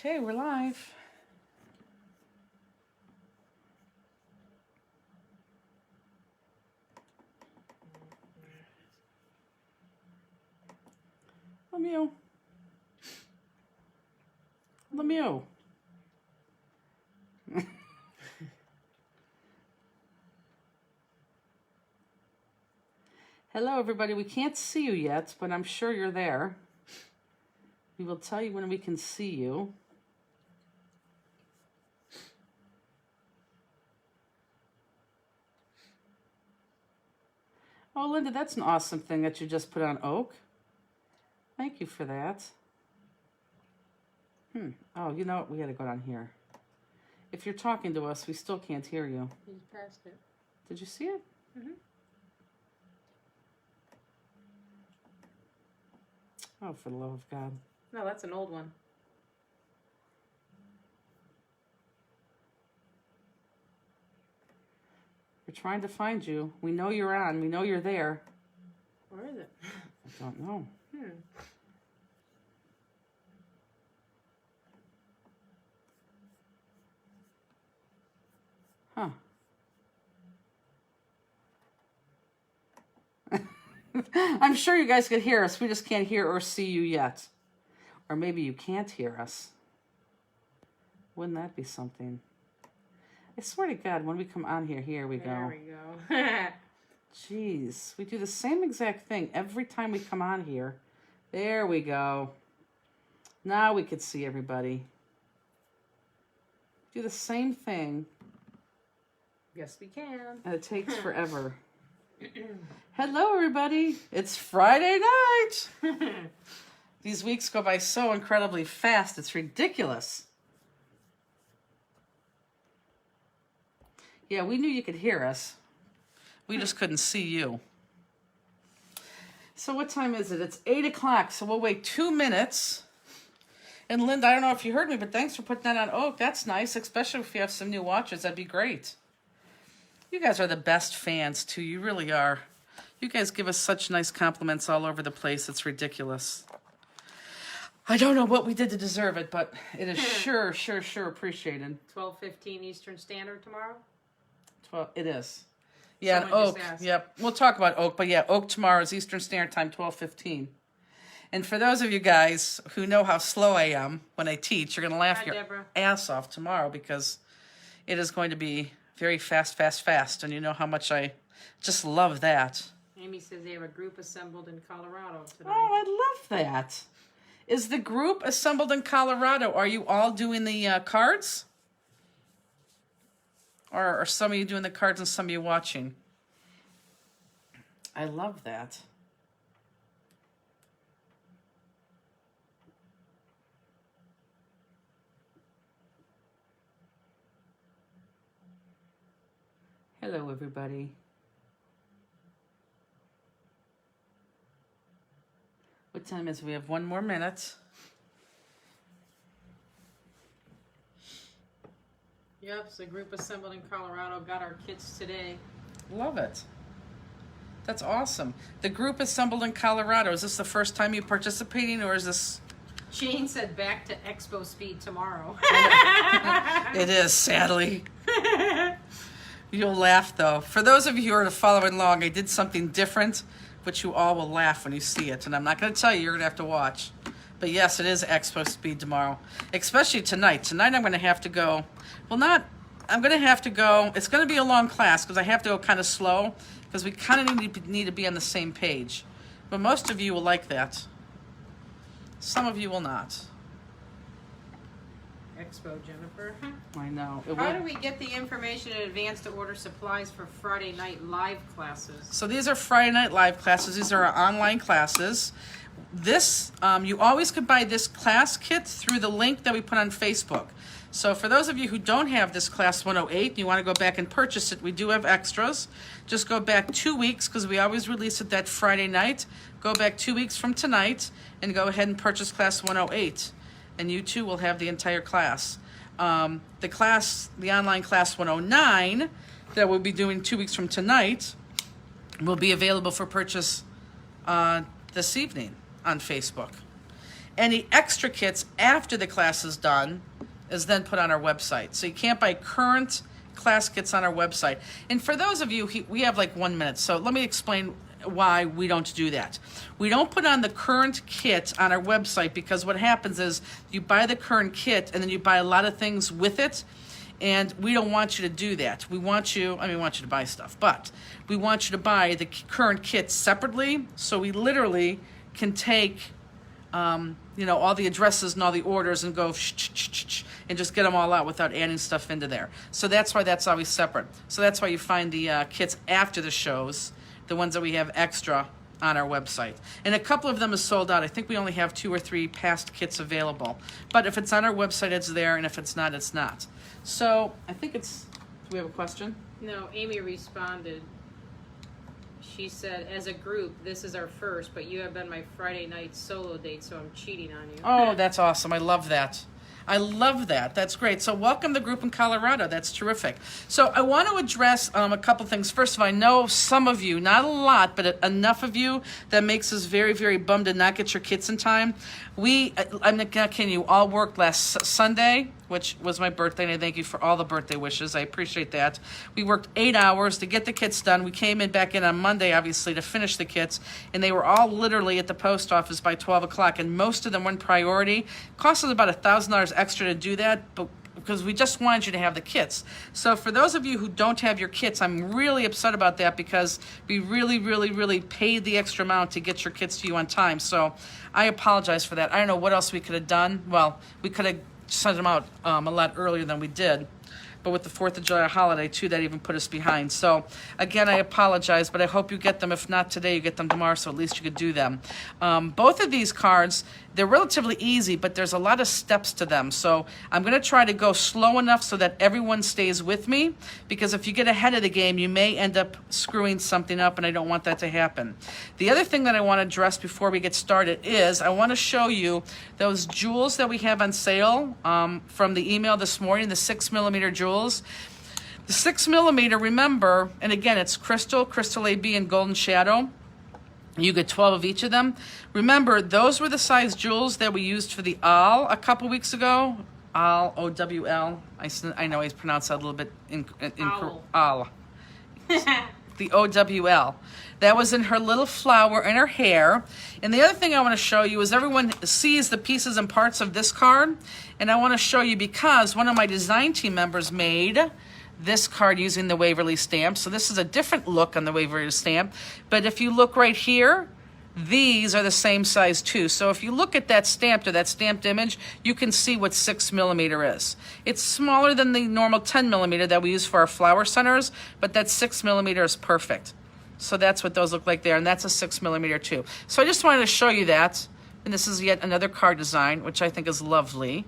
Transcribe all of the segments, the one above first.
Okay, we're live. Lemieux. Lemieux. Hello, everybody. We can't see you yet, but I'm sure you're there. We will tell you when we can see you. Oh, Linda, that's an awesome thing that you just put on Oak. Thank you for that. Oh, you know what? We got to go down here. If you're talking to us, we still can't hear you. He's past it. Did you see it? Mm-hmm. Oh, for the love of God. No, that's an old one. We're trying to find you. We know you're on. We know you're there. Where is it? I don't know. Huh. I'm sure you guys could hear us. We just can't hear or see you yet. Or maybe you can't hear us. Wouldn't that be something? I swear to God, when we come on here, here we go. There we go. Jeez, we do the same exact thing every time we come on here. There we go. Now we could see everybody. Do the same thing. Yes, we can. And it takes forever. Hello, everybody. It's Friday night. These weeks go by so incredibly fast. It's ridiculous. Yeah, we knew you could hear us. We just couldn't see you. So what time is it? It's 8 o'clock, so we'll wait 2 minutes. And Linda, I don't know if you heard me, but thanks for putting that on Oak. That's nice, especially if you have some new watches. That'd be great. You guys are the best fans, too. You really are. You guys give us such nice compliments all over the place. It's ridiculous. I don't know what we did to deserve it, but it is sure appreciated. 12:15 Eastern Standard tomorrow? It is. Yeah, Someone Oak. just asked. Yep. We'll talk about Oak, but yeah, Oak tomorrow is Eastern Standard Time, 12:15. And for those of you guys who know how slow I am when I teach, you're going to laugh Hi, your Deborah. ass off tomorrow because it is going to be very fast. And you know how much I just love that. Amy says they have a group assembled in Colorado Oh, tonight. I love that. Is the group assembled in Colorado? Are you all doing the cards? Or are some of you doing the cards and some of you watching? I love that. Hello, everybody. What time is it? We have 1 more minute. Yep, it's a group assembled in Colorado. Got our kits today. Love it. That's awesome. The group assembled in Colorado. Is this the first time you're participating, or is this... Shane said back to Expo Speed tomorrow. It is, sadly. You'll laugh, though. For those of you who are following along, I did something different, but you all will laugh when you see it. And I'm not going to tell you. You're going to have to watch. But yes, it is Expo Speed tomorrow, especially tonight. Tonight I'm going to have to go. Well, not... I'm going to have to go. It's going to be a long class because I have to go kind of slow because we kind of need to be on the same page. But most of you will like that. Some of you will not. Expo, Jennifer. I know. How do we get the information in advance to order supplies for Friday night live classes? So these are Friday night live classes. These are our online classes. This, you always could buy this class kit through the link that we put on Facebook. So for those of you who don't have this class 108, and you want to go back and purchase it, we do have extras. Just go back 2 weeks because we always release it that Friday night. Go back 2 weeks from tonight and go ahead and purchase class 108. And you too will have the entire class. The online class 109 that we'll be doing 2 weeks from tonight will be available for purchase this evening on Facebook. Any extra kits after the class is done is then put on our website. So you can't buy current class kits on our website. And for those of you, we have like 1 minute, so let me explain why we don't do that. We don't put on the current kit on our website because what happens is you buy the current kit and then you buy a lot of things with it, and we don't want you to do that. We want you to buy stuff, but we want you to buy the current kit separately, so we literally can take all the addresses and all the orders and go and just get them all out without adding stuff into there. So that's why that's always separate. So that's why you find the kits after the shows, the ones that we have extra on our website. And a couple of them is sold out. I think we only have 2 or 3 past kits available. But if it's on our website, it's there, and if it's not, it's not. So I think it's, do we have a question? No, Amy responded. She said, as a group, this is our first, but you have been my Friday night solo date, so I'm cheating on you. Oh, that's awesome. I love that. I love that. That's great. So welcome the group in Colorado. That's terrific. So I want to address a couple things. First of all, I know some of you, not a lot, but enough of you that makes us very, very bummed to not get your kits in time. I'm not kidding you, all worked last Sunday, which was my birthday, and I thank you for all the birthday wishes. I appreciate that. We worked 8 hours to get the kits done. We came back in on Monday, obviously, to finish the kits, and they were all literally at the post office by 12 o'clock, and most of them were in priority. It cost us about $1,000 extra to do that, but because we just wanted you to have the kits. So for those of you who don't have your kits, I'm really upset about that because we really, really, really paid the extra amount to get your kits to you on time. So I apologize for that. I don't know what else we could have done. Well, we could have sent them out a lot earlier than we did. But with the 4th of July holiday, too, that even put us behind. So, again, I apologize, but I hope you get them. If not today, you get them tomorrow, so at least you could do them. Both of these cards, they're relatively easy, but there's a lot of steps to them. So I'm going to try to go slow enough so that everyone stays with me, because if you get ahead of the game, you may end up screwing something up, and I don't want that to happen. The other thing that I want to address before we get started is I want to show you those jewels that we have on sale from the email this morning, the 6mm jewels. The 6mm, remember, and again, it's Crystal AB, and Golden Shadow. You get 12 of each of them. Remember, those were the size jewels that we used for the OWL a couple weeks ago. OWL, O-W-L. I know I pronounced that a little bit OWL. The O-W-L. That was in her little flower in her hair. And the other thing I want to show you is everyone sees the pieces and parts of this card. And I want to show you because one of my design team members made this card using the Waverly stamp. So this is a different look on the Waverly stamp. But if you look right here, these are the same size too. So if you look at that stamped or that stamped image, you can see what 6mm is. It's smaller than the normal 10mm that we use for our flower centers, but that 6mm is perfect. So that's what those look like there, and that's a 6mm too. So I just wanted to show you that. And this is yet another card design, which I think is lovely.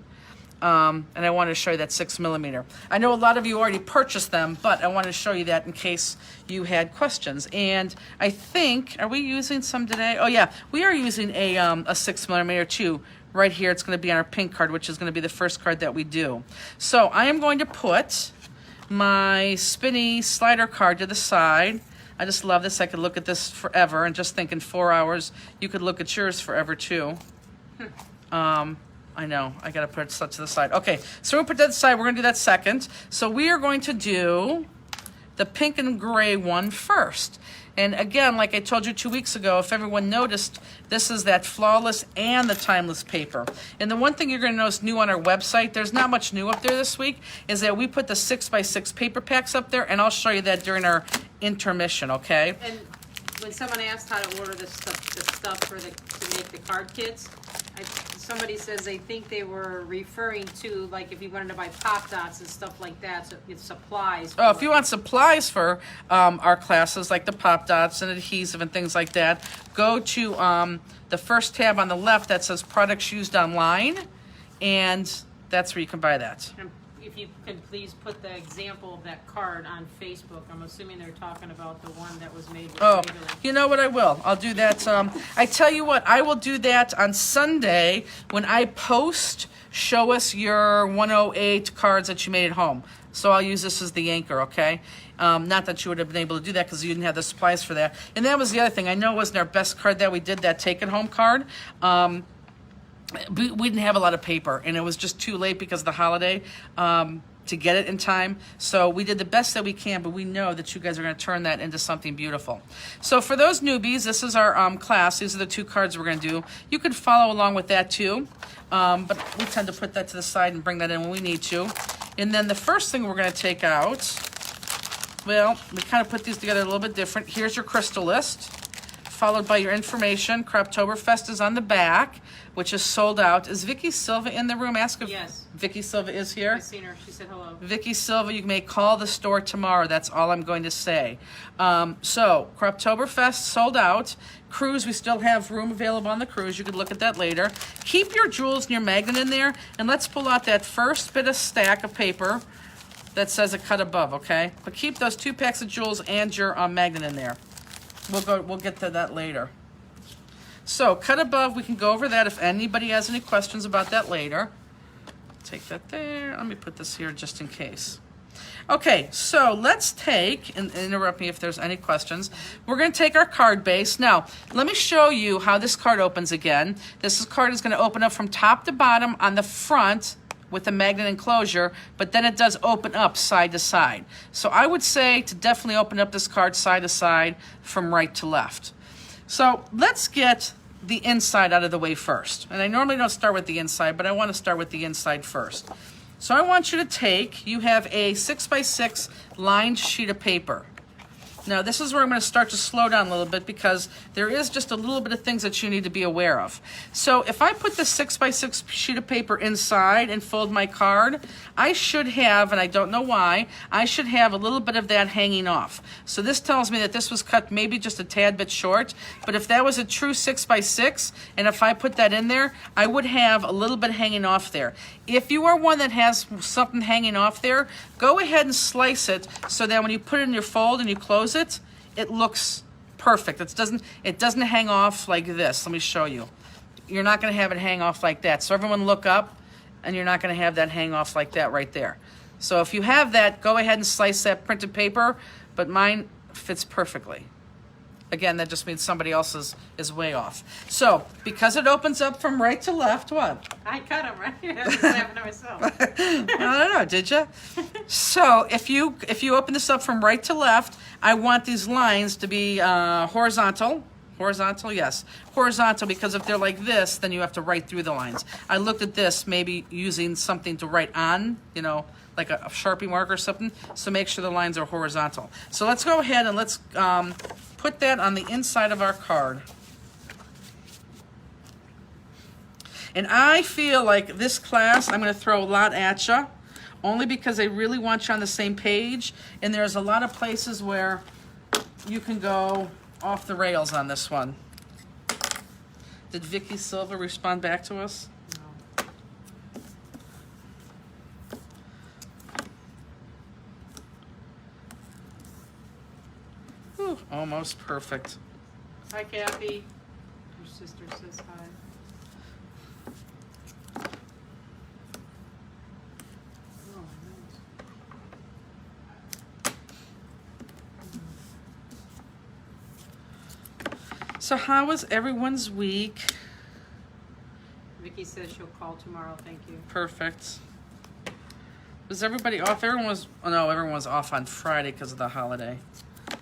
And I want to show you that 6mm. I know a lot of you already purchased them, but I want to show you that in case you had questions. And I think, are we using some today? Oh yeah, we are using a 6mm too. Right here, it's going to be on our pink card, which is going to be the first card that we do. So I am going to put my spinny slider card to the side. I just love this. I could look at this forever, and just think in 4 hours, you could look at yours forever too. I know, I gotta put stuff to the side. Okay, so we'll put that to the side. We're gonna do that second. So we are going to do the pink and gray one first. And again, like I told you 2 weeks ago, if everyone noticed, this is that flawless and the timeless paper. And the one thing you're gonna notice new on our website, there's not much new up there this week, is that we put the 6x6 paper packs up there, and I'll show you that during our intermission, okay? And when someone asked how to order the stuff to make the card kits, somebody says they think they were referring to, like, if you wanted to buy Pop Dots and stuff like that, so it's supplies. Oh, if you want supplies for our classes, like the Pop Dots and adhesive and things like that, go to the first tab on the left that says Products Used Online, and that's where you can buy that. And if you could please put the example of that card on Facebook. I'm assuming they're talking about the one that was made with Waverly. You know what, I will. I'll do that. I tell you what, I will do that on Sunday when I post show us your 108 cards that you made at home. So I'll use this as the anchor, okay? Not that you would have been able to do that because you didn't have the supplies for that. And that was the other thing. I know it wasn't our best card that we did, that take-it-home card. we didn't have a lot of paper, and it was just too late because of the holiday to get it in time. So we did the best that we can, but we know that you guys are going to turn that into something beautiful. So for those newbies, this is our class. These are the 2 cards we're going to do. You could follow along with that too, but we tend to put that to the side and bring that in when we need to. And then the first thing we're going to take out, well, we kind of put these together a little bit different. Here's your crystal list, followed by your information. Croptoberfest is on the back, which is sold out. Is Vicky Silva in the room? Ask if Yes. Vicky Silva is here. I've seen her. She said hello. Vicky Silva, you may call the store tomorrow. That's all I'm going to say. So, Croptoberfest sold out. Cruise, we still have room available on the cruise. You could look at that later. Keep your jewels and your magnet in there, and let's pull out that first bit of stack of paper that says a cut above, okay? But keep those 2 packs of jewels and your magnet in there. We'll get to that later. So, cut above, we can go over that if anybody has any questions about that later. Take that there. Let me put this here just in case. Okay, so let's take, and interrupt me if there's any questions. We're going to take our card base. Now, let me show you how this card opens again. This card is going to open up from top to bottom on the front with a magnet enclosure, but then it does open up side to side. So I would say to definitely open up this card side to side from right to left. So let's get the inside out of the way first. And I normally don't start with the inside, but I want to start with the inside first. So I want you to take, you have a 6x6 lined sheet of paper. Now this is where I'm going to start to slow down a little bit because there is just a little bit of things that you need to be aware of. So if I put the 6x6 sheet of paper inside and fold my card, I should have, and I don't know why, I should have a little bit of that hanging off. So this tells me that this was cut maybe just a tad bit short, but if that was a true 6x6, and if I put that in there, I would have a little bit hanging off there. If you are one that has something hanging off there, go ahead and slice it so that when you put it in your fold and you close it, it looks perfect. It doesn't hang off like this. Let me show you. You're not going to have it hang off like that. So everyone look up, and you're not going to have that hang off like that right there. So if you have that, go ahead and slice that printed paper, but mine fits perfectly. Again, that just means somebody else's is way off. So, because it opens up from right to left, what? I cut them, right? I was laughing at myself. I don't know, did you? So, if you open this up from right to left, I want these lines to be horizontal. Horizontal, yes. Horizontal, because if they're like this, then you have to write through the lines. I looked at this, maybe using something to write on, you know, like a Sharpie marker or something, so make sure the lines are horizontal. So let's go ahead and let's put that on the inside of our card. And I feel like this class, I'm going to throw a lot at you, only because I really want you on the same page, and there's a lot of places where you can go off the rails on this one. Did Vicky Silva respond back to us? Whew, almost perfect. Hi, Kathy. Your sister says hi. Oh, nice. So how was everyone's week? Vicky says she'll call tomorrow. Thank you. Perfect. Was everybody off? Everyone was, oh no, everyone was off on Friday because of the holiday,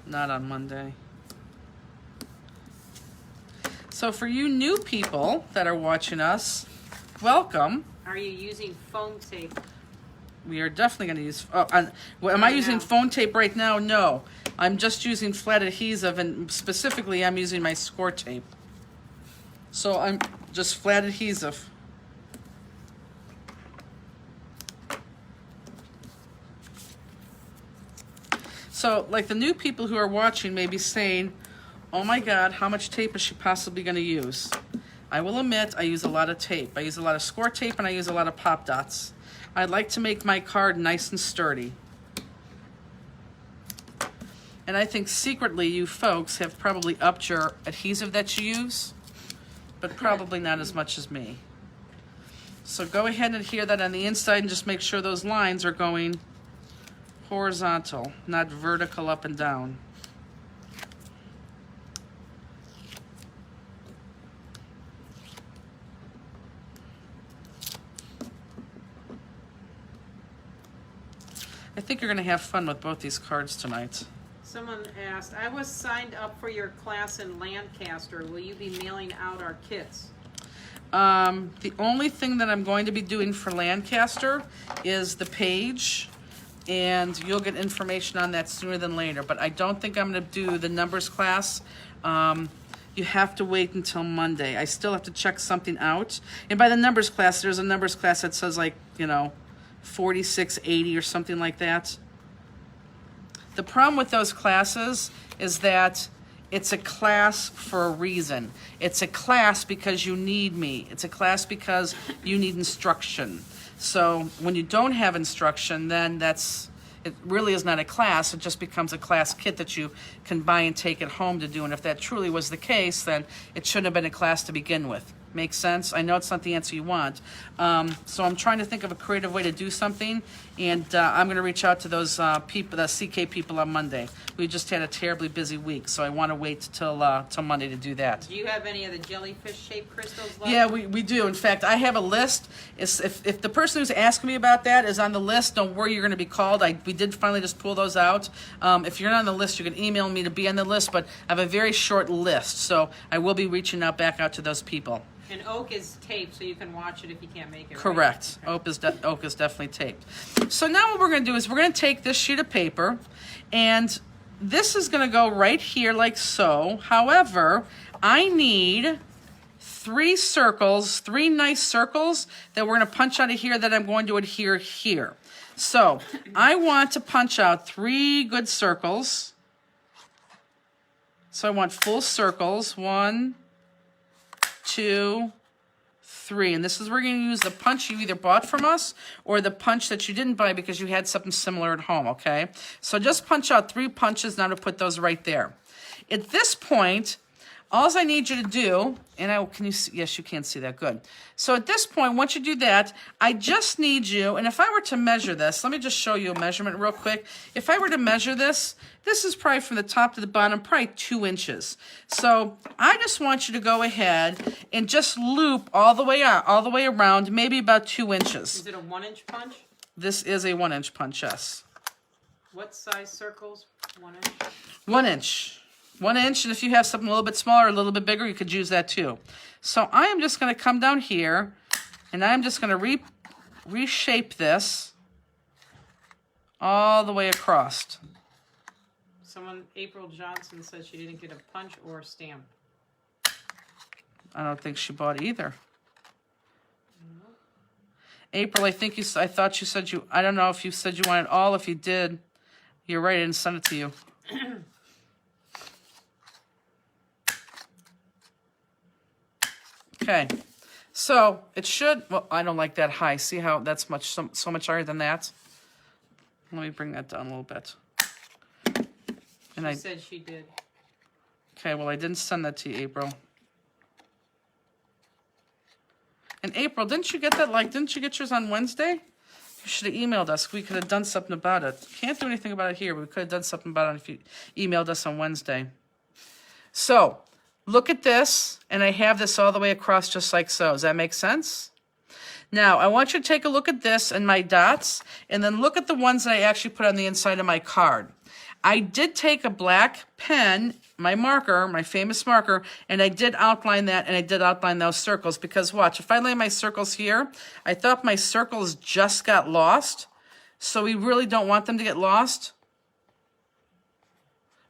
not on Monday. So for you new people that are watching us, welcome. Are you using foam tape? We are definitely going to use, am I using foam tape right now? No. I'm just using flat adhesive, and specifically I'm using my score tape. So I'm just flat adhesive. So like the new people who are watching may be saying, oh my God, how much tape is she possibly going to use? I will admit I use a lot of tape. I use a lot of score tape and I use a lot of pop dots. I'd like to make my card nice and sturdy. And I think secretly you folks have probably upped your adhesive that you use, but probably not as much as me. So go ahead and adhere that on the inside and just make sure those lines are going horizontal, not vertical up and down. I think you're going to have fun with both these cards tonight. Someone asked, I was signed up for your class in Lancaster. Will you be mailing out our kits? The only thing that I'm going to be doing for Lancaster is the page, and you'll get information on that sooner than later. But I don't think I'm going to do the numbers class. You have to wait until Monday. I still have to check something out. And by the numbers class, there's a numbers class that says, like, 4680 or something like that. The problem with those classes is that it's a class for a reason. It's a class because you need me. It's a class because you need instruction. So when you don't have instruction, then it really is not a class. It just becomes a class kit that you can buy and take it home to do. And if that truly was the case, then it shouldn't have been a class to begin with. Make sense? I know it's not the answer you want. So I'm trying to think of a creative way to do something, and I'm going to reach out to those people, the CK people, on Monday. We just had a terribly busy week, so I want to wait till Monday to do that. Do you have any of the jellyfish-shaped crystals left? Yeah, we do. In fact, I have a list. If the person who's asking me about that is on the list, don't worry, you're going to be called. We did finally just pull those out. If you're not on the list, you can email me to be on the list, but I have a very short list, so I will be reaching back out to those people. And oak is taped, so you can watch it if you can't make it. Correct. Right? Oak is definitely taped. So now what we're going to do is we're going to take this sheet of paper, and this is going to go right here like so. However, I need 3 circles, 3 nice circles that we're going to punch out of here that I'm going to adhere here. So I want to punch out 3 good circles. So I want full circles. 1, 2, 3. And this is where we're going to use the punch you either bought from us or the punch that you didn't buy because you had something similar at home, okay? So just punch out 3 punches now to put those right there. At this point, all I need you to do, and can you see? Yes, you can see that. Good. So at this point, once you do that, I just need you, and if I were to measure this, let me just show you a measurement real quick. If I were to measure this, this is probably from the top to the bottom, probably 2 inches. So I just want you to go ahead and just loop all the way out, all the way around, maybe about 2 inches. Is it a 1-inch punch? This is a 1-inch punch, yes. What size circles? 1 inch? 1 inch. 1 inch, and if you have something a little bit smaller, a little bit bigger, you could use that too. So I am just going to come down here, and I'm just going to reshape this all the way across. April Johnson said she didn't get a punch or a stamp. I don't think she bought either. April, I thought you said I don't know if you said you wanted all. If you did, you're right, I didn't send it to you. Okay, so it should, well, I don't like that high. See how that's so much higher than that? Let me bring that down a little bit. And She said she did. Okay, well, I didn't send that to you, April. And April, didn't you get yours on Wednesday? You should have emailed us. We could have done something about it. Can't do anything about it here, but we could have done something about it if you emailed us on Wednesday. So, look at this, and I have this all the way across just like so. Does that make sense? Now, I want you to take a look at this and my dots, and then look at the ones that I actually put on the inside of my card. I did take a black pen, my marker, my famous marker, and I did outline that, and I did outline those circles, because watch, if I lay my circles here, I thought my circles just got lost, so we really don't want them to get lost.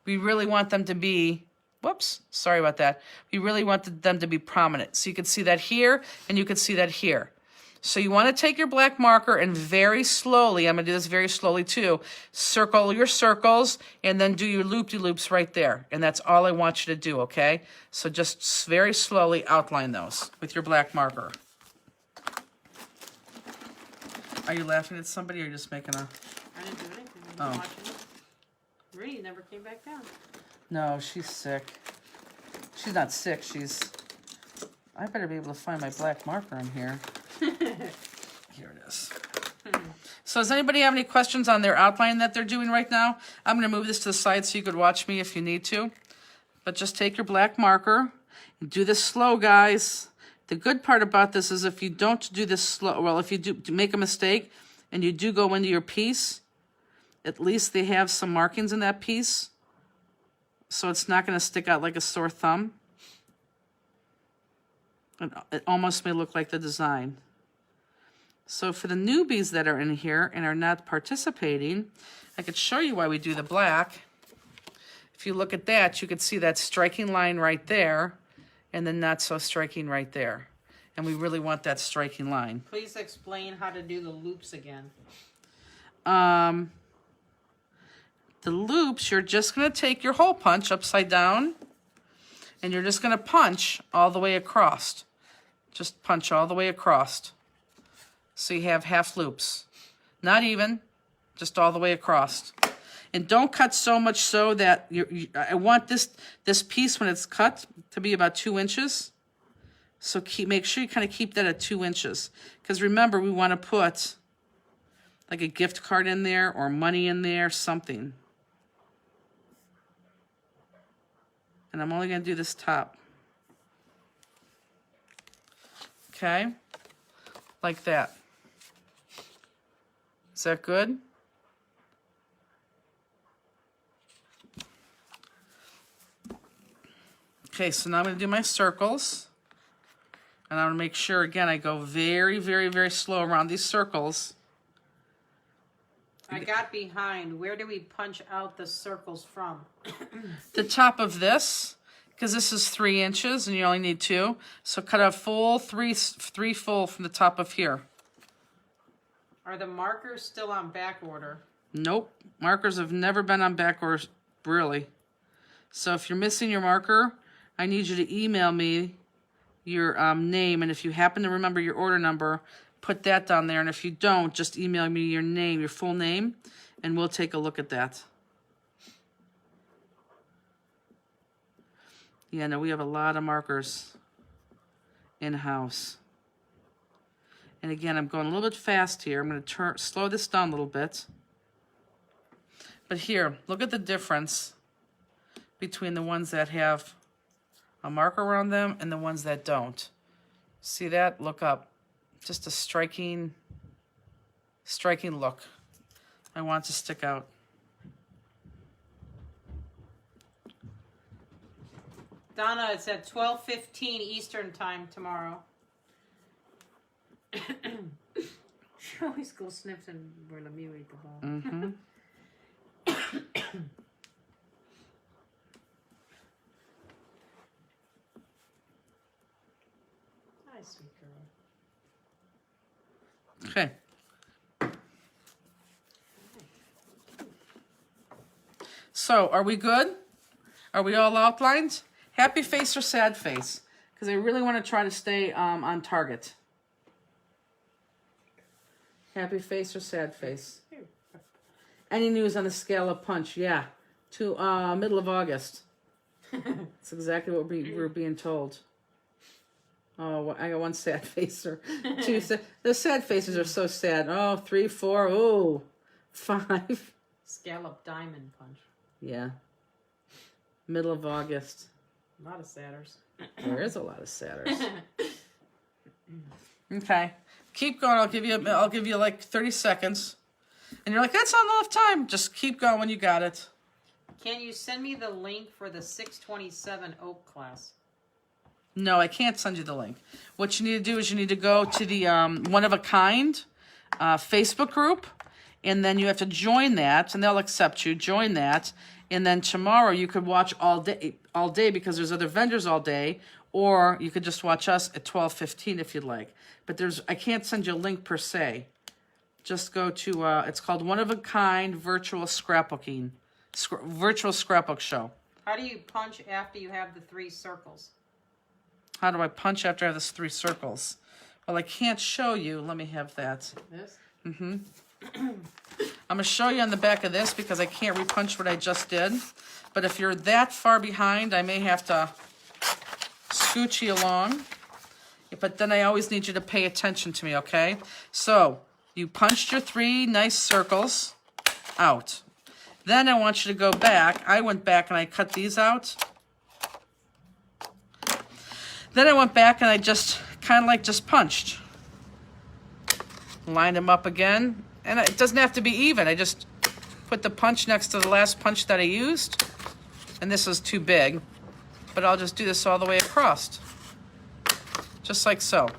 We really want them to be, whoops, sorry about that. We really want them to be prominent. So you can see that here, and you can see that here. So you want to take your black marker and very slowly, I'm going to do this very slowly too, circle your circles and then do your loop-de-loops right there. And that's all I want you to do, okay? So just very slowly outline those with your black marker. Are you laughing at somebody or are you just making a... I didn't do anything. I was watching it. Marie never came back down. No, she's sick. She's not sick, I better be able to find my black marker in here. Here it is. So does anybody have any questions on their outline that they're doing right now? I'm going to move this to the side so you could watch me if you need to. But just take your black marker and do this slow, guys. The good part about this is if you don't do this slow, well, if you do make a mistake and you do go into your piece, at least they have some markings in that piece, so it's not going to stick out like a sore thumb. It almost may look like the design. So for the newbies that are in here and are not participating, I could show you why we do the black. If you look at that, you could see that striking line right there, and then not so striking right there. And we really want that striking line. Please explain how to do the loops again. The loops, you're just going to take your hole punch upside down, and you're just going to punch all the way across. Just punch all the way across. So you have half loops. Not even, just all the way across. And don't cut so much so that I want this piece when it's cut to be about 2 inches. So make sure you kind of keep that at 2 inches. Because remember, we want to put like a gift card in there or money in there, something. And I'm only going to do this top. Okay? Like that. Is that good? Okay, so now I'm going to do my circles. And I'm going to make sure, again, I go very, very, very slow around these circles. I got behind. Where do we punch out the circles from? The top of this, because this is 3 inches and you only need 2. So cut a full three full from the top of here. Are the markers still on back order? Nope. Markers have never been on back order, really. So if you're missing your marker, I need you to email me your name, and if you happen to remember your order number, put that down there, and if you don't, just email me your name, your full name, and we'll take a look at that. Yeah, no, we have a lot of markers in-house. And again, I'm going a little bit fast here. I'm going to slow this down a little bit. But here, look at the difference between the ones that have a marker around them and the ones that don't. See that? Look up. Just a striking look. I want it to stick out. Donna, it's at 12:15 Eastern time tomorrow. She always goes sniffs and we're let me read the ball. Mm-hmm. Hi, sweet girl. Okay. So, are we good? Are we all outlined? Happy face or sad face? Because I really want to try to stay on target. Happy face or sad face? Any news on the scale of punch? Yeah. To middle of August. That's exactly what we're being told. Oh, I got one sad face or 2 sad. The sad faces are so sad. Oh, 3, 4, oh, 5. Scallop diamond punch. Yeah. Middle of August. A lot of satyrs. There is a lot of satyrs. Okay. Keep going. I'll give you like 30 seconds. And you're like, that's not enough time. Just keep going. You got it. Can you send me the link for the 627 Oak class? No, I can't send you the link. What you need to do is you need to go to the One of a Kind Facebook group, and then you have to join that, and they'll accept you. Join that, and then tomorrow you could watch all day because there's other vendors all day, or you could just watch us at 12:15 if you'd like. But I can't send you a link per se. Just go to it's called One of a Kind Virtual Scrapbooking, Virtual Scrapbook Show. How do you punch after you have the 3 circles? How do I punch after I have this 3 circles? Well, I can't show you. Let me have that. This? Mm-hmm. I'm going to show you on the back of this because I can't repunch what I just did. But if you're that far behind, I may have to scooch you along. But then I always need you to pay attention to me, okay? So, you punched your 3 nice circles out. Then I want you to go back. I went back and I cut these out. Then I went back and I just kind of like just punched. Lined them up again. And it doesn't have to be even. I just put the punch next to the last punch that I used. And this is too big, but I'll just do this all the way across. Just like so.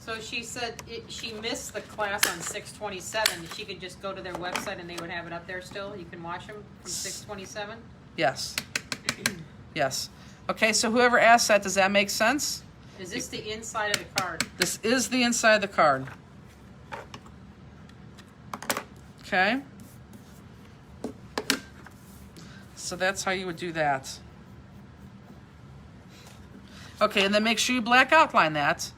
So she said she missed the class on 6/27. She could just go to their website and they would have it up there still. You can watch them from 6/27. Yes. Yes. Okay, so whoever asked that, does that make sense? Is this the inside of the card? This is the inside of the card. Okay. So that's how you would do that. Okay, and then make sure you black outline that.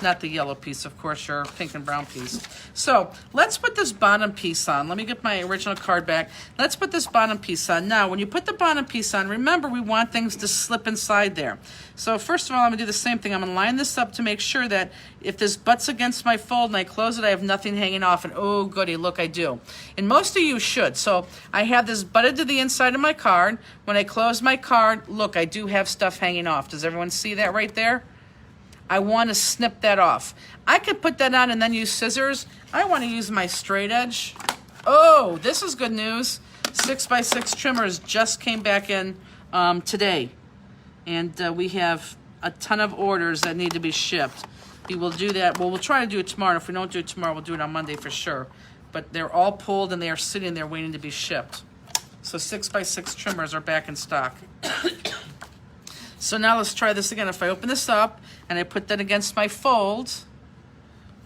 Not the yellow piece, of course, your pink and brown piece. So let's put this bottom piece on. Let me get my original card back. Let's put this bottom piece on. Now, when you put the bottom piece on, remember we want things to slip inside there. So first of all, I'm gonna do the same thing. I'm gonna line this up to make sure that if this butts against my fold and I close it, I have nothing hanging off. And oh goody, look, I do. And most of you should. So I have this butted to the inside of my card. When I close my card, look, I do have stuff hanging off. Does everyone see that right there? I want to snip that off. I could put that on and then use scissors. I want to use my straight edge. Oh, this is good news. 6x6 trimmers just came back in today. And we have a ton of orders that need to be shipped. We will do that. Well, we'll try to do it tomorrow. If we don't do it tomorrow, we'll do it on Monday for sure. But they're all pulled and they are sitting there waiting to be shipped. So 6x6 trimmers are back in stock. So now let's try this again. If I open this up and I put that against my fold,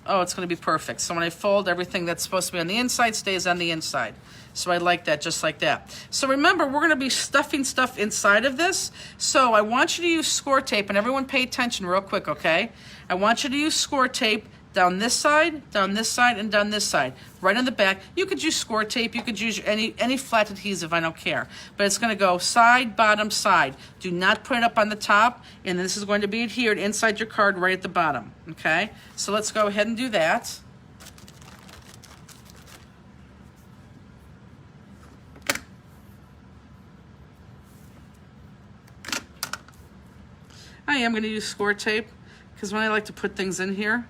oh, it's going to be perfect. So when I fold, everything that's supposed to be on the inside stays on the inside. So I like that, just like that. So remember, we're going to be stuffing stuff inside of this. So I want you to use score tape, and everyone pay attention real quick, okay? I want you to use score tape down this side, and down this side. Right on the back. You could use score tape. You could use any flat adhesive. I don't care. But it's going to go side, bottom, side. Do not put it up on the top. And this is going to be adhered inside your card right at the bottom. Okay? So let's go ahead and do that. I am going to use score tape because when I like to put things in here,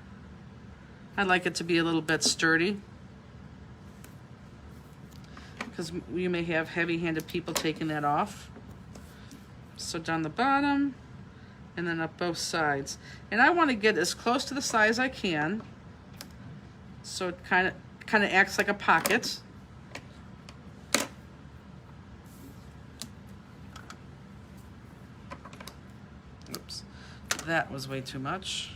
I like it to be a little bit sturdy because you may have heavy-handed people taking that off. So down the bottom and then up both sides. And I want to get as close to the side as I can so it kind of acts like a pocket. Oops, that was way too much.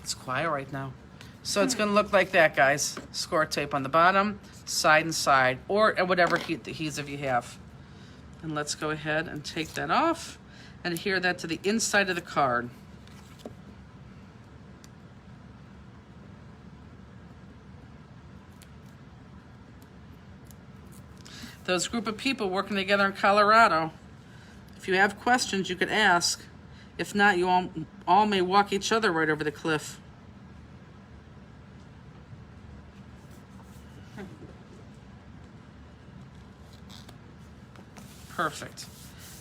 It's quiet right now. So it's going to look like that, guys. Score tape on the bottom, side and side, or whatever adhesive you have. And let's go ahead and take that off and adhere that to the inside of the card. Those group of people working together in Colorado, if you have questions, you could ask. If not, you all may walk each other right over the cliff. Perfect.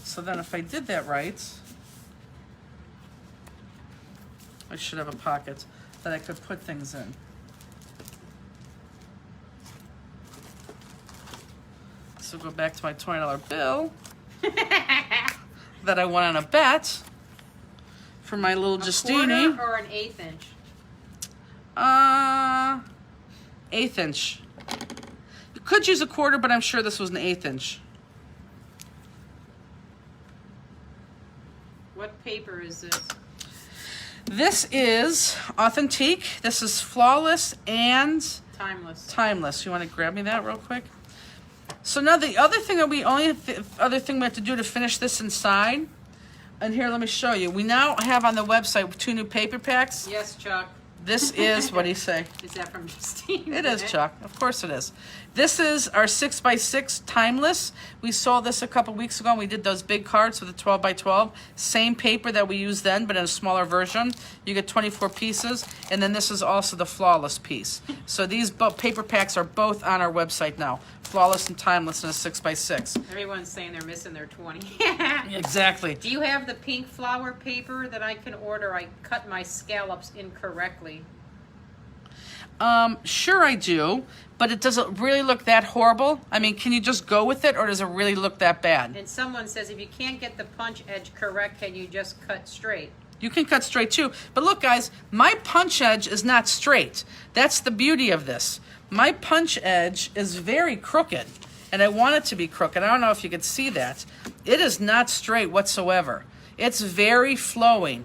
So then if I did that right, I should have a pocket that I could put things in. So go back to my $20 bill that I won on a bet for my little Justini. A quarter or an 1/8 inch? 1/8 inch. You could use a quarter, but I'm sure this was an 1/8 inch. What paper is this? This is Authentique. This is Flawless and Timeless. Timeless. You want to grab me that real quick? So now the other thing that other thing we have to do to finish this inside, and here, let me show you. We now have on the website 2 new paper packs. Yes, Chuck. This is, what do you say? Is that from Justine? It is, Chuck. Of course it is. This is our 6x6 timeless. We sold this a couple weeks ago, and we did those big cards with a 12x12. Same paper that we used then, but in a smaller version. You get 24 pieces, and then this is also the flawless piece. So these paper packs are both on our website now. Flawless and timeless in a 6x6. Everyone's saying they're missing their 20. Exactly. Do you have the pink flower paper that I can order? I cut my scallops incorrectly. Sure I do, but it doesn't really look that horrible. I mean, can you just go with it, or does it really look that bad? And someone says, if you can't get the punch edge correct, can you just cut straight? You can cut straight too. But look, guys, my punch edge is not straight. That's the beauty of this. My punch edge is very crooked, and I want it to be crooked. I don't know if you can see that. It is not straight whatsoever. It's very flowing.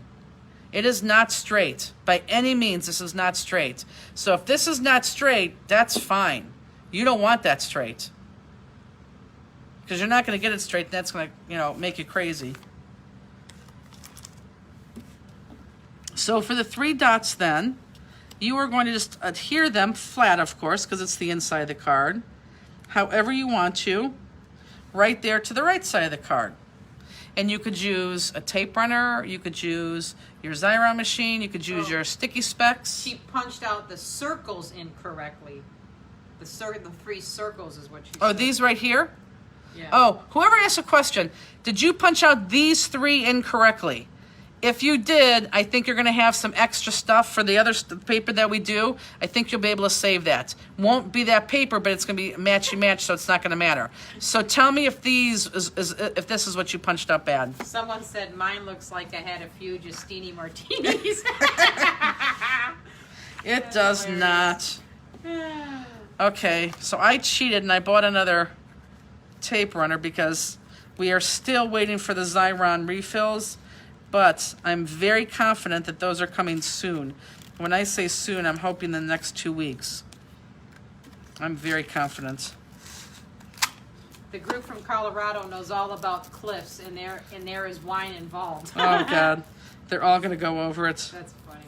It is not straight. By any means, this is not straight. So if this is not straight, that's fine. You don't want that straight, because you're not going to get it straight, and that's going to, make you crazy. So for the 3 dots then, you are going to just adhere them flat, of course, because it's the inside of the card, however you want to, right there to the right side of the card. And you could use a tape runner, you could use your Xyron machine, you could use your sticky specs. She punched out the circles incorrectly. The 3 circles is what she said. Oh, these right here? Yeah. Oh, whoever asked a question, did you punch out these 3 incorrectly? If you did, I think you're going to have some extra stuff for the other paper that we do. I think you'll be able to save that. Won't be that paper, but it's going to be matchy-match, so it's not going to matter. So tell me if if this is what you punched up bad. Someone said mine looks like I had a few Justini martinis. It does not. Okay, so I cheated and I bought another tape runner because we are still waiting for the Xyron refills. But I'm very confident that those are coming soon. When I say soon, I'm hoping the next 2 weeks. I'm very confident. The group from Colorado knows all about cliffs, and there is wine involved. Oh, God. They're all going to go over it. That's funny.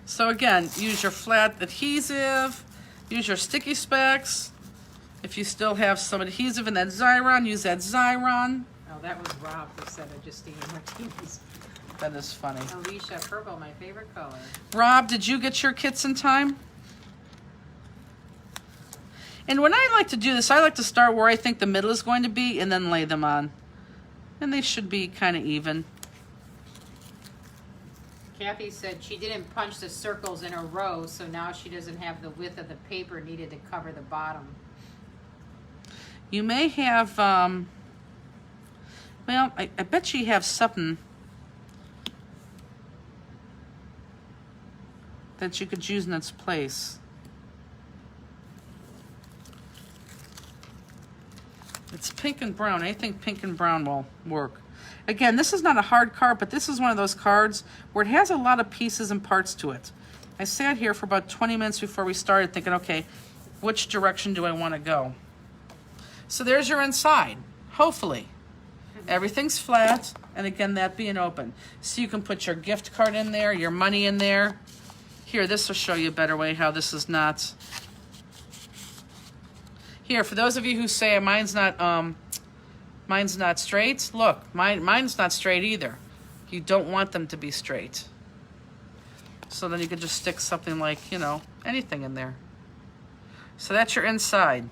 So again, use your flat adhesive, use your sticky specs. If you still have some adhesive in that Xyron, use that Xyron. Oh, that was Rob who said a Justini martinis. That is funny. Alicia, purple, my favorite color. Rob, did you get your kits in time? And when I like to do this, I like to start where I think the middle is going to be and then lay them on. And they should be kind of even. Kathy said she didn't punch the circles in a row, so now she doesn't have the width of the paper needed to cover the bottom. You may have, well, I bet you have something that you could use in its place. It's pink and brown. I think pink and brown will work. Again, this is not a hard card, but this is one of those cards where it has a lot of pieces and parts to it. I sat here for about 20 minutes before we started thinking, okay, which direction do I want to go? So there's your inside, hopefully. Everything's flat, and again, that being open. So you can put your gift card in there, your money in there. Here, this will show you a better way how this is not. Here, for those of you who say mine's not straight, look, mine's not straight either. You don't want them to be straight. So then you can just stick something like, anything in there. So that's your inside.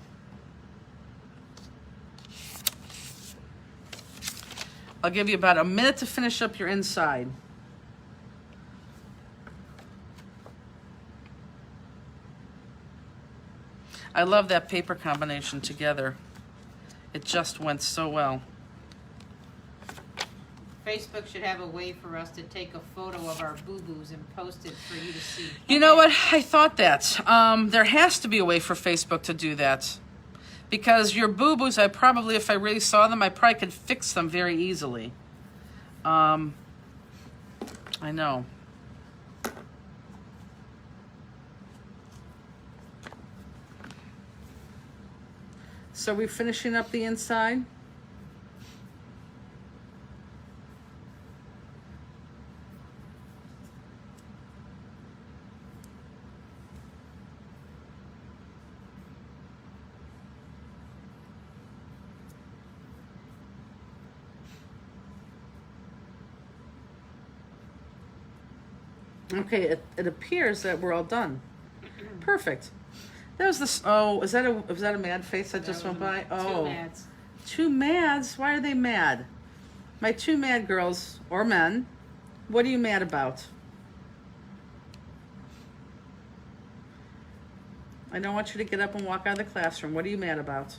I'll give you about a minute to finish up your inside. I love that paper combination together. It just went so well. Facebook should have a way for us to take a photo of our boo-boos and post it for you to see. You know what? I thought that. There has to be a way for Facebook to do that. Because your boo-boos, if I really saw them, I probably could fix them very easily. I know. So we're finishing up the inside. Okay, it appears that we're all done. Perfect. That was this. Oh, was that a mad face that just went by? Oh, Two mads. two mads. Why are they mad? My two mad girls or men. What are you mad about? I don't want you to get up and walk out of the classroom. What are you mad about?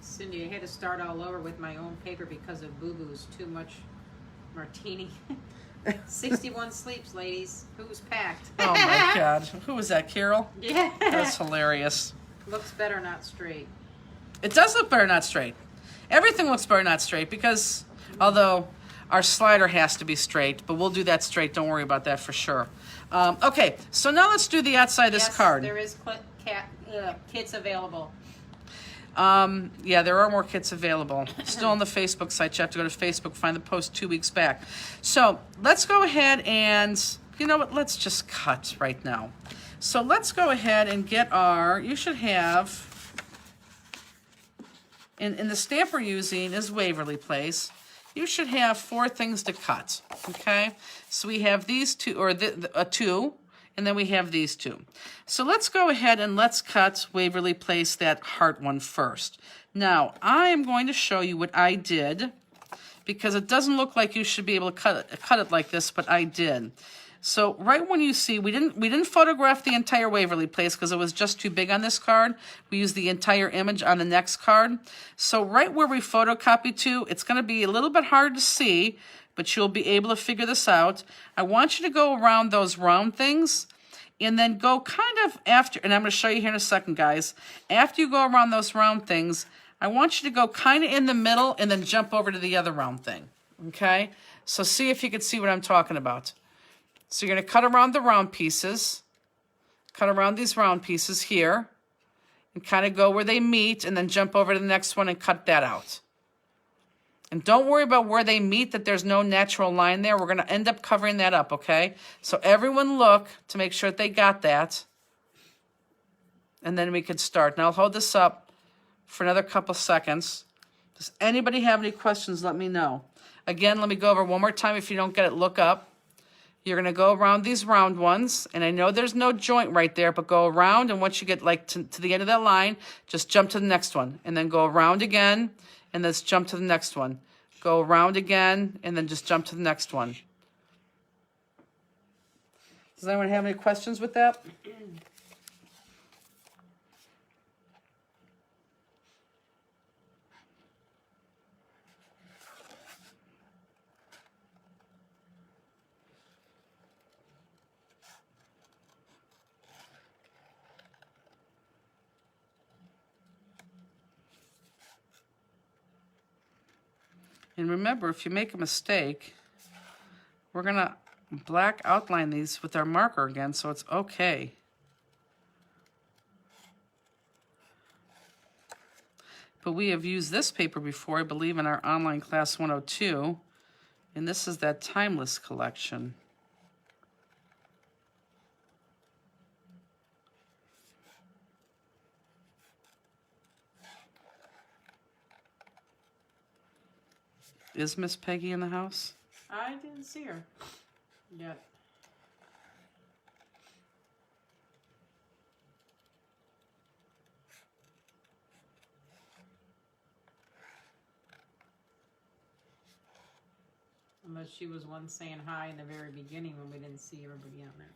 Cindy, I had to start all over with my own paper because of Boo Boo's too much martini. 61 sleeps, ladies. Who's packed? Oh my God. Who was that, Carol? Yeah. That's hilarious. Looks better, not straight. It does look better, not straight. Everything looks better, not straight, because although our slider has to be straight, but we'll do that straight. Don't worry about that for sure. Okay, so now let's do the outside of this Yes, card. there is kits available. Yeah, there are more kits available. Still on the Facebook site. You have to go to Facebook, find the post 2 weeks back. So let's go ahead and, you know what, let's just cut right now. So let's go ahead and get our, you should have, in the stamp we're using is Waverly Place. You should have 4 things to cut, okay? So we have these two, or a 2, and then we have these 2. So let's go ahead and let's cut Waverly Place, that heart one first. Now, I am going to show you what I did, because it doesn't look like you should be able to cut it like this, but I did. So right when you see, we didn't photograph the entire Waverly Place because it was just too big on this card. We used the entire image on the next card. So right where we photocopied to, it's going to be a little bit hard to see, but you'll be able to figure this out. I want you to go around those round things and then go kind of after, and I'm going to show you here in a second, guys. After you go around those round things, I want you to go kind of in the middle and then jump over to the other round thing, okay? So see if you can see what I'm talking about. So you're going to cut around the round pieces, cut around these round pieces here, and kind of go where they meet, and then jump over to the next one and cut that out. And don't worry about where they meet, that there's no natural line there. We're going to end up covering that up, okay? So everyone look to make sure that they got that. And then we could start. Now I'll hold this up for another couple seconds. Does anybody have any questions? Let me know. Again, let me go over one more time. If you don't get it, look up. You're going to go around these round ones, and I know there's no joint right there, but go around, and once you get like to the end of that line, just jump to the next one, and then go around again, and then jump to the next one. Go around again, and then just jump to the next one. Does anyone have any questions with that? And remember, if you make a mistake, we're going to black outline these with our marker again, so it's okay. But we have used this paper before, I believe, in our online class 102, and this is that Timeless collection. Is Miss Peggy in the house? I didn't see her yet. Unless she was one saying hi in the very beginning when we didn't see everybody on there.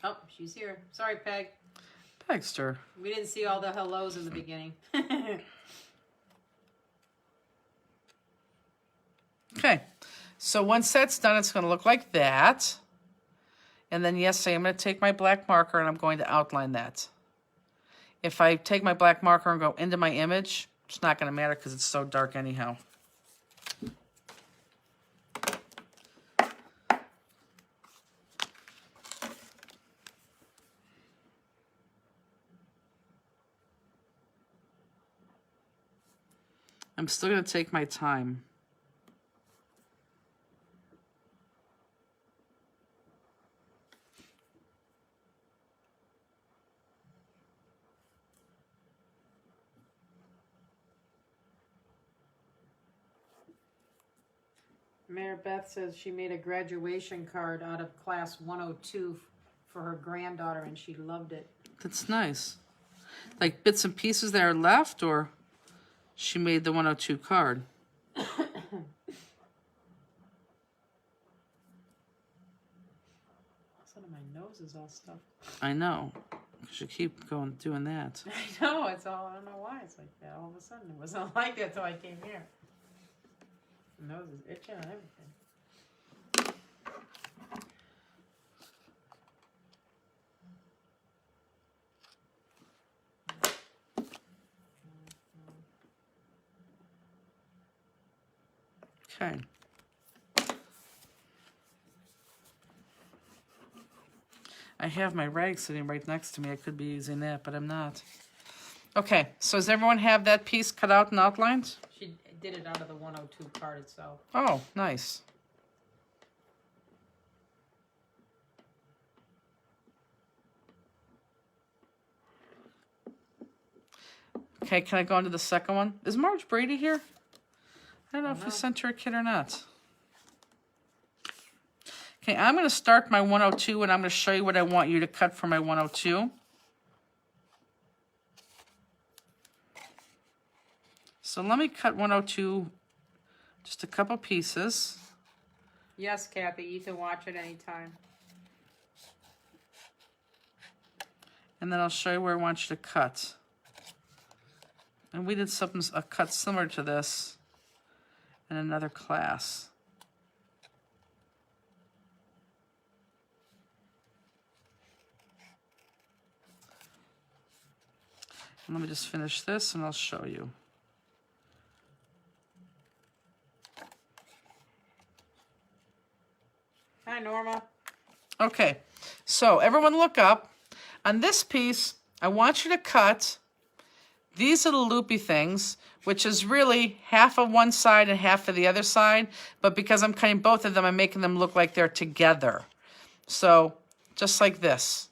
Oh, she's here. Sorry, Peg. Pegster. We didn't see all the hellos in the beginning. Okay, so once that's done, it's going to look like that. And then, yes, I am going to take my black marker and I'm going to outline that. If I take my black marker and go into my image, it's not going to matter because it's so dark anyhow. I'm still going to take my time. Mary Beth says she made a graduation card out of class 102 for her granddaughter, and she loved it. That's nice. Like bits and pieces that are left, or she made the 102 card? Some of my nose is all stuffed. I know. Because you keep doing that. I know, it's all, I don't know why it's like that. All of a sudden, it wasn't like that until I came here. My nose is itching and everything. Okay. I have my rag sitting right next to me. I could be using that, but I'm not. Okay, so does everyone have that piece cut out and outlined? She did it out of the 102 card itself. Oh, nice. Okay, can I go on to the second one? Is Marge Brady here? I don't know if we sent her a kit or not. Okay, I'm going to start my 102, and I'm going to show you what I want you to cut for my 102. So let me cut 102, just a couple pieces. Yes, Kathy, you can watch it anytime. And then I'll show you where I want you to cut. And we did a cut similar to this in another class. And let me just finish this and I'll show you. Hi, Norma. Okay, so everyone look up. On this piece, I want you to cut these little loopy things, which is really half of one side and half of the other side, but because I'm cutting both of them, I'm making them look like they're together. So, just like this.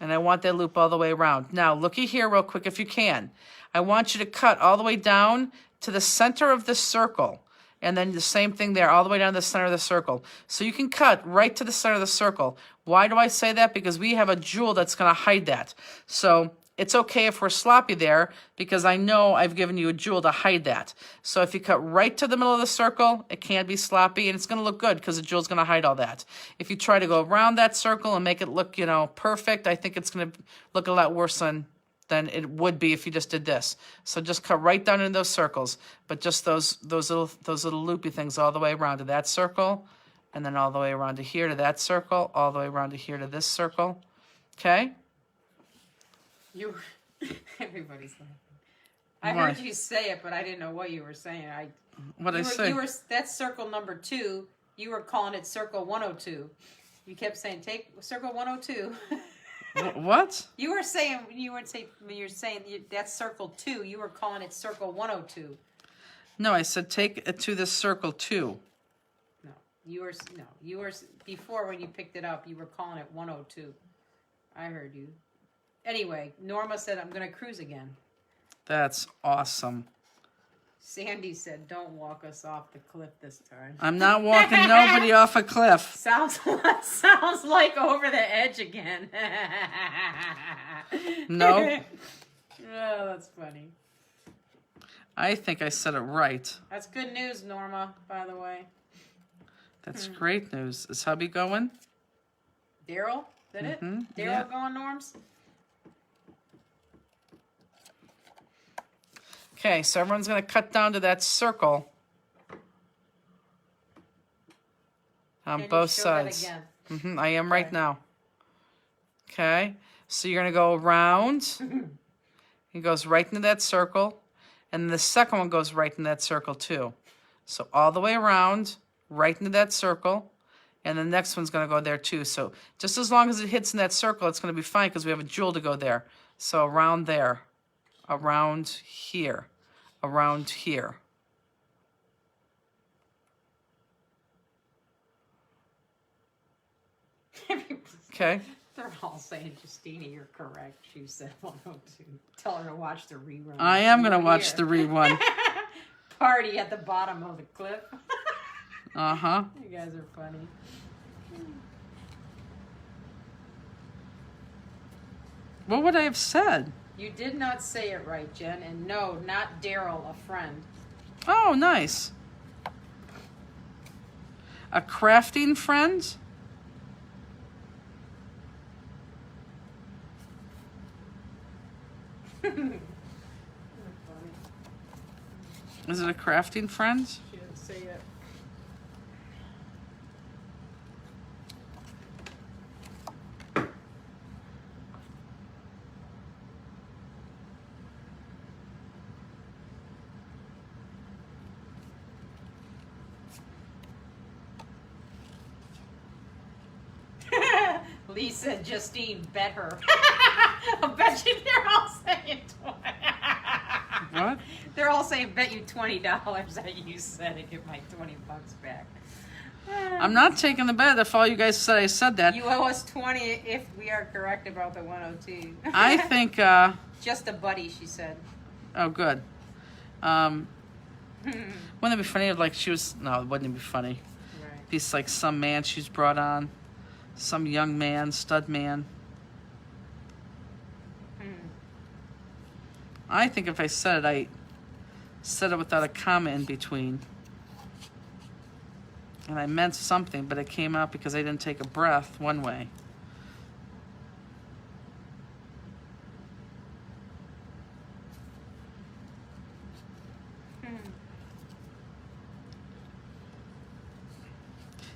And I want that loop all the way around. Now, looky here real quick if you can. I want you to cut all the way down to the center of this circle. And then the same thing there, all the way down to the center of the circle. So you can cut right to the center of the circle. Why do I say that? Because we have a jewel that's going to hide that. So it's okay if we're sloppy there, because I know I've given you a jewel to hide that. So if you cut right to the middle of the circle, it can't be sloppy, and it's going to look good because the jewel's going to hide all that. If you try to go around that circle and make it look, you know, perfect, I think it's going to look a lot worse than it would be if you just did this. So just cut right down in those circles, but just those little loopy things all the way around to that circle, and then all the way around to here to that circle, all the way around to here to this circle. Okay? Everybody's laughing. I heard you say it, but I didn't know what you were saying. What'd I say? That's circle number 2. You were calling it circle 102. You kept saying, take circle 102. What? You were saying that's circle 2. You were calling it circle 102. No, I said take it to this circle 2. No, you were before when you picked it up. You were calling it 102. I heard you. Anyway, Norma said I'm gonna cruise again. That's awesome. Sandy said, "Don't walk us off the cliff this time." I'm not walking nobody off a cliff. Sounds like over the edge again. No. Oh, that's funny. I think I said it right. That's good news, Norma, by the way. That's great news. Is hubby going? Daryl, did it? Daryl yeah. going, Norms? Okay, so everyone's going to cut down to that circle on both sides. I am right now. Okay, so you're going to go around. It goes right into that circle. And the second one goes right in that circle too. So all the way around, right into that circle. And the next one's going to go there too. So just as long as it hits in that circle, it's going to be fine because we have a jewel to go there. So around there, around here, around here. Okay. They're all saying, Justina, you're correct. She said 102. Tell her to watch the rerun. I am going to watch the rerun. Party at the bottom of the cliff. Uh-huh. You guys are funny. What would I have said? You did not say it right, Jen. And no, not Daryl, a friend. Oh, nice. A crafting friend? Is it a crafting friend? She didn't say it. Lisa and Justine bet her. I bet you they're all saying What? They're all saying bet you $20 that you said and get my $20 back. I'm not taking the bet if all you guys said I said that. You owe us 20 if we are correct about the 102. I think, Just a buddy, she said. oh, good. Wouldn't it be funny if, like, she was, no, it wouldn't be funny. Right. Be like some man she's brought on, some young man, stud man. I think if I said it, I said it without a comma in between. And I meant something, but it came out because I didn't take a breath one way.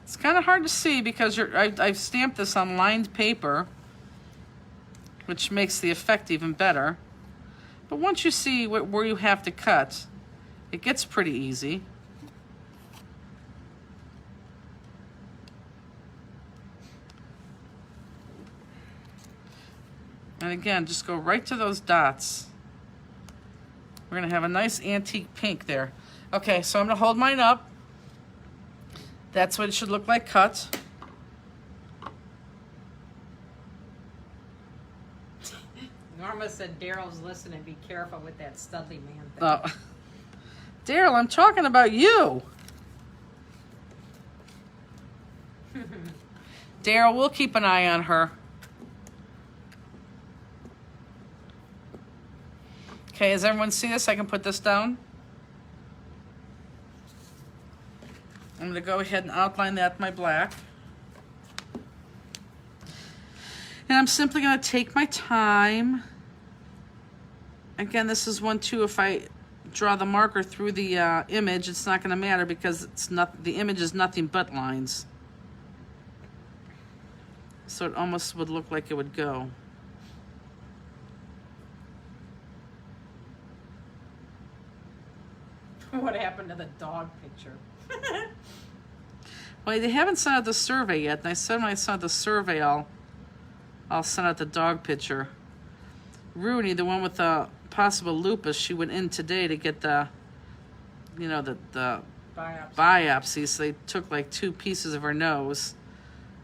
It's kind of hard to see because I've stamped this on lined paper, which makes the effect even better. But once you see where you have to cut, it gets pretty easy. And again, just go right to those dots. We're going to have a nice antique pink there. Okay, so I'm going to hold mine up. That's what it should look like cut. Norma said Daryl's listening. Be careful with that Studley man thing. Oh. Daryl, I'm talking about you. Daryl, we'll keep an eye on her. Okay, does everyone see this? I can put this down. I'm going to go ahead and outline that with my black. And I'm simply going to take my time. Again, this is one too. If I draw the marker through the image, it's not going to matter because it's not, the image is nothing but lines. So it almost would look like it would go. What happened to the dog picture? Well, they haven't sent out the survey yet, and I said when I sent out the survey, I'll send out the dog picture. Rooney, the one with the possible lupus, she went in today to get the, you know, the biopsy. So they took like 2 pieces of her nose.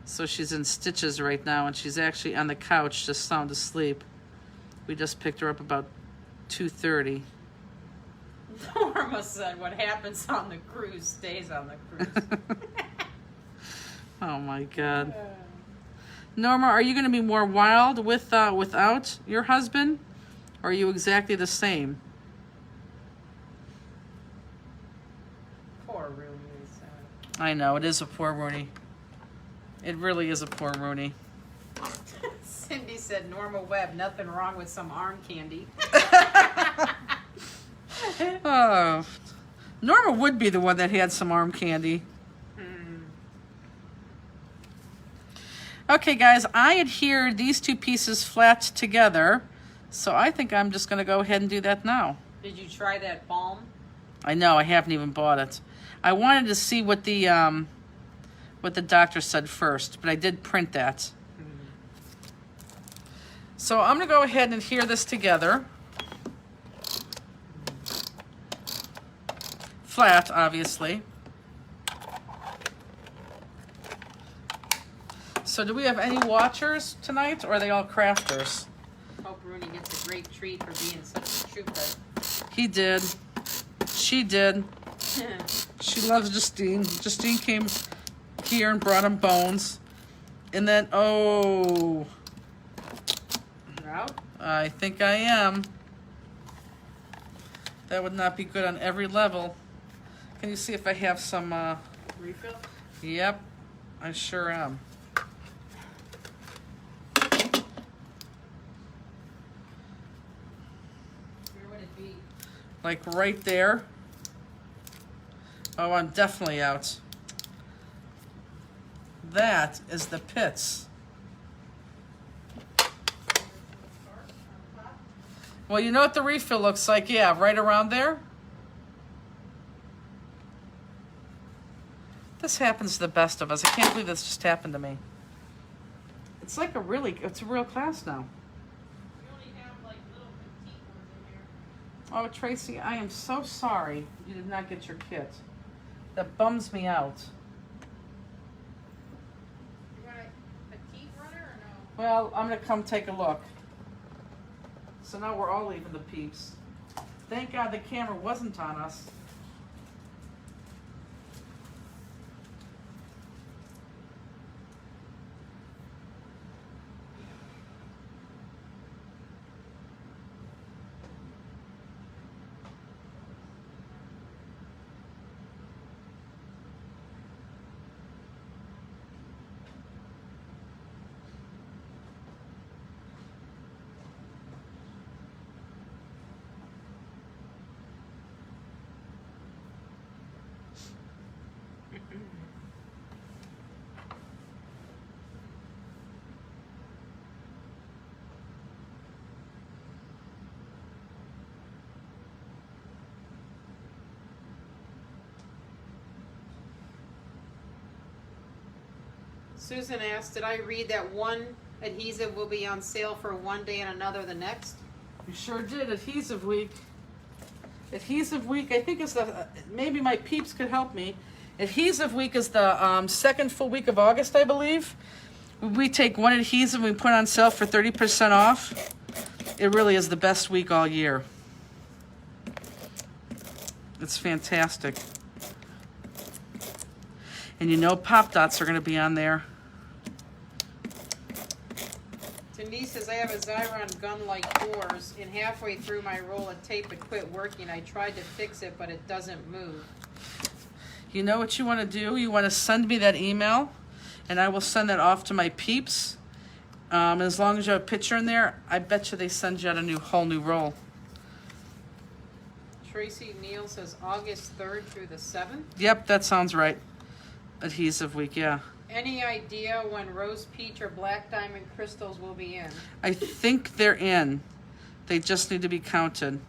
So she's in stitches right now, and she's actually on the couch just sound asleep. We just picked her up about 2:30. Norma said what happens on the cruise stays on the cruise. Oh my God. Norma, are you going to be more wild with without your husband? Or are you exactly the same? Poor Rooney. I know, it is a poor Rooney. It really is a poor Rooney. Cindy said Norma Webb, nothing wrong with some arm candy. Oh, Norma would be the one that had some arm candy. Okay, guys, I adhered these 2 pieces flat together, so I think I'm just going to go ahead and do that now. Did you try that balm? I know, I haven't even bought it. I wanted to see what the doctor said first, but I did print that. So I'm going to go ahead and adhere this together. Flat, obviously. So do we have any watchers tonight, or are they all crafters? Hope Rooney gets a great treat for being such a trooper. He did. She did. She loves Justine. Justine came here and brought him bones. And then, oh, You're out? I think I am. That would not be good on every level. Can you see if I have some, Refill? yep, I sure am. Where would it be? Like right there. Oh, I'm definitely out. That is the pits. Well, you know what the refill looks like? Yeah, right around there. This happens to the best of us. I can't believe this just happened to me. It's like it's a real class now. We only have like little petite ones in here. Oh, Tracy, I am so sorry you did not get your kit. That bums me out. You want a petite runner or no? Well, I'm gonna come take a look. So now we're all leaving the peeps. Thank God the camera wasn't on us. Susan asked, did I read that one adhesive will be on sale for one day and another the next? You sure did. Adhesive week. Adhesive week, I think is the, maybe my peeps could help me. Adhesive week is the second full week of August, I believe. We take one adhesive and we put it on sale for 30% off. It really is the best week all year. It's fantastic. And you know Pop Dots are going to be on there. Denise says, I have a Zyron gun like yours, and halfway through my roll of tape it quit working. I tried to fix it, but it doesn't move. You know what you want to do? You want to send me that email, and I will send that off to my peeps. As long as you have a picture in there, I bet you they send you out a whole new roll. Tracy Neal says August 3rd through the 7th. Yep, that sounds right. Adhesive week, yeah. Any idea when rose peach or black diamond crystals will be in? I think they're in. They just need to be counted.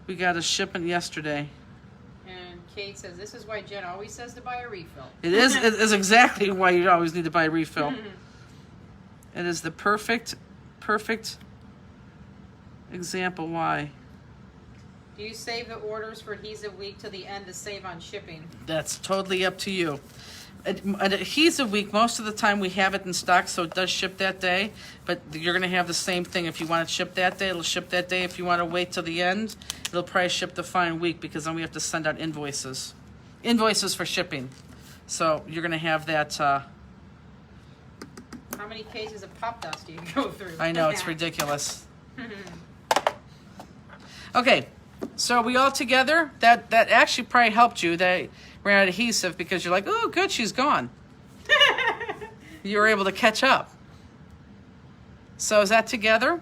We got a shipment yesterday. And Kate says, this is why Jen always says to buy a refill. It is exactly why you always need to buy a refill. It is the perfect example why. Do you save the orders for adhesive week to the end to save on shipping? That's totally up to you. An adhesive week, most of the time we have it in stock, so it does ship that day, but you're going to have the same thing. If you want it shipped that day, it'll ship that day. If you want to wait till the end, it'll probably ship the following week, because then we have to send out invoices for shipping. So you're going to have that. How many cases of Pop Dots do you go through? I know, it's ridiculous. Okay, so we all together, that actually probably helped you. They ran out of adhesive because you're like, oh, good, she's gone. You were able to catch up. So is that together?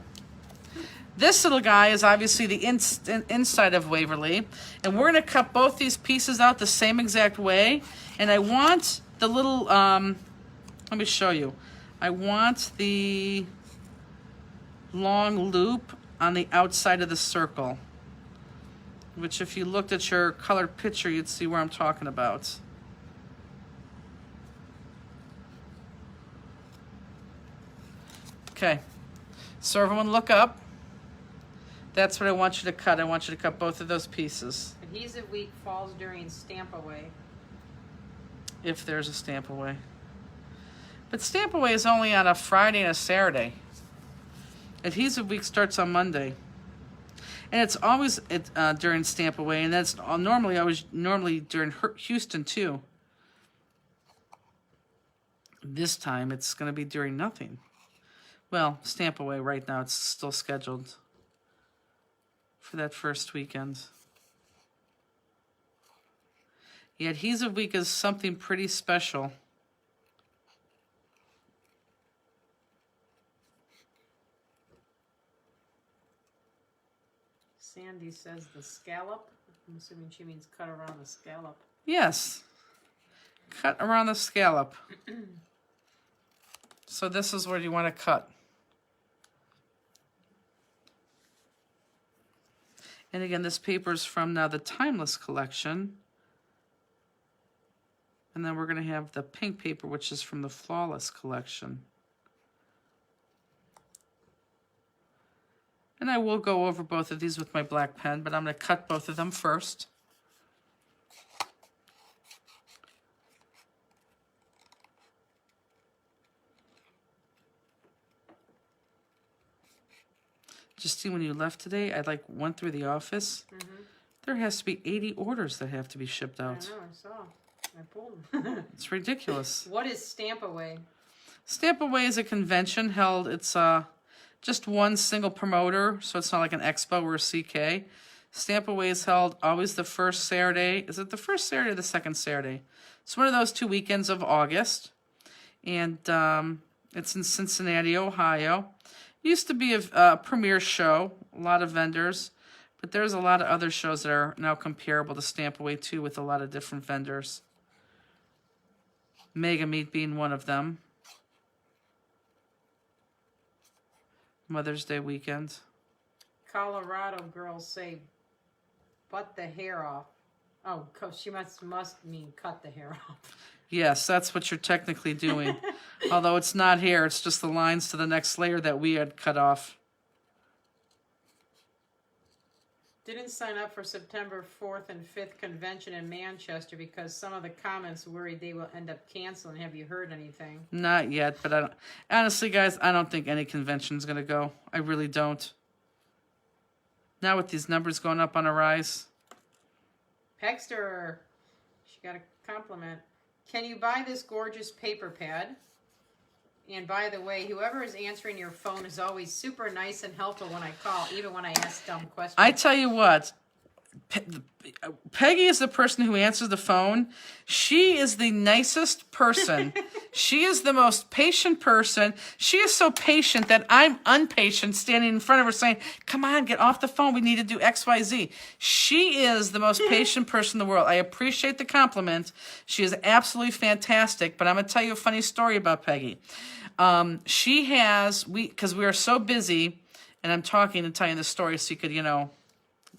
This little guy is obviously the inside of Waverly, and we're going to cut both these pieces out the same exact way. And I want the little, let me show you. I want the long loop on the outside of the circle, which if you looked at your colored picture, you'd see where I'm talking about. Okay, so everyone look up. That's what I want you to cut. I want you to cut both of those pieces. Adhesive week falls during stamp away. If there's a stamp away. But stamp away is only on a Friday and a Saturday. Adhesive week starts on Monday. And it's always during Stamp Away, and that's normally during Houston too. This time it's going to be during nothing. Well, Stamp Away right now, it's still scheduled for that first weekend. Yeah, Adhesive Week is something pretty special. Sandy says the scallop. I'm assuming she means cut around the scallop. Yes. Cut around the scallop. So this is where you want to cut. And again, this paper is from now the Timeless collection. And then we're going to have the pink paper, which is from the Flawless collection. And I will go over both of these with my black pen, but I'm going to cut both of them first. Justine, when you left today, I went through the office. Mm-hmm. There has to be 80 orders that have to be shipped out. I know, I saw. I pulled them. It's ridiculous. What is Stamp Away? Stamp Away is a convention held, it's just one single promoter, so it's not like an expo or a CK. Stamp Away is held always the first Saturday. Is it the first Saturday or the second Saturday? It's one of those 2 weekends of August. And it's in Cincinnati, Ohio. Used to be a premier show, a lot of vendors. But there's a lot of other shows that are now comparable to Stamp Away too, with a lot of different vendors. Mega Meat being one of them. Mother's Day weekend. Colorado girls say, "Butt the hair off." Oh, she must mean cut the hair off. Yes, that's what you're technically doing. Although it's not hair, it's just the lines to the next layer that we had cut off. Didn't sign up for September 4th and 5th convention in Manchester because some of the comments worried they will end up canceling. Have you heard anything? Not yet, but I don't. Honestly, guys, I don't think any convention's going to go. I really don't. Now with these numbers going up on a rise. Pegster, she got a compliment. Can you buy this gorgeous paper pad? And by the way, whoever is answering your phone is always super nice and helpful when I call, even when I ask dumb questions. I tell you what, Peggy is the person who answers the phone. She is the nicest person. She is the most patient person. She is so patient that I'm impatient standing in front of her saying, come on, get off the phone. We need to do X, Y, Z. She is the most patient person in the world. I appreciate the compliment. She is absolutely fantastic. But I'm going to tell you a funny story about Peggy. She has, because we are so busy, and I'm talking and telling the story so you could,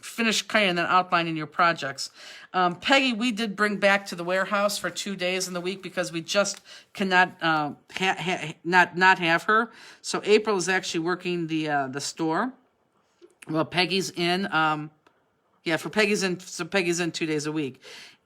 finish kind and then outlining your projects. Peggy, we did bring back to the warehouse for 2 days in the week because we just cannot not have her. So April is actually working the store. Well, Peggy's in. Peggy's in 2 days a week.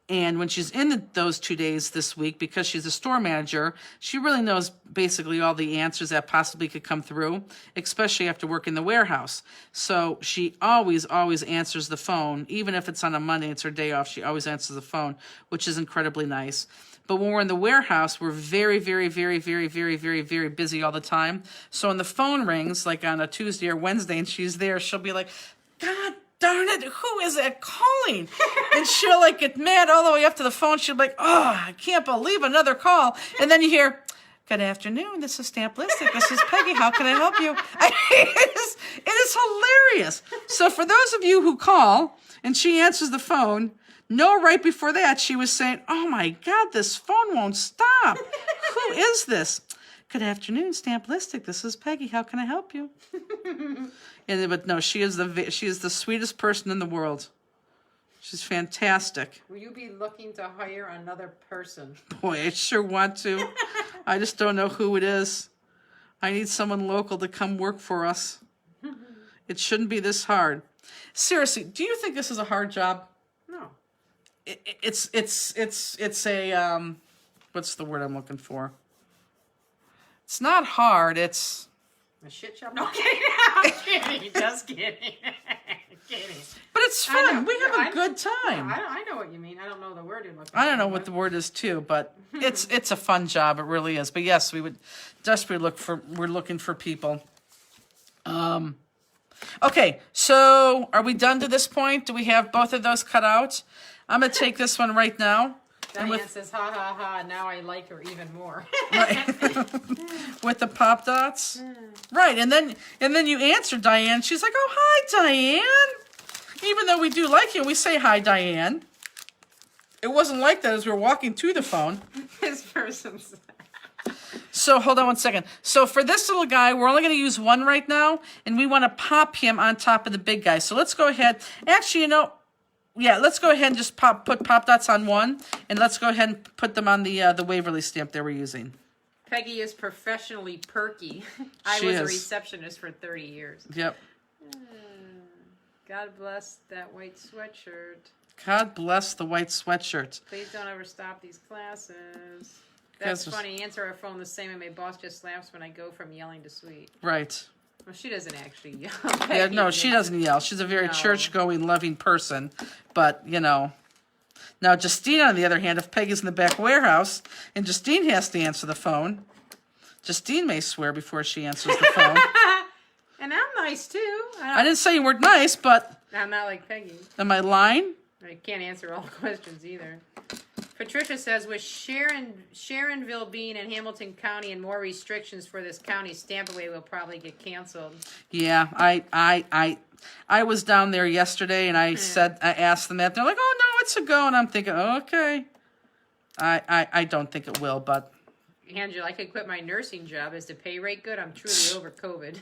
And when she's in those 2 days this week, because she's a store manager, she really knows basically all the answers that possibly could come through, especially after working the warehouse. So she always answers the phone. Even if it's on a Monday, it's her day off, she always answers the phone, which is incredibly nice. But when we're in the warehouse, we're very, very, very, very, very, very, very busy all the time. So when the phone rings, like on a Tuesday or Wednesday, and she's there, she'll be like, God darn it, who is that calling? And she'll get mad all the way up to the phone. She'll be like, oh, I can't believe another call. And then you hear, good afternoon, this is Stamplistic. This is Peggy. How can I help you? It is hilarious. So for those of you who call and she answers the phone, know right before that she was saying, oh my God, this phone won't stop. Who is this? Good afternoon, Stamplistic. This is Peggy. How can I help you? But no, she is the sweetest person in the world. She's fantastic. Will you be looking to hire another person? Boy, I sure want to. I just don't know who it is. I need someone local to come work for us. It shouldn't be this hard. Seriously, do you think this is a hard job? No. It's a what's the word I'm looking for? It's not hard. It's a shit job. No, I'm kidding. I'm kidding. Just kidding. kidding. But it's I know. fun. We have I- a good time. I know what you mean. I don't know the word you're looking for. I don't know what the word is too, but it's a fun job. It really is. But yes, we would desperately we're looking for people. Okay, so are we done to this point? Do we have both of those cut out? I'm gonna take this one right now. And Diane says, ha ha ha, now I like her even more. right, with the pop dots. Right, and then you answer Diane. She's like, "Oh, hi, Diane." Even though we do like you, we say hi, Diane. It wasn't like that as we were walking to the phone. This person's... So hold on one second. So for this little guy, we're only going to use one right now, and we want to pop him on top of the big guy. So let's go ahead. Actually, yeah, let's go ahead and just put pop dots on one, and let's go ahead and put them on the Waverly stamp that we're using. Peggy is professionally perky. I She was a is. receptionist for 30 years. Yep. God bless that white sweatshirt. God bless the white sweatshirt. Please don't ever stop these classes. That's That's funny. Answer our phone the same, and my boss just laughs when I go from yelling to sweet. Right. Well, she doesn't actually yell. Yeah, Peggy no, she doesn't yell. She's a very No. church-going, loving person. But, Now, Justine, on the other hand, if Peggy's in the back warehouse and Justine has to answer the phone, Justine may swear before she answers the phone. And I'm nice too. I didn't say you weren't nice, but I'm not like Peggy. am I lying? I can't answer all the questions either. Patricia says, with Sharonville being in Hamilton County and more restrictions for this county, Stampaway will probably get canceled. Yeah, I was down there yesterday, and I asked them that. They're like, "Oh no, it's a go," and I'm thinking, okay. I don't think it will, but Angela, I could quit my nursing job. Is the pay rate good? I'm truly over COVID.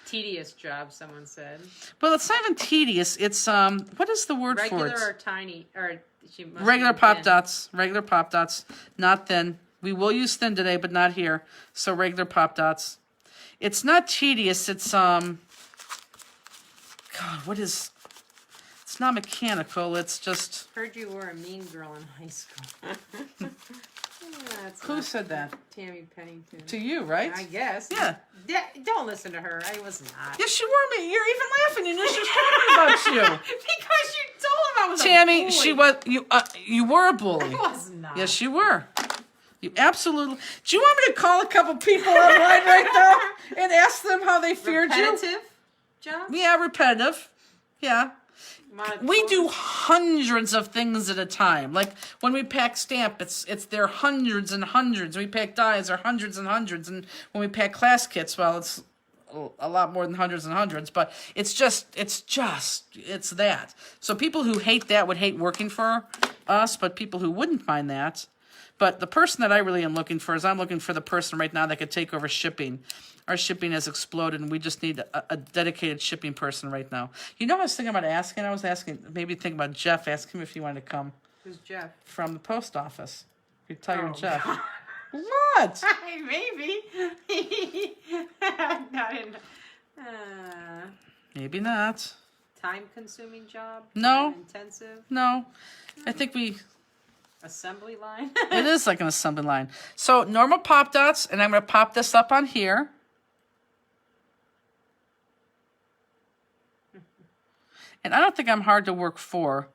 Tedious job, someone said. well, it's not even tedious. It's what is the word Regular for it? or tiny? Or she must Regular be pop thin. dots. Regular pop dots, not thin. We will use thin today, but not here. So regular pop dots. It's not tedious. It's God, what is? It's not mechanical. It's just. Heard you were a mean girl in high school. That's Who not said that? Tammy Pennington. To you, right? I guess. Yeah. Don't listen to her. I was not. Yes, you were me. You're even laughing. You knew she was talking about you. Because you told him I was Tammy, a bully. she was you. You were a bully. I was not. Yes, you were. You absolutely. Do you want me to call a couple people online right now and ask them how they feared you? Repetitive job? Yeah, repetitive. Yeah. We do hundreds of things at a time. Like when we pack stamp, it's there hundreds and hundreds. We pack dies are hundreds and hundreds, and when we pack class kits, well, it's a lot more than hundreds and hundreds. But it's that. So people who hate that would hate working for us, but people who wouldn't mind that. But the person that I really am looking for is I'm looking for the person right now that could take over shipping. Our shipping has exploded, and we just need a dedicated shipping person right now. I was thinking about asking. I was maybe thinking about Jeff. Ask him if he wanted to come Who's Jeff? from the post office. Retired Oh, Jeff. God. What? Maybe. Not in, Maybe not. time-consuming job? No. Intensive? No. I think Assembly line? it is like an assembly line. So normal pop dots, and I'm going to pop this up on here. And I don't think I'm hard to work for,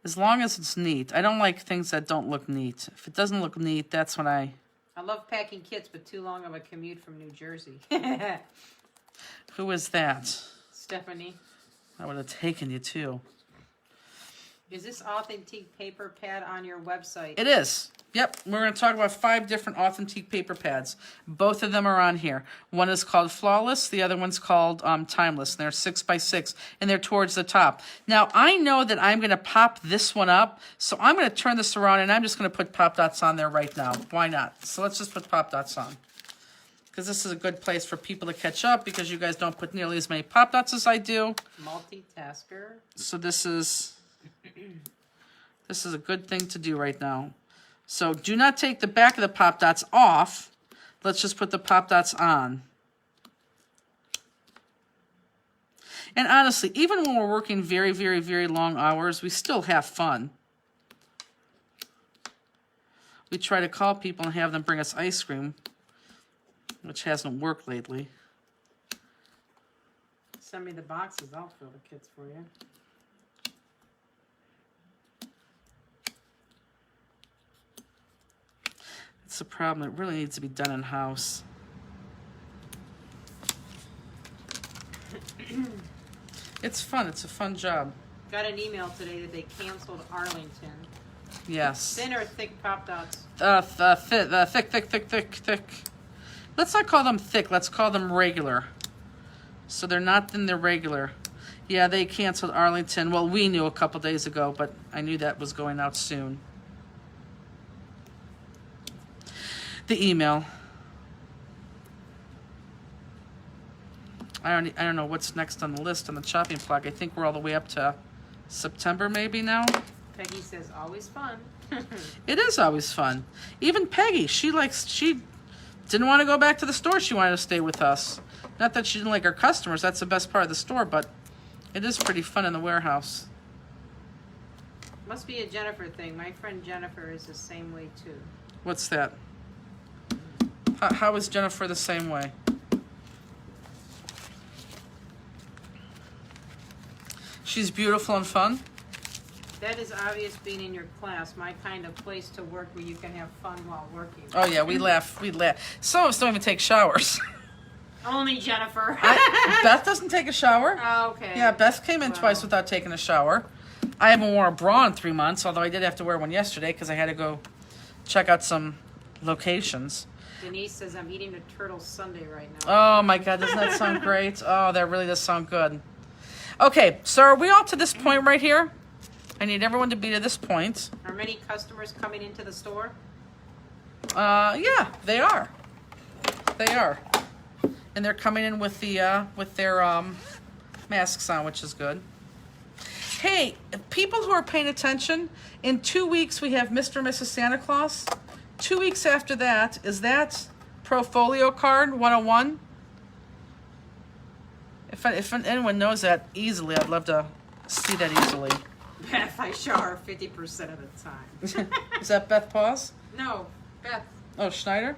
as long as it's neat. I don't like things that don't look neat. If it doesn't look neat, that's when I love packing kits, but too long of a commute from New Jersey. Who is that? Stephanie. I would have taken you too. Is this authentic paper pad on your website? It is. Yep. We're going to talk about 5 different authentic paper pads. Both of them are on here. One is called Flawless. The other one's called Timeless. And they're 6x6, and they're towards the top. Now, I know that I'm going to pop this one up, so I'm going to turn this around, and I'm just going to put pop dots on there right now. Why not? So let's just put pop dots on, because this is a good place for people to catch up, because you guys don't put nearly as many pop dots as I do. Multitasker. So this is a good thing to do right now. So do not take the back of the pop dots off. Let's just put the pop dots on. And honestly, even when we're working very, very, very long hours, we still have fun. We try to call people and have them bring us ice cream, which hasn't worked lately. Send me the boxes, I'll fill the kits for you. It's a problem. It really needs to be done in-house. It's fun. It's a fun job. Got an email today that they canceled Arlington. Yes. Thin or thick Pop Dots? Thick. Let's not call them thick. Let's call them regular. So they're not thin, they're regular. Yeah, they canceled Arlington. Well, we knew a couple days ago, but I knew that was going out soon. The email. I don't know what's next on the list on the chopping block. I think we're all the way up to September maybe now. Peggy says, always fun. It is always fun. Even Peggy, she didn't want to go back to the store. She wanted to stay with us. Not that she didn't like our customers. That's the best part of the store, but it is pretty fun in the warehouse. Must be a Jennifer thing. My friend Jennifer is the same way too. What's that? How is Jennifer the same way? She's beautiful and fun. That is obvious being in your class, my kind of place to work where you can have fun while working. Oh yeah, we laugh. Some of us don't even take showers. Only Jennifer. Beth doesn't take a shower. Oh, okay. Yeah, Beth came in twice without taking a shower. I haven't worn a bra in 3 months, although I did have to wear one yesterday because I had to go check out some locations. Denise says, I'm eating a turtle sundae right now. Oh my God, doesn't that sound great? Oh, that really does sound good. Okay, so are we all to this point right here? I need everyone to be to this point. Are many customers coming into the store? Yeah, they are. They are. And they're coming in with the with their masks on, which is good. Hey, people who are paying attention, in 2 weeks we have Mr. and Mrs. Santa Claus. 2 weeks after that, is that Profolio card 101? If anyone knows that easily, I'd love to see that easily. Beth, I shower 50% of the time. Is that Beth Paws? No, Beth, Oh, Schneider?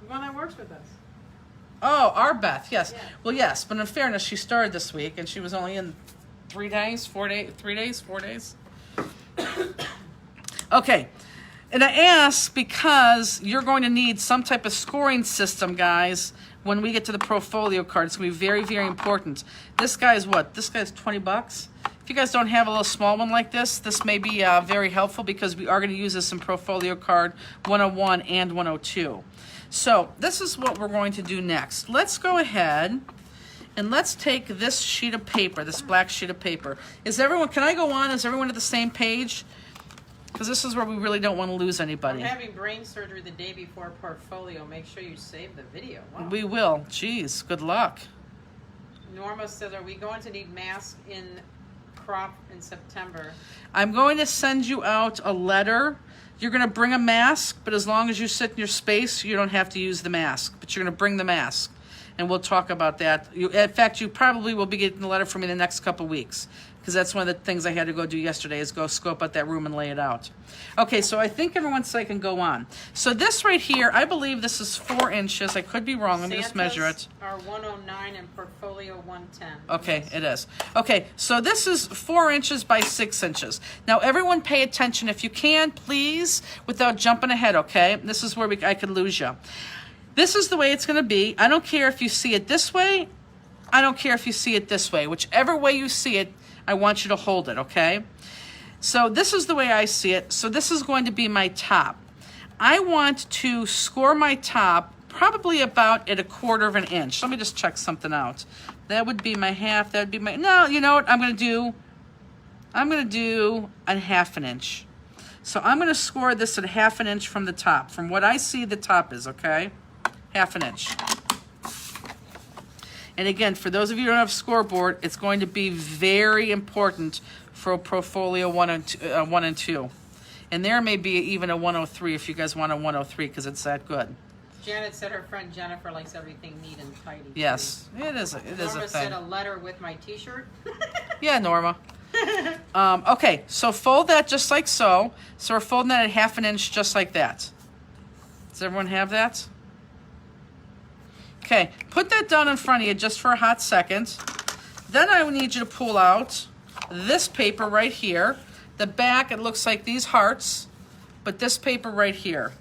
the one that works with us. Oh, our Beth, yes. Yeah. Well, yes, but in fairness, she started this week, and she was only in 3 days, 4 days, 3 days, 4 days. Okay, and I ask because you're going to need some type of scoring system, guys, when we get to the Profolio card. It's going to be very, very important. This guy's what? This guy's $20. If you guys don't have a little small one like this may be very helpful because we are going to use this in Profolio card 101 and 102. So this is what we're going to do next. Let's go ahead and let's take this sheet of paper, this black sheet of paper. Can I go on? Is everyone at the same page? Because this is where we really don't want to lose anybody. I'm having brain surgery the day before Portfolio. Make sure you save the video. Wow. We will. Jeez, good luck. Norma says, are we going to need masks in crop in September? I'm going to send you out a letter. You're going to bring a mask, but as long as you sit in your space, you don't have to use the mask. But you're going to bring the mask, and we'll talk about that. In fact, you probably will be getting a letter from me in the next couple weeks, because that's one of the things I had to go do yesterday is go scope out that room and lay it out. Okay, so I think everyone's I can go on. So this right here, I believe this is 4 inches. I could be wrong. Let me just measure it. Are 109 and Portfolio 110. Okay, it is. Okay, so this is 4 inches by 6 inches. Now, everyone pay attention. If you can, please, without jumping ahead, okay? This is where I could lose you. This is the way it's going to be. I don't care if you see it this way. I don't care if you see it this way. Whichever way you see it, I want you to hold it, okay? So this is the way I see it. So this is going to be my top. I want to score my top probably about at 1/4 of an inch. Let me just check something out. That would be my half. That would be my, no, you know what I'm going to do? I'm going to do a 1/2 inch. So I'm going to score this at 1/2 inch from the top, from what I see the top is, okay? 1/2 inch. And again, for those of you who don't have a scoreboard, it's going to be very important for Profolio 1 and 2. And there may be even a 103 if you guys want a 103 because it's that good. Janet said her friend Jennifer likes everything neat and tidy. Yes, it is a Norma thing. said a letter with my t-shirt. Yeah, Norma. Okay, so fold that just like so. So we're folding that at 1/2 inch just like that. Does everyone have that? Okay, put that down in front of you just for a hot second. Then I need you to pull out this paper right here. The back, it looks like these hearts, but this paper right here.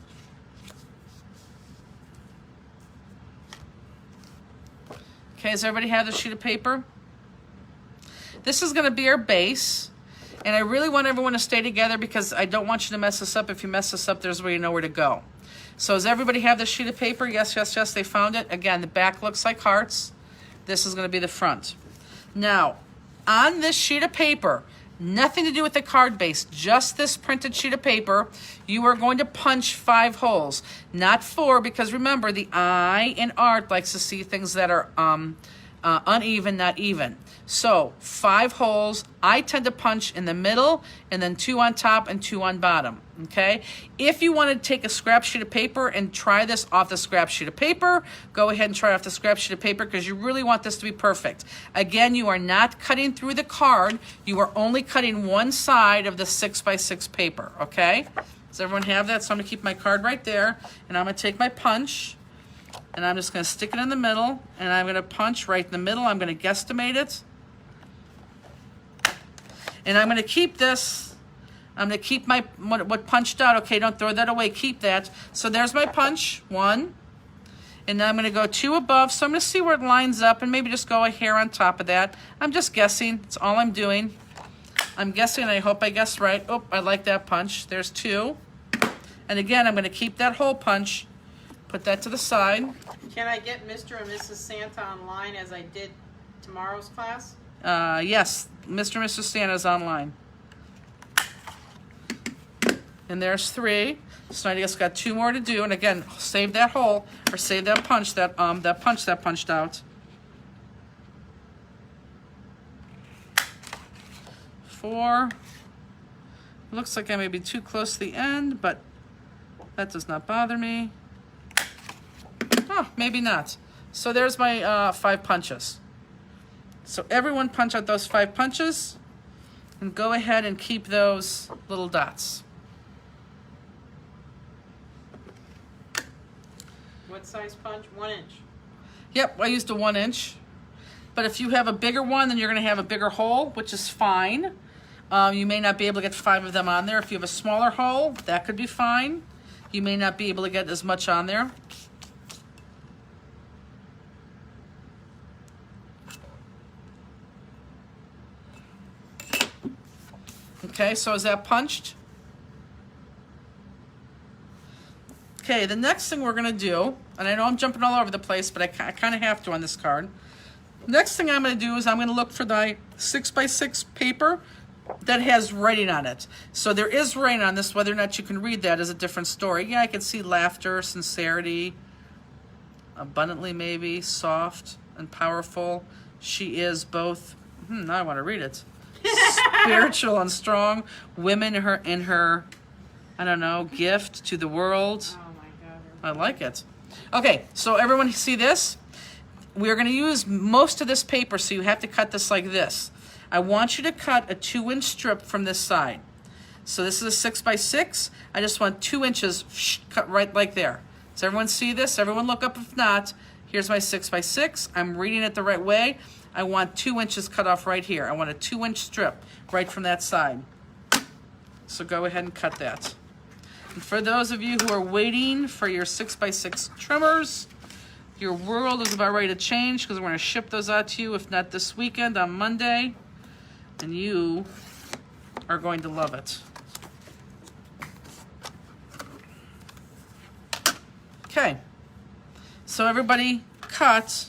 Okay, does everybody have the sheet of paper? This is gonna be our base, and I really want everyone to stay together because I don't want you to mess this up. If you mess this up, there's where you know where to go. So does everybody have the sheet of paper? Yes, yes, yes, they found it. Again, the back looks like hearts. This is gonna be the front. Now, on this sheet of paper, nothing to do with the card base, just this printed sheet of paper, you are going to punch 5 holes, not 4, because remember, the eye in art likes to see things that are uneven, not even. So 5 holes. I tend to punch in the middle, and then 2 on top and 2 on bottom. Okay. If you want to take a scrap sheet of paper and try this off the scrap sheet of paper, go ahead and try it off the scrap sheet of paper because you really want this to be perfect. Again, you are not cutting through the card. You are only cutting one side of the 6x6 paper. Okay. Does everyone have that? So I'm gonna keep my card right there, and I'm gonna take my punch. And I'm just going to stick it in the middle, and I'm going to punch right in the middle. I'm going to guesstimate it. And I'm going to keep this. I'm going to keep my what punched out. Okay, don't throw that away. Keep that. So there's my punch, 1. And then I'm going to go 2 above. So I'm going to see where it lines up and maybe just go a hair on top of that. I'm just guessing. That's all I'm doing. I'm guessing, and I hope I guessed right. Oh, I like that punch. There's 2. And again, I'm going to keep that whole punch. Put that to the side. Can I get Mr. and Mrs. Santa online as I did tomorrow's class? Yes, Mr. and Mrs. Santa's online. And there's 3. So I just got 2 more to do. And again, save that hole, or save that punch that punched out. 4. Looks like I may be too close to the end, but that does not bother me. Oh, maybe not. So there's my 5 punches. So everyone punch out those 5 punches and go ahead and keep those little dots. What size punch? 1 inch. Yep, I used a 1 inch. But if you have a bigger one, then you're going to have a bigger hole, which is fine. You may not be able to get 5 of them on there. If you have a smaller hole, that could be fine. You may not be able to get as much on there. Okay, so is that punched? Okay, the next thing we're going to do, and I know I'm jumping all over the place, but I kind of have to on this card. Next thing I'm going to do is I'm going to look for the 6x6 paper that has writing on it. So there is writing on this. Whether or not you can read that is a different story. Yeah, I can see laughter, sincerity, abundantly maybe, soft and powerful. She is both, now I want to read it. Spiritual and strong, women in her, I don't know, gift to the world. Oh my God. I like it. Okay, so everyone see this? We're going to use most of this paper, so you have to cut this like this. I want you to cut a 2-inch strip from this side. So this is a 6x6. I just want 2 inches cut right like there. Does everyone see this? Everyone look up if not. Here's my 6x6. I'm reading it the right way. I want 2 inches cut off right here. I want a 2-inch strip right from that side. So go ahead and cut that. And for those of you who are waiting for your 6x6 trimmers, your world is about ready to change because we're going to ship those out to you, if not this weekend, on Monday. And you are going to love it. Okay. So everybody cut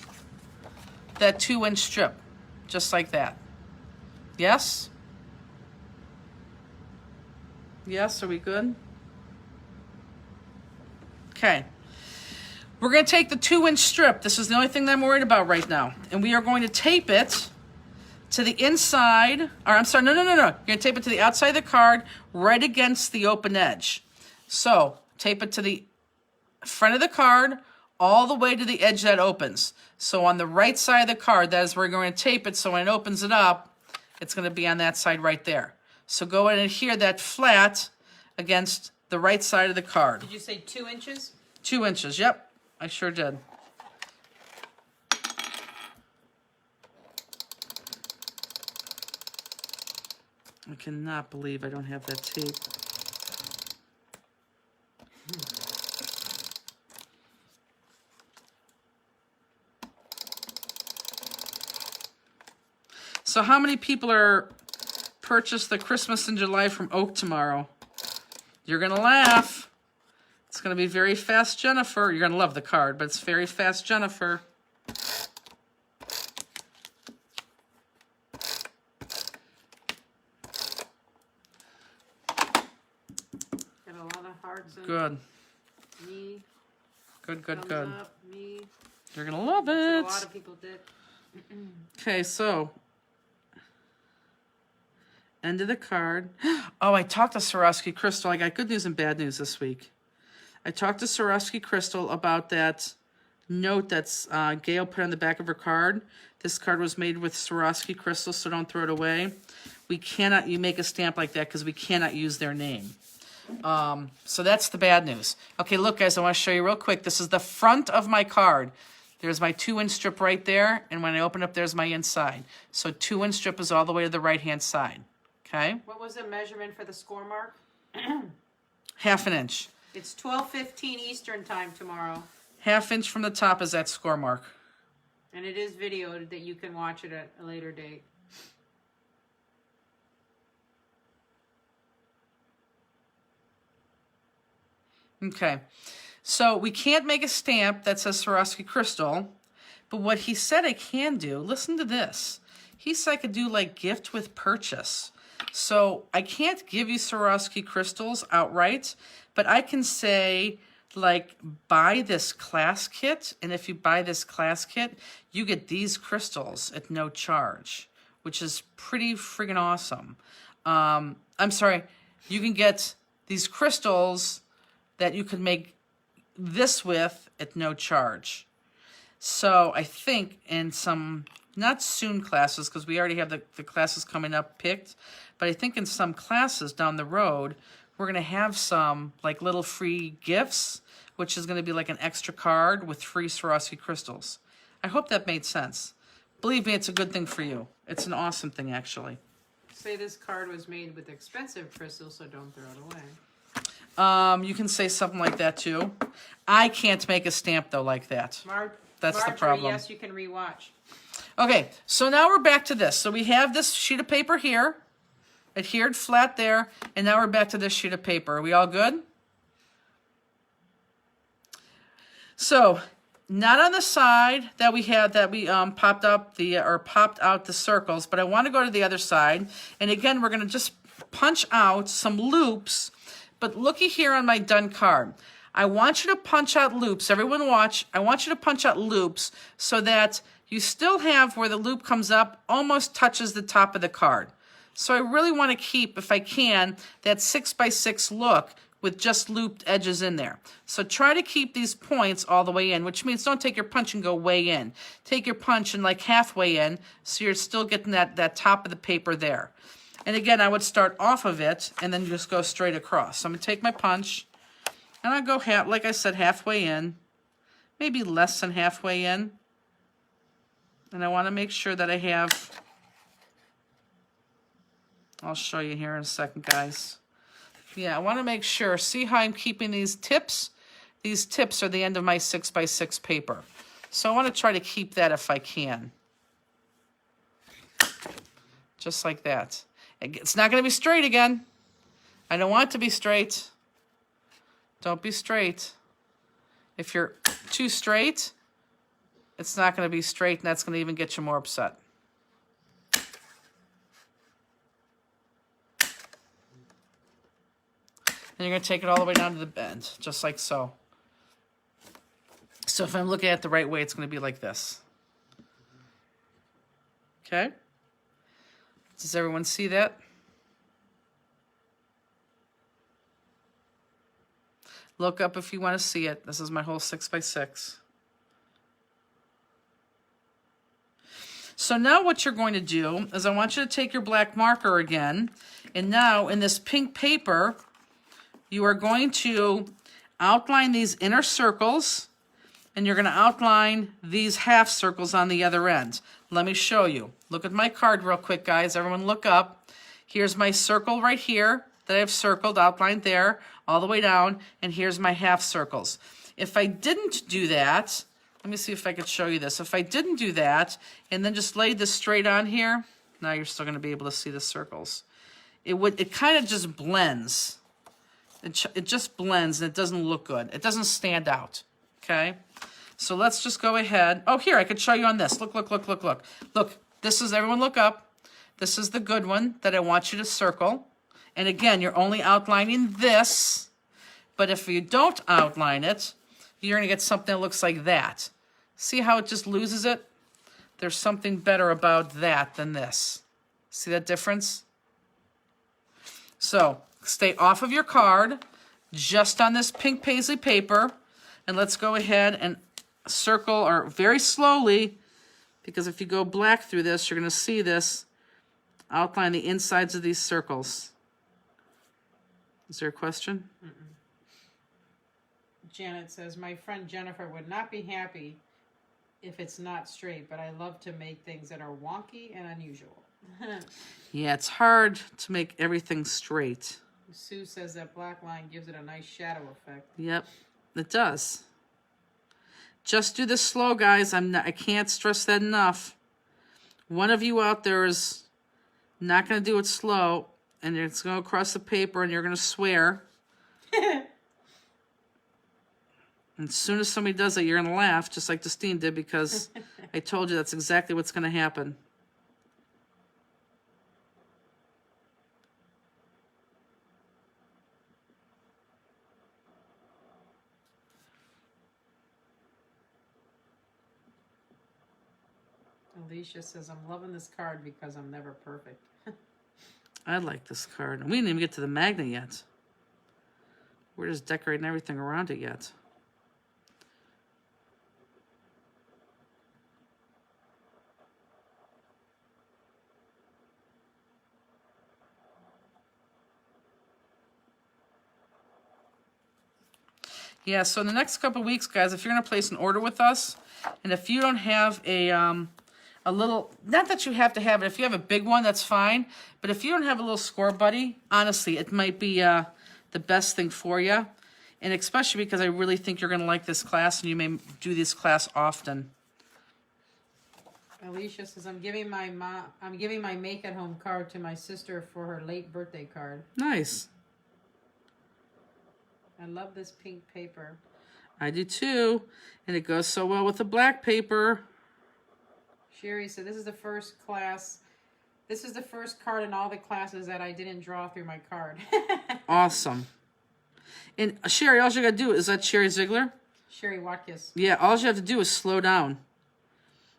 that 2-inch strip, just like that. Yes? Yes, are we good? Okay. We're going to take the 2-inch strip. This is the only thing that I'm worried about right now. And we are going to tape it to the inside, or I'm sorry, no. You're going to tape it to the outside of the card, right against the open edge. So, tape it to the front of the card, all the way to the edge that opens. So on the right side of the card, that is where we're going to tape it, so when it opens it up, it's going to be on that side right there. So go in and adhere that flat against the right side of the card. Did you say 2 inches? 2 inches, yep, I sure did. I cannot believe I don't have that tape. So how many people are purchase the Christmas in July from Oak tomorrow? You're going to laugh. It's going to be Very Fast Jennifer. You're going to love the card, but it's Very Fast Jennifer. Got a lot of hearts. Good. Me. Good, good, Thumbs good. up, me. You're going to love So a it. lot of people did. Okay, so end of the card. Oh, I talked to Swarovski Crystal. I got good news and bad news this week. I talked to Swarovski Crystal about that note that's Gail put on the back of her card. This card was made with Swarovski Crystal, so don't throw it away. We cannot, you make a stamp like that because we cannot use their name. So that's the bad news. Okay, look, guys, I want to show you real quick. This is the front of my card. There's my 2-inch strip right there, and when I open up, there's my inside. So 2-inch strip is all the way to the right-hand side. Okay? What was the measurement for the score mark? 1/2 inch. It's 12:15 Eastern time tomorrow. 1/2 inch from the top is that score mark. And it is videoed that you can watch it at a later date. Okay. So we can't make a stamp that says Swarovski Crystal, but what he said I can do, listen to this. He said I could do like gift with purchase. So I can't give you Swarovski crystals outright, but I can say like buy this class kit, and if you buy this class kit, you get these crystals at no charge, which is pretty friggin' awesome. I'm sorry, you can get these crystals that you could make this with at no charge. So I think in some, not soon classes, because we already have the classes coming up picked, but I think in some classes down the road, we're going to have some like little free gifts, which is going to be like an extra card with free Swarovski crystals. I hope that made sense. Believe me, it's a good thing for you. It's an awesome thing, actually. Say this card was made with expensive crystals, so don't throw it away. You can say something like that too. I can't make a stamp though like that. That's Marjorie, the problem. Yes, you can rewatch. Okay, so now we're back to this. So we have this sheet of paper here, adhered flat there, and now we're back to this sheet of paper. Are we all good? So, not on the side that we had that we popped out the circles, but I want to go to the other side. And again, we're going to just punch out some loops. But looky here on my done card. I want you to punch out loops. Everyone watch. I want you to punch out loops so that you still have where the loop comes up, almost touches the top of the card. So I really want to keep, if I can, that 6x6 look with just looped edges in there. So try to keep these points all the way in, which means don't take your punch and go way in. Take your punch and like halfway in, so you're still getting that top of the paper there. And again, I would start off of it and then just go straight across. So I'm going to take my punch and I'll go, like I said, halfway in, maybe less than halfway in. And I want to make sure that I have, I'll show you here in a second, guys. Yeah, I want to make sure, see how I'm keeping these tips? These tips are the end of my 6x6 paper. So I want to try to keep that if I can. Just like that. It's not going to be straight again. I don't want it to be straight. Don't be straight. If you're too straight, it's not going to be straight, and that's going to even get you more upset. And you're going to take it all the way down to the bend, just like so. So if I'm looking at it the right way, it's going to be like this. Okay? Does everyone see that? Look up if you want to see it. This is my whole 6x6. So now what you're going to do is I want you to take your black marker again, and now in this pink paper, you are going to outline these inner circles, and you're going to outline these half circles on the other end. Let me show you. Look at my card real quick, guys. Everyone look up. Here's my circle right here that I've circled, outlined there, all the way down, and here's my half circles. If I didn't do that, let me see if I could show you this. If I didn't do that, and then just laid this straight on here, now you're still gonna be able to see the circles. It kind of just blends. It just blends and it doesn't look good. It doesn't stand out, okay? So let's just go ahead. Oh, here, I could show you on this. Look, look, look, look, look. Look, this is, everyone look up. This is the good one that I want you to circle. And again, you're only outlining this, but if you don't outline it, you're gonna get something that looks like that. See how it just loses it? There's something better about that than this. See that difference? So, stay off of your card, just on this pink paisley paper, and let's go ahead and circle, or very slowly, because if you go black through this, you're gonna see this, outline the insides of these circles. Is there a question? Janet says, my friend Jennifer would not be happy if it's not straight, but I love to make things that are wonky and unusual. Yeah, it's hard to make everything straight. Sue says that black line gives it a nice shadow effect. Yep, it does. Just do this slow, guys. I can't stress that enough. One of you out there is not going to do it slow, and it's going to go across the paper, and you're going to swear. And as soon as somebody does it, you're going to laugh, just like Justine did, because I told you that's exactly what's going to happen. Alicia says, I'm loving this card because I'm never perfect. I like this card. We didn't even get to the magnet yet. We're just decorating everything around it yet. Yeah, so in the next couple of weeks, guys, if you're going to place an order with us, and if you don't have a little, not that you have to have it, if you have a big one, that's fine, but if you don't have a little score buddy, honestly, it might be the best thing for you, and especially because I really think you're going to like this class, and you may do this class often. Alicia says, I'm giving my make at home card to my sister for her late birthday card. Nice. I love this pink paper. I do too, and it goes so well with the black paper. Sherry said, this is the first class. This is the first card in all the classes that I didn't draw through my card. Awesome. And Sherry, all you got to do, is that Sherry Ziegler? Sherry Watkins. Yeah, all you have to do is slow down.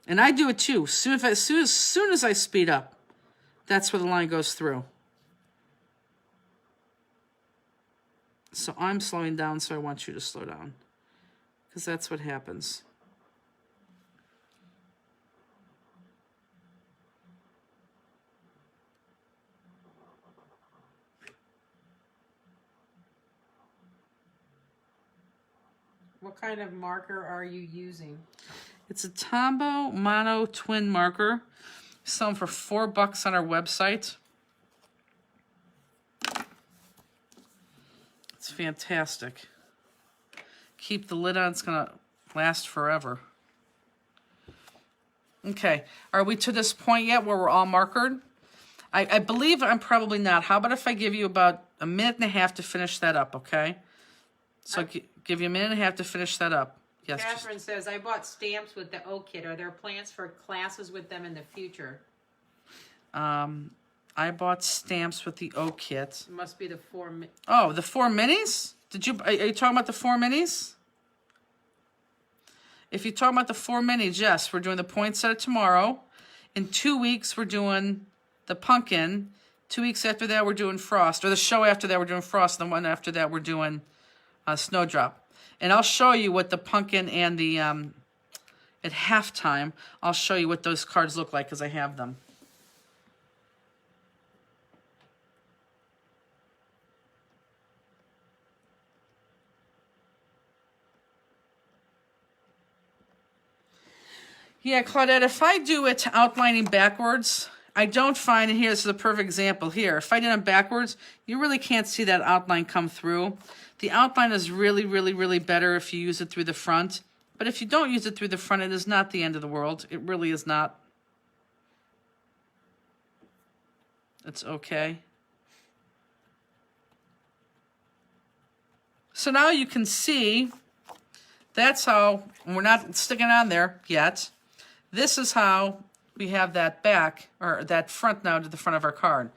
And I do it too. Soon as I speed up, that's where the line goes through. So I'm slowing down, so I want you to slow down. Because that's what happens. What kind of marker are you using? It's a Tombow Mono Twin Marker. Sell them for $4 on our website. It's fantastic. Keep the lid on, it's gonna last forever. Okay, are we to this point yet where we're all markered? I believe I'm probably not. How about if I give you about a minute and a half to finish that up, okay? So give you a minute and a half to finish that up. Yes. Catherine says, I bought stamps with the O Kit. Are there plans for classes with them in the future? I bought stamps with the O Kit. It must be the 4. Oh, the 4 minis? Are you talking about the 4 minis? If you're talking about the 4 minis, yes, we're doing the poinsettia tomorrow. In 2 weeks, we're doing the pumpkin. 2 weeks after that, we're doing frost. Or the show after that, we're doing frost. And the one after that, we're doing snowdrop. And I'll show you what the pumpkin and the, at halftime, I'll show you what those cards look like because I have them. Yeah, Claudette, if I do it outlining backwards, I don't find, and here, this is a perfect example here. If I did them backwards, you really can't see that outline come through. The outline is really, really, really better if you use it through the front. But if you don't use it through the front, it is not the end of the world. It really is not. It's okay. So now you can see, that's how, we're not sticking on there yet. This is how we have that back, or that front now to the front of our card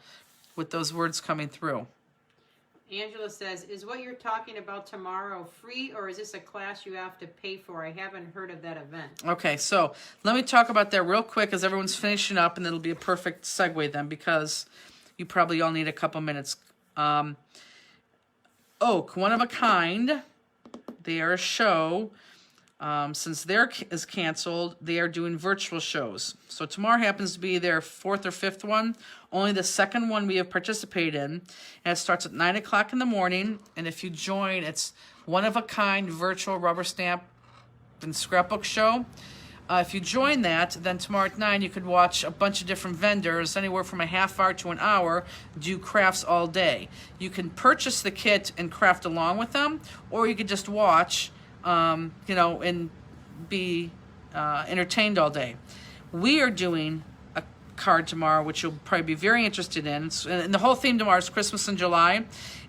with those words coming through. Angela says, is what you're talking about tomorrow free, or is this a class you have to pay for? I haven't heard of that event. Okay, so let me talk about that real quick as everyone's finishing up, and it'll be a perfect segue then, because you probably all need a couple minutes. Oak, One of a Kind, they are a show. Since their is canceled, they are doing virtual shows. So tomorrow happens to be their 4th or 5th one. Only the 2nd one we have participated in. And it starts at 9 o'clock in the morning. And if you join, it's One of a Kind virtual rubber stamp and scrapbook show. If you join that, then tomorrow at 9 you could watch a bunch of different vendors, anywhere from a half hour to an hour, do crafts all day. You can purchase the kit and craft along with them, or you could just watch, and be entertained all day. We are doing a card tomorrow, which you'll probably be very interested in. And the whole theme tomorrow is Christmas in July.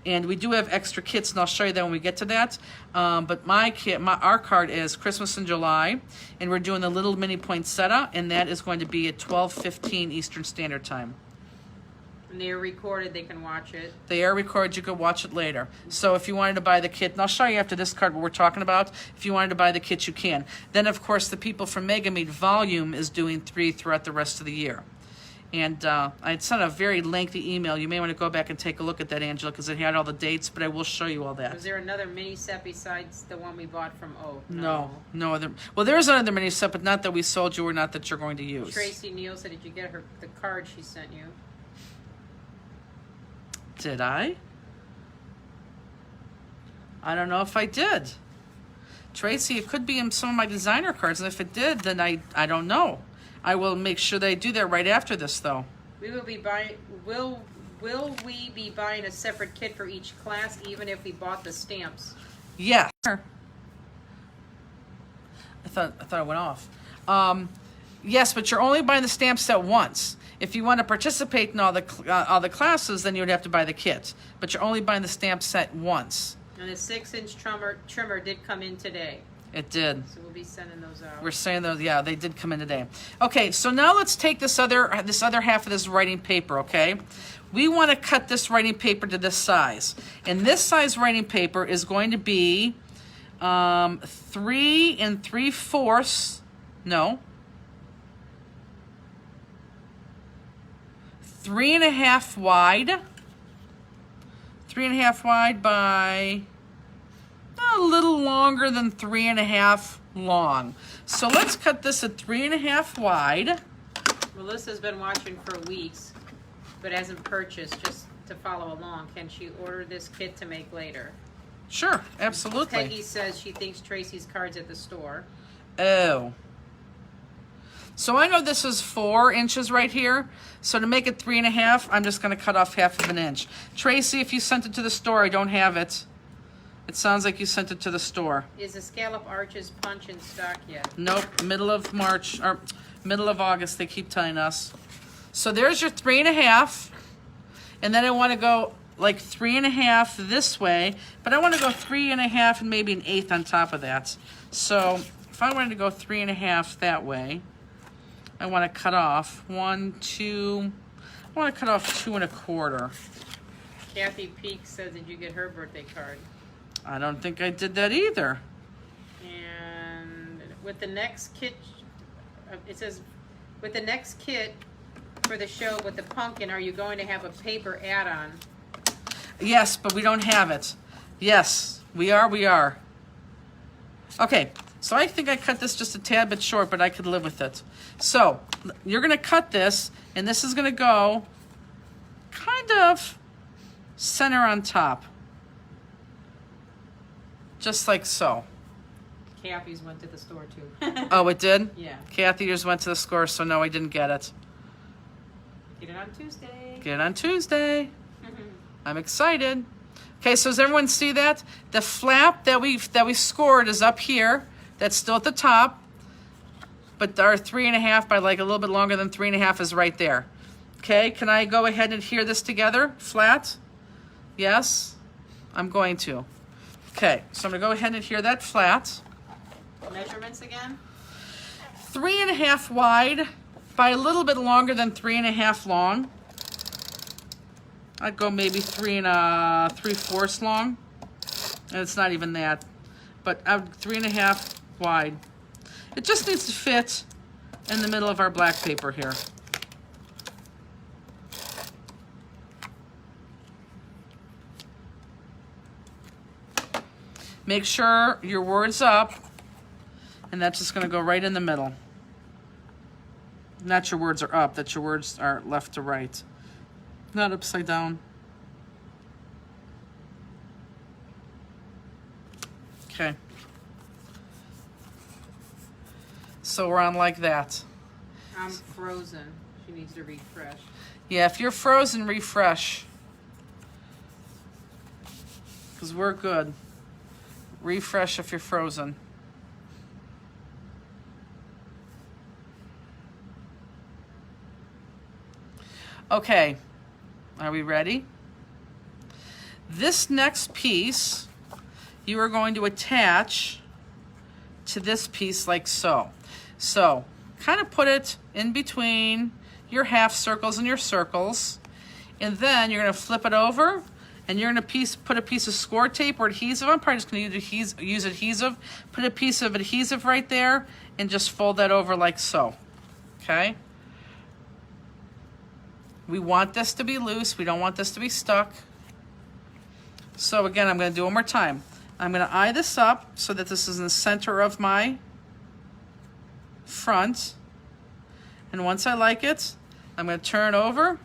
And we do have extra kits, and I'll show you that when we get to that. But our card is Christmas in July, and we're doing the little mini poinsettia, and that is going to be at 12:15 Eastern Standard Time. And they're recorded, they can watch it. They are recorded, you could watch it later. So if you wanted to buy the kit, and I'll show you after this card what we're talking about, if you wanted to buy the kit, you can. Then, of course, the people from Mega Meat Volume is doing 3 throughout the rest of the year. And I sent a very lengthy email. You may want to go back and take a look at that, Angela, because it had all the dates, but I will show you all that. Was there another mini set besides the one we bought from Oak? No other. Well, there is another mini set, but not that we sold you or not that you're going to use. Tracy Neal said, did you get the card she sent you? Did I? I don't know if I did. Tracy, it could be in some of my designer cards, and if it did, then I don't know. I will make sure that I do that right after this, though. We will be buying. Will we be buying a separate kit for each class, even if we bought the stamps? Yes. I thought it went off. Yes, but you're only buying the stamp set once. If you want to participate in all the classes, then you would have to buy the kit. But you're only buying the stamp set once. And the 6-inch trimmer did come in today. It did. So we'll be sending those out. We're saying those, yeah, they did come in today. Okay, so now let's take this other half of this writing paper, okay? We want to cut this writing paper to this size. And this size writing paper is going to be 3 3/4, no, 3.5 wide. 3.5 wide by a little longer than 3.5 long. So let's cut this at 3.5 wide. Melissa's been watching for weeks, but hasn't purchased, just to follow along. Can she order this kit to make later? Sure, absolutely. Peggy says she thinks Tracy's card's at the store. Oh. So I know this is 4 inches right here. So to make it 3.5, I'm just going to cut off 1/2 of an inch. Tracy, if you sent it to the store, I don't have it. It sounds like you sent it to the store. Is the Scallop Arches punch in stock yet? Nope, middle of March, or middle of August, they keep telling us. So there's your 3.5. And then I want to go like 3.5 this way, but I want to go 3.5 and maybe 1/8 on top of that. So if I wanted to go 3.5 that way, I want to cut off 1, 2, I want to cut off 2 1/4. Kathy Peak says, did you get her birthday card? I don't think I did that either. And with the next kit, it says, with the next kit for the show with the pumpkin, are you going to have a paper add-on? Yes, but we don't have it. Yes, we are. Okay, so I think I cut this just a tad bit short, but I could live with it. So you're going to cut this, and this is going to go kind of center on top. Just like so. Kathy's went to the store too. Oh, it did? Yeah. Kathy just went to the store, so no, I didn't get it. Get it on Tuesday. Get it on Tuesday. I'm excited. Okay, so does everyone see that? The flap that we scored is up here. That's still at the top. But our 3.5 by like a little bit longer than 3.5 is right there. Okay, can I go ahead and adhere this together? Flat? Yes? I'm going to. Okay, so I'm gonna go ahead and adhere that flat. Measurements again? 3.5 wide by a little bit longer than 3.5 long. I'd go maybe 3 3/4 long. And it's not even that. But 3.5 wide. It just needs to fit in the middle of our black paper here. Make sure your word's up, and that's just gonna go right in the middle. Not your words are up, that your words are left to right. Not upside down. Okay. So we're on like that. I'm frozen. She needs to refresh. Yeah, if you're frozen, refresh. Because we're good. Refresh if you're frozen. Okay, are we ready? This next piece, you are going to attach to this piece like so. So, kind of put it in between your half circles and your circles, and then you're going to flip it over, and you're going to put a piece of score tape or adhesive. I'm probably just going to use adhesive. Put a piece of adhesive right there, and just fold that over like so. Okay? We want this to be loose. We don't want this to be stuck. So again, I'm going to do it one more time. I'm going to eye this up so that this is in the center of my front. And once I like it, I'm going to turn over,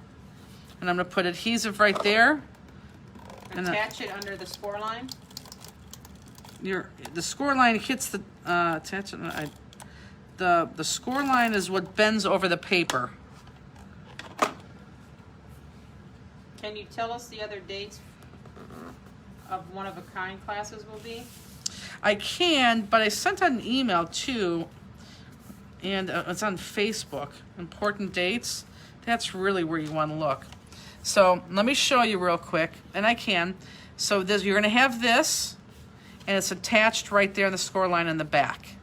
and I'm going to put adhesive right there. Attach it under the score line. The score line hits the attach it. The score line is what bends over the paper. Can you tell us the other dates of one-of-a-kind classes will be? I can, but I sent out an email too, and it's on Facebook. Important dates. That's really where you want to look. So let me show you real quick, and I can. So you're going to have this, and it's attached right there in the score line in the back.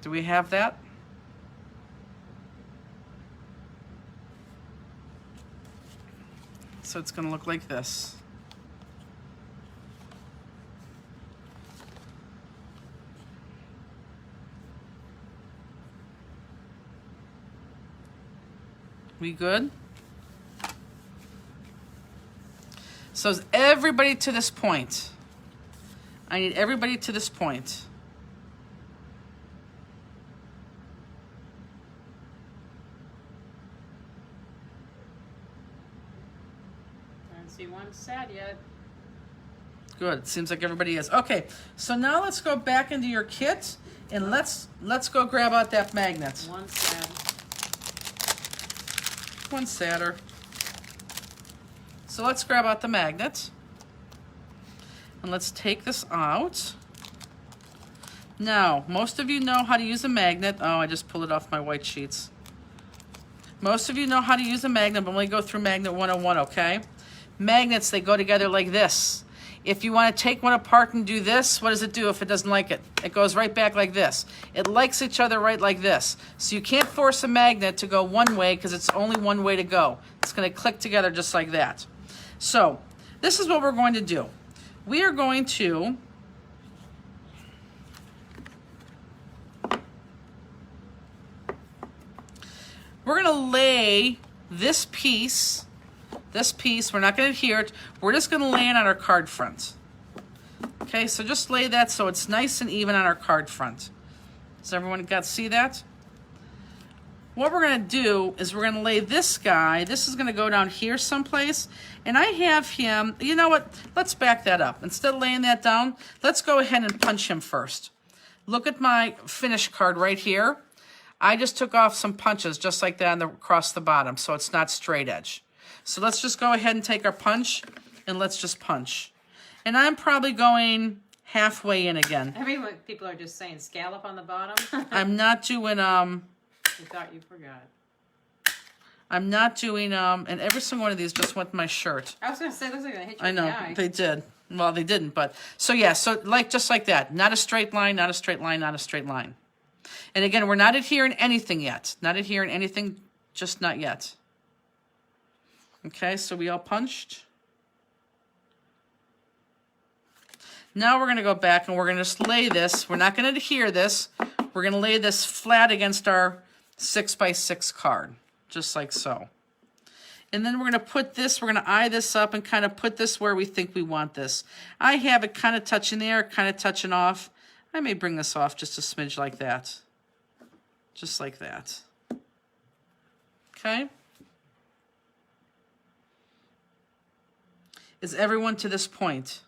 Do we have that? So it's going to look like this. We good? So is everybody to this point? I need everybody to this point. I don't see one sad yet. Good. Seems like everybody is. Okay, so now let's go back into your kit, and let's go grab out that magnet. One sad. One sadder. So let's grab out the magnet, and let's take this out. Now, most of you know how to use a magnet. Oh, I just pulled it off my white sheets. Most of you know how to use a magnet, but I'm going to go through Magnet 101, okay? Magnets, they go together like this. If you want to take one apart and do this, what does it do if it doesn't like it? It goes right back like this. It likes each other right like this. So you can't force a magnet to go one way because it's only one way to go. It's going to click together just like that. So this is what we're going to do. We are going to we're going to lay this piece, we're not going to adhere it, we're just going to lay it on our card front. Okay, so just lay that so it's nice and even on our card front. Does everyone see that? What we're going to do is we're going to lay this guy, this is going to go down here someplace, and I have him, you know what, let's back that up. Instead of laying that down, let's go ahead and punch him first. Look at my finish card right here. I just took off some punches just like that across the bottom, so it's not straight edge. So let's just go ahead and take our punch, and let's just punch. And I'm probably going halfway in again. Everyone, people are just saying scallop on the bottom. I'm not doing, You thought you forgot. I'm not doing, and every single one of these just went in my shirt. I was going to say, looks like they hit you I in the know, eye. they did. Well, they didn't, but, so yeah, so like, just like that. Not a straight line, not a straight line, not a straight line. And again, we're not adhering anything yet. Not adhering anything, just not yet. Okay, so we all punched. Now we're going to go back and we're going to just lay this. We're not going to adhere this. We're going to lay this flat against our 6x6 card, just like so. And then we're going to put this, we're going to eye this up and kind of put this where we think we want this. I have it kind of touching there, kind of touching off. I may bring this off just a smidge like that. Just like that. Okay? Is everyone to this point?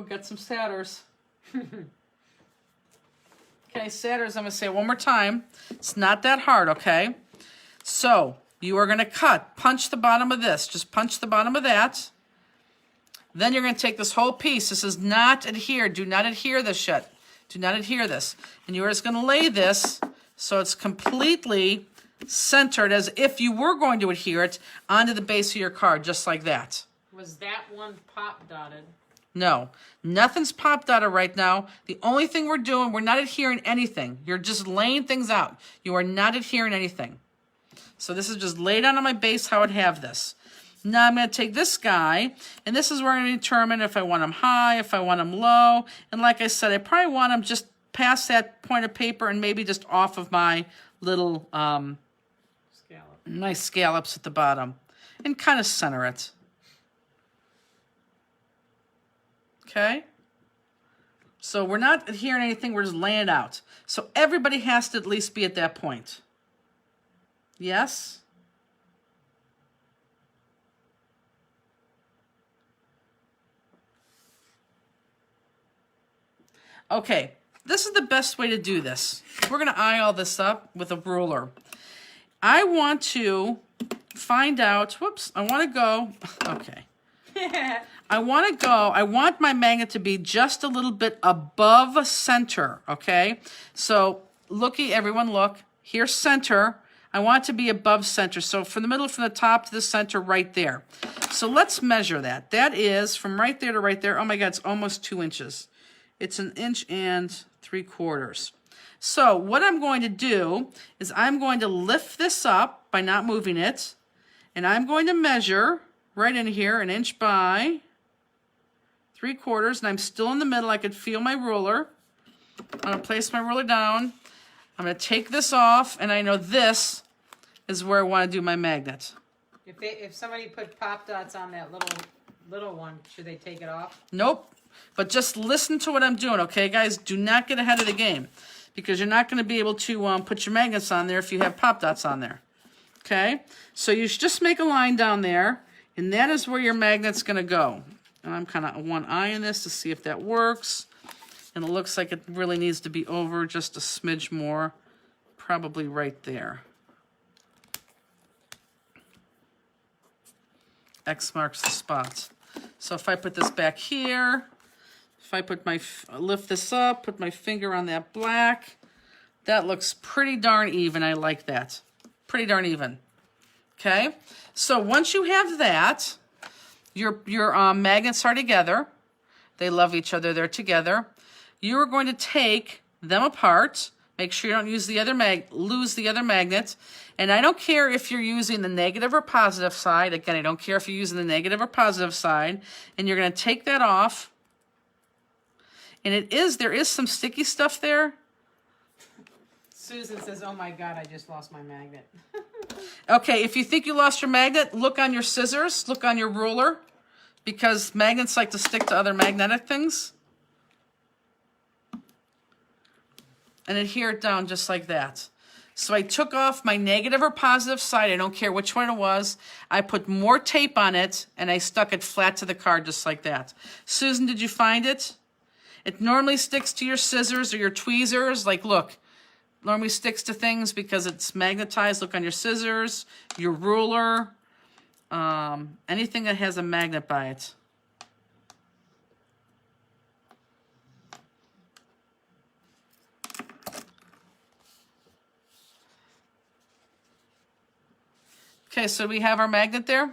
Got some satyrs. Okay, satyrs, I'm going to say it one more time. It's not that hard, okay? So, you are going to cut. Punch the bottom of this. Just punch the bottom of that. Then you're going to take this whole piece. This is not adhered. Do not adhere this yet. Do not adhere this. And you are just going to lay this so it's completely centered as if you were going to adhere it onto the base of your card, just like that. Was that one pop dotted? No, nothing's popped out of right now. The only thing we're doing, we're not adhering anything. You're just laying things out. You are not adhering anything. So this is just laid out on my base how I'd have this. Now I'm going to take this guy, and this is where I'm going to determine if I want him high, if I want him low. And like I said, I probably want him just past that point of paper and maybe just off of my little nice scallops at the bottom. And kind of center it. Okay? So we're not adhering anything, we're just laying it out. So everybody has to at least be at that point. Yes? Okay, this is the best way to do this. We're going to eye all this up with a ruler. I want to find out, whoops, I want to go, okay. I want my magnet to be just a little bit above center, okay? So, everyone look, here's center. I want it to be above center. So from the middle, from the top to the center, right there. So let's measure that. That is from right there to right there. Oh my God, it's almost 2 inches. It's 1 3/4 inches. So what I'm going to do is I'm going to lift this up by not moving it. And I'm going to measure right in here 1 inch by 3/4, and I'm still in the middle. I could feel my ruler. I'm going to place my ruler down. I'm going to take this off, and I know this is where I want to do my magnet. If somebody put pop dots on that little one, should they take it off? Nope. But just listen to what I'm doing, okay, guys? Do not get ahead of the game, because you're not going to be able to put your magnets on there if you have pop dots on there. Okay? So you should just make a line down there, and that is where your magnet's going to go. And I'm kind of one eye on this to see if that works. And it looks like it really needs to be over just a smidge more. Probably right there. X marks the spot. So if I put this back here, if I put lift this up, put my finger on that black, that looks pretty darn even. I like that. Pretty darn even. Okay? So once you have that, your magnets are together. They love each other. They're together. You are going to take them apart. Make sure you don't use lose the other magnet. And I don't care if you're using the negative or positive side. Again, I don't care if you're using the negative or positive side. And you're going to take that off. And there is some sticky stuff there. Susan says, oh my God, I just lost my magnet. Okay, if you think you lost your magnet, look on your scissors, look on your ruler, because magnets like to stick to other magnetic things. And adhere it down just like that. So I took off my negative or positive side. I don't care which one it was. I put more tape on it, and I stuck it flat to the card just like that. Susan, did you find it? It normally sticks to your scissors or your tweezers. Like, look, normally sticks to things because it's magnetized. Look on your scissors, your ruler, anything that has a magnet by it. Okay, so we have our magnet there.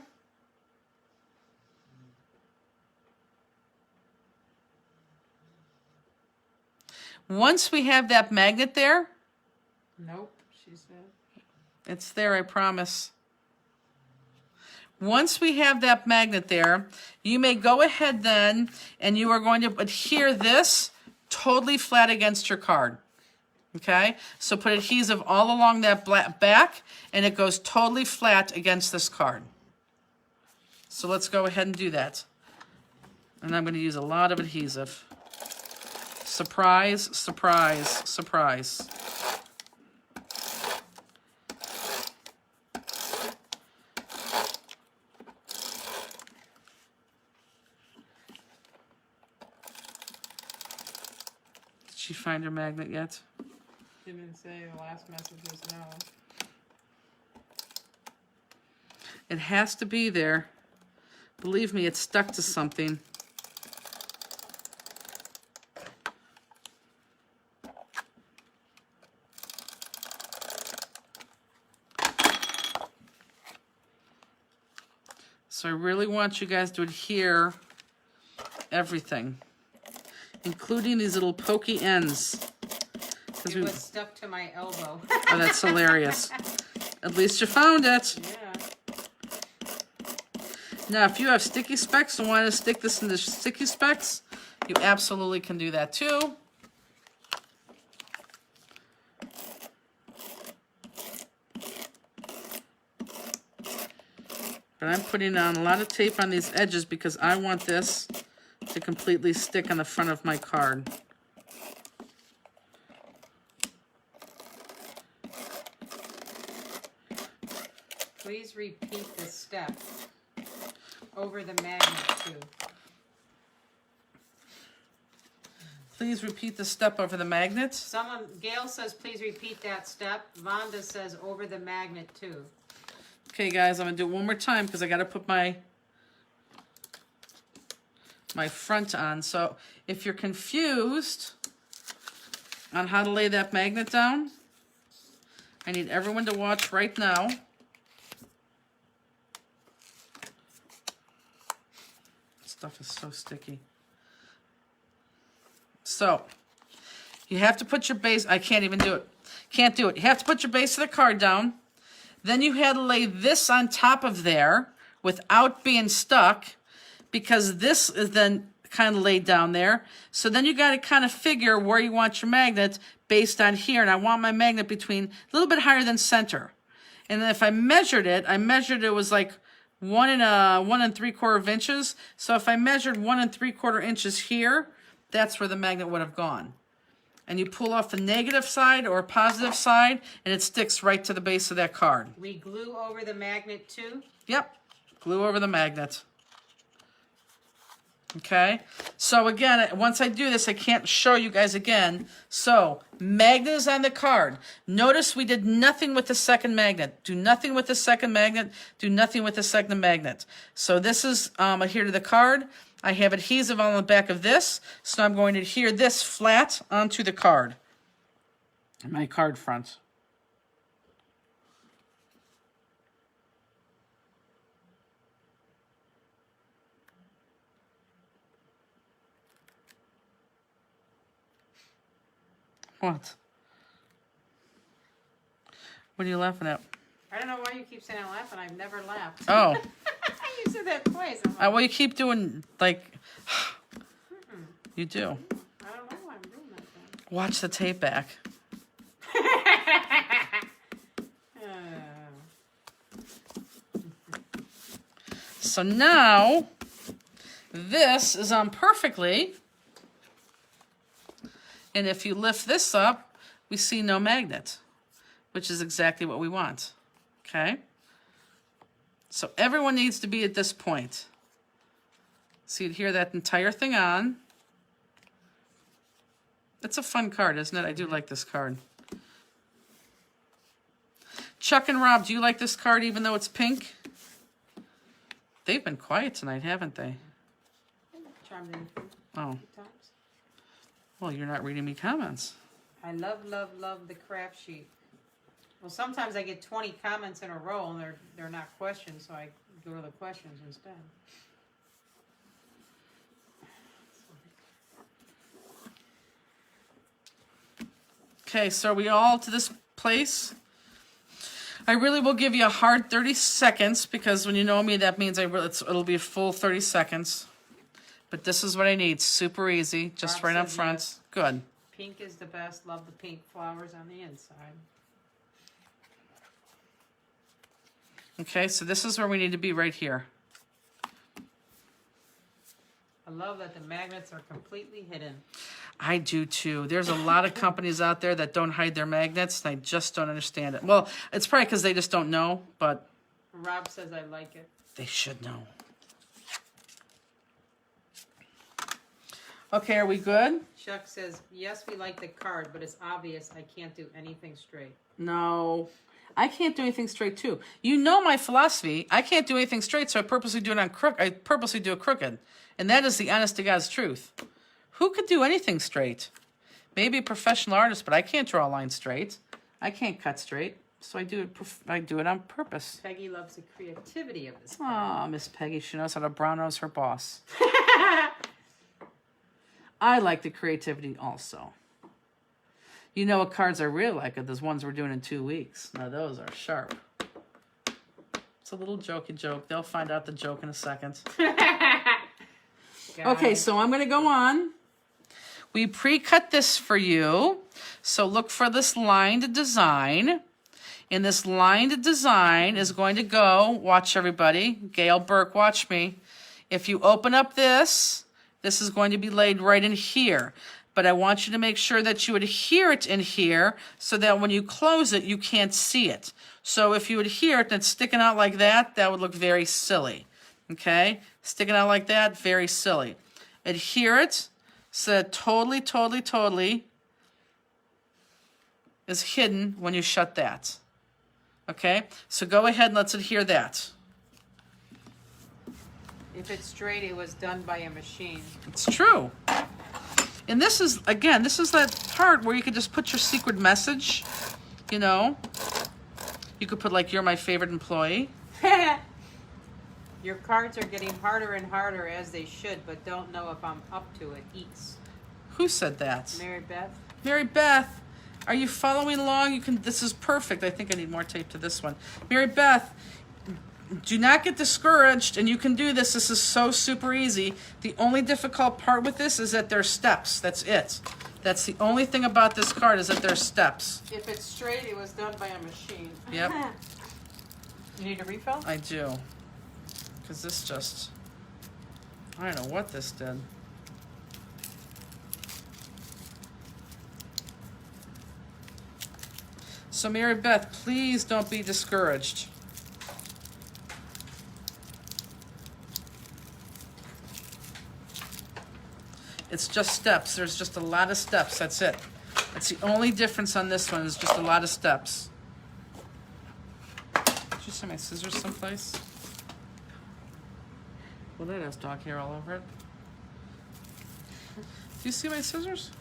Once we have that magnet there, Nope, she said. it's there, I promise. Once we have that magnet there, you may go ahead then and you are going to adhere this totally flat against your card. Okay, so put adhesive all along that back and it goes totally flat against this card. So let's go ahead and do that. And I'm going to use a lot of adhesive. Surprise, surprise, surprise. Did she find her magnet yet? She didn't say. The last message was no. It has to be there. Believe me, it's stuck to something. So I really want you guys to adhere everything, including these little pokey ends. It was stuck to my elbow. Oh, that's hilarious. At least you found it. Yeah. Now, if you have sticky specs and want to stick this in the sticky specs, you absolutely can do that too. But I'm putting on a lot of tape on these edges because I want this to completely stick on the front of my card. Please repeat the step over the magnet too. Please repeat the step over the magnet. Someone, Gail says, please repeat that step. Vonda says over the magnet too. Okay, guys, I'm gonna do it one more time because I gotta put my front on. So if you're confused on how to lay that magnet down, I need everyone to watch right now. Stuff is so sticky. So you have to put your base. I can't even do it. Can't do it. You have to put your base of the card down. Then you had to lay this on top of there without being stuck, because this is then kind of laid down there. So then you got to kind of figure where you want your magnet based on here. And I want my magnet between a little bit higher than center. And then if I measured it was like 1 3/4 inches. So if I measured 1 3/4 inches here, that's where the magnet would have gone. And you pull off the negative side or positive side, and it sticks right to the base of that card. We glue over the magnet too? Yep, glue over the magnet. Okay, so again, once I do this, I can't show you guys again. So, magnet is on the card. Notice we did nothing with the second magnet. Do nothing with the second magnet. Do nothing with the second magnet. So this is adhere to the card. I have adhesive on the back of this, so I'm going to adhere this flat onto the card. My card front. What? What are you laughing at? I don't know why you keep saying I'm laughing. I've never laughed. Oh. You said that twice. I'm like, Well, you keep doing, like, you do. I don't know why I'm doing that then. Watch the tape back. So now, this is on perfectly. And if you lift this up, we see no magnet, which is exactly what we want. Okay? So everyone needs to be at this point. So you'd hear that entire thing on. It's a fun card, isn't it? I do like this card. Chuck and Rob, do you like this card even though it's pink? They've been quiet tonight, haven't they? Charmed in Oh, a few times. well, you're not reading me comments. I love the craft sheet. Well, sometimes I get 20 comments in a row and they're not questions, so I go to the questions instead. Okay, so are we all to this place? I really will give you a hard 30 seconds because when you know me, that means it'll be a full 30 seconds. But this is what I need. Super easy, just Rob right up says front. yes. Good. Pink is the best. Love the pink flowers on the inside. Okay, so this is where we need to be right here. I love that the magnets are completely hidden. I do too. There's a lot of companies out there that don't hide their magnets, and I just don't understand it. Well, it's probably because they just don't know, but Rob says I like it. they should know. Okay, are we good? Chuck says, yes, we like the card, but it's obvious I can't do anything straight. No. I can't do anything straight too. You know my philosophy. I can't do anything straight, so I purposely do it on I purposely do it crooked. And that is the honest to God's truth. Who could do anything straight? Maybe a professional artist, but I can't draw a line straight. I can't cut straight. So I do it on purpose. Peggy loves the creativity of this card. Oh, Miss Peggy, she knows how to brown nose her boss. I like the creativity also. You know what cards I really like are those ones we're doing in 2 weeks. Now those are sharp. It's a little jokey joke. They'll find out the joke in a second. Okay, so I'm going to go on. We pre-cut this for you. So look for this lined design. And this lined design is going to go, watch everybody, Gail Burke, watch me. If you open up this is going to be laid right in here. But I want you to make sure that you adhere it in here so that when you close it, you can't see it. So if you adhere it and it's sticking out like that, that would look very silly. Okay? Sticking out like that, very silly. Adhere it so that totally is hidden when you shut that. Okay? So go ahead and let's adhere that. If it's straight, it was done by a machine. It's true. And this is, again, this is that part where you could just put your secret message, you know. You could put like, you're my favorite employee. Your cards are getting harder and harder as they should, but don't know if I'm up to it. Eats. Who said that? Mary Beth. Mary Beth, are you following along? You can. This is perfect. I think I need more tape to this one. Mary Beth, do not get discouraged, and you can do this. This is so super easy. The only difficult part with this is that there's steps. That's it. That's the only thing about this card is that there's steps. If it's straight, it was done by a machine. Yep. You need a refill? I do. Because this just, I don't know what this did. So Mary Beth, please don't be discouraged. It's just steps. There's just a lot of steps. That's it. That's the only difference on this one is just a lot of steps. Did you see my scissors someplace? Well, that has dog hair all over it. Do you see my scissors?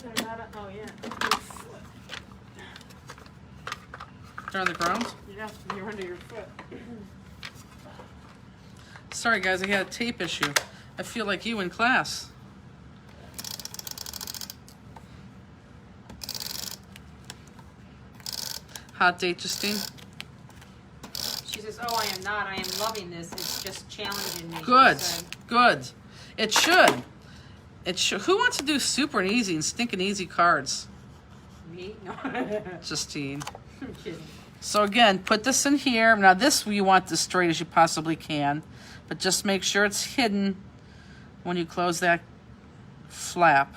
They're not. Oh yeah. They're on the ground? Yeah, you're under your foot. Sorry, guys, I had a tape issue. I feel like you in class. Hot date, Justine? She says, "Oh, I am not. I am loving this. It's just challenging me." Good, She said. good. It should. It should. Who wants to do super and easy and stinking easy cards? Me? No. Justine. I'm kidding. So again, put this in here. Now this you want as straight as you possibly can. but just make sure it's hidden when you close that flap.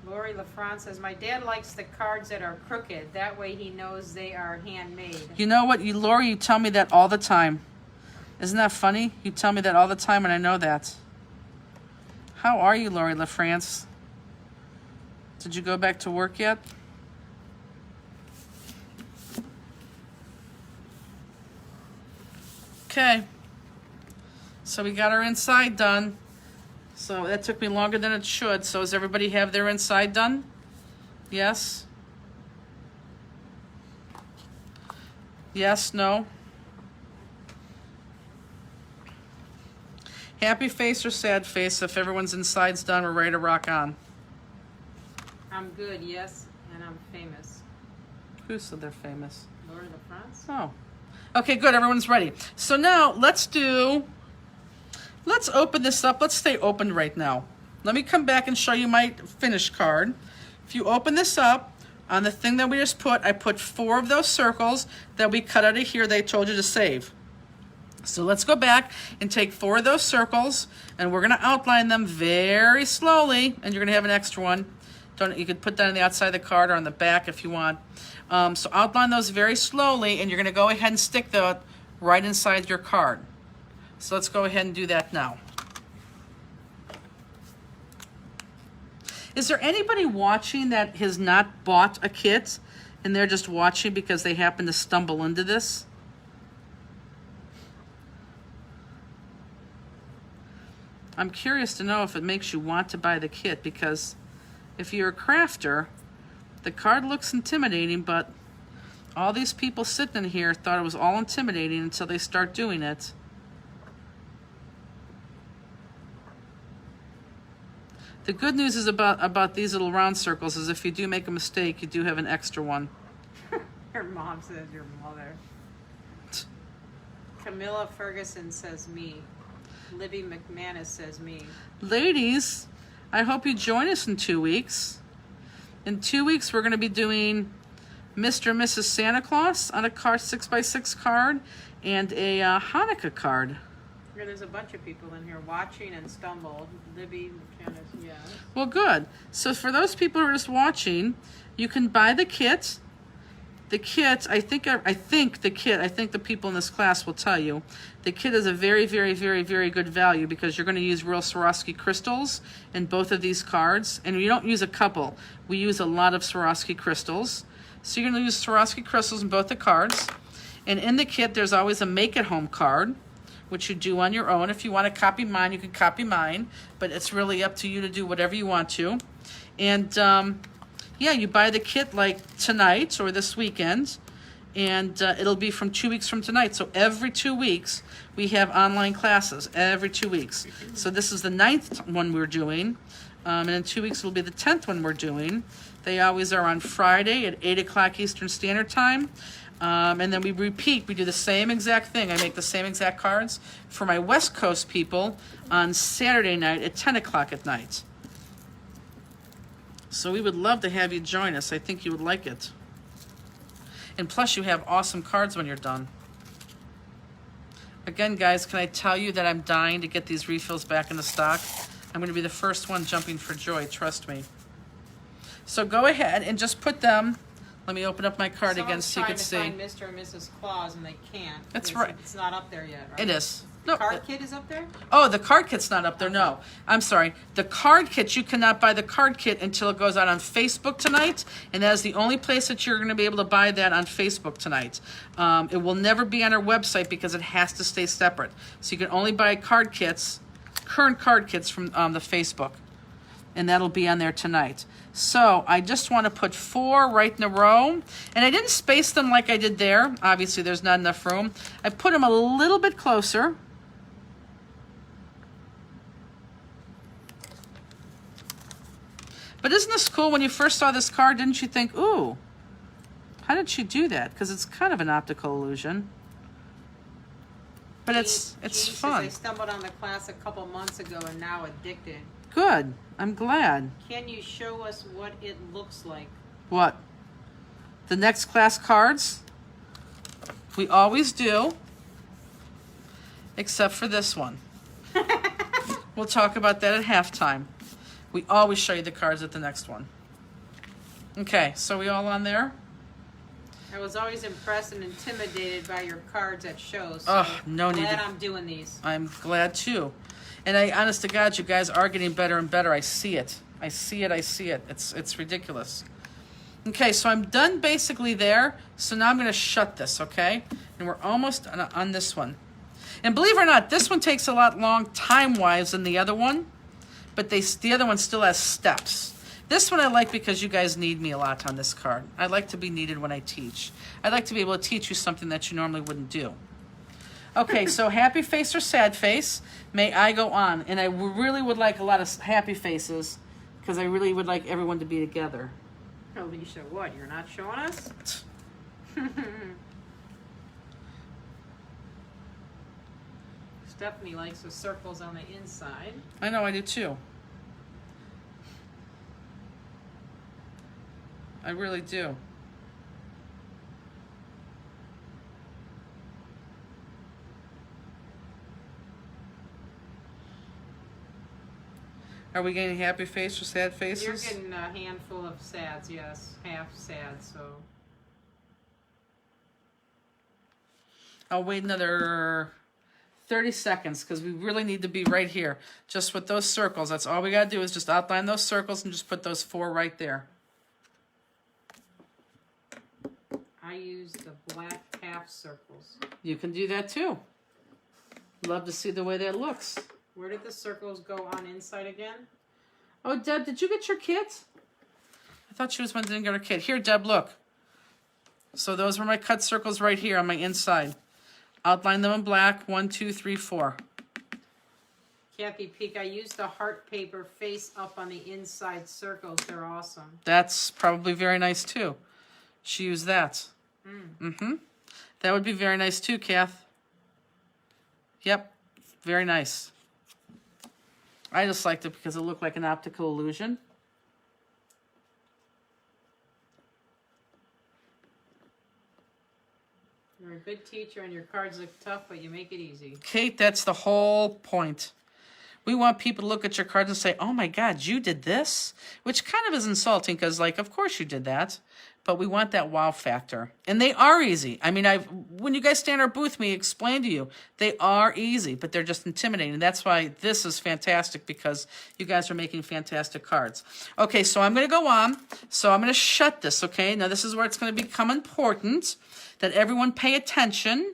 Lori LaFrance says, my dad likes the cards that are crooked. That way he knows they are handmade. You know what, Lori, you tell me that all the time. Isn't that funny? You tell me that all the time, and I know that. How are you, Lori LaFrance? Did you go back to work yet? Okay. So we got our inside done. So that took me longer than it should. So does everybody have their inside done? Yes? Yes, no? Happy face or sad face? If everyone's inside's done, we're ready to rock on. I'm good, yes, and I'm famous. Who said they're famous? Lori LaFrance? Oh. Okay, good. Everyone's ready. So now let's open this up. Let's stay open right now. Let me come back and show you my finished card. If you open this up, on the thing that we just put, I put 4 of those circles that we cut out of here they told you to save. So let's go back and take 4 of those circles, and we're going to outline them very slowly, and you're going to have an extra one. You could put that on the outside of the card or on the back if you want. So outline those very slowly, and you're going to go ahead and stick that right inside your card. So let's go ahead and do that now. Is there anybody watching that has not bought a kit and they're just watching because they happen to stumble into this? I'm curious to know if it makes you want to buy the kit, because if you're a crafter, the card looks intimidating, but all these people sitting in here thought it was all intimidating until they start doing it. The good news is about these little round circles is if you do make a mistake, you do have an extra one. Her mom says your mother. Camilla Ferguson says me. Libby McManus says me. Ladies, I hope you join us in 2 weeks. In 2 weeks, we're going to be doing Mr. and Mrs. Santa Claus on a 6x6 card and a Hanukkah card. Yeah, there's a bunch of people in here watching and stumbled. Libby McManus, yeah. Well, good. So for those people who are just watching, you can buy the kit. The kit, I think the people in this class will tell you, the kit is a very, very, very, very good value because you're going to use real Swarovski crystals in both of these cards. And we don't use a couple. We use a lot of Swarovski crystals. So you're going to use Swarovski crystals in both the cards. And in the kit, there's always a make-at-home card, which you do on your own. If you want to copy mine, you can copy mine. But it's really up to you to do whatever you want to. And yeah, you buy the kit like tonight or this weekend, and it'll be from 2 weeks from tonight. So every 2 weeks, we have online classes, every 2 weeks. So this is the 9th one we're doing, and in 2 weeks it'll be the 10th one we're doing. They always are on Friday at 8 o'clock Eastern Standard Time. And then we repeat, we do the same exact thing. I make the same exact cards for my West Coast people on Saturday night at 10 o'clock at night. So we would love to have you join us. I think you would like it. And plus you have awesome cards when you're done. Again, guys, can I tell you that I'm dying to get these refills back in the stock? I'm going to be the first one jumping for joy, trust me. So go ahead and just put them. Let me open up my card again so you can see. Someone's trying to find Mr. and Mrs. Claus and they can't. That's right. It's not up there yet, right? It is. The No, card kit is up there? Oh, the card kit's not up there, no. I'm sorry. The card kit, you cannot buy the card kit until it goes out on Facebook tonight, and that is the only place that you're going to be able to buy that on Facebook tonight. It will never be on our website because it has to stay separate. So you can only buy card kits, current card kits from the Facebook, and that'll be on there tonight. So I just want to put 4 right in a row, and I didn't space them like I did there. Obviously, there's not enough room. I put them a little bit closer. But isn't this cool? When you first saw this card, didn't you think, ooh, how did she do that? Because it's kind of an optical illusion. But it's fun. I stumbled on the class a couple months ago and now addicted. Good. I'm glad. Can you show us what it looks like? What? The next class cards? We always do. except for this one. We'll talk about that at halftime. We always show you the cards at the next one. Okay, so we all on there? I was always impressed and intimidated by your cards at shows. So Oh, no need glad to- I'm doing these. I'm glad too. And honest to God, you guys are getting better and better. I see it. I see it. It's ridiculous. Okay, so I'm done basically there. So now I'm going to shut this, okay? And we're almost on this one. And believe it or not, this one takes a lot long time-wise than the other one. But the other one still has steps. This one I like because you guys need me a lot on this card. I like to be needed when I teach. I like to be able to teach you something that you normally wouldn't do. Okay, so happy face or sad face, may I go on? And I really would like a lot of happy faces because I really would like everyone to be together. Alicia, what? You're not showing us? Stephanie likes the circles on the inside. I know, I do too. I really do. Are we getting happy face or sad faces? You're getting a handful of sads, yes. Half sad, so. I'll wait another 30 seconds because we really need to be right here. Just with those circles. That's all we got to do is just outline those circles and just put those 4 right there. I use the black half circles. You can do that too. Love to see the way that looks. Where did the circles go on inside again? Oh, Deb, did you get your kit? I thought she was one that didn't get her kit. Here, Deb, look. So those were my cut circles right here on my inside. Outline them in black. 1, 2, 3, 4. Kathy Peak, I used the heart paper face up on the inside circles. They're awesome. That's probably very nice too. She used that. That would be very nice too, Kath. Yep, very nice. I just liked it because it looked like an optical illusion. You're a good teacher and your cards look tough, but you make it easy. Kate, that's the whole point. We want people to look at your cards and say, oh my God, you did this? Which kind of is insulting because, like, of course you did that. But we want that wow factor. And they are easy. I mean, when you guys stand in our booth, we explain to you, they are easy, but they're just intimidating. That's why this is fantastic because you guys are making fantastic cards. Okay, so I'm going to go on. So I'm going to shut this, okay? Now this is where it's going to become important that everyone pay attention.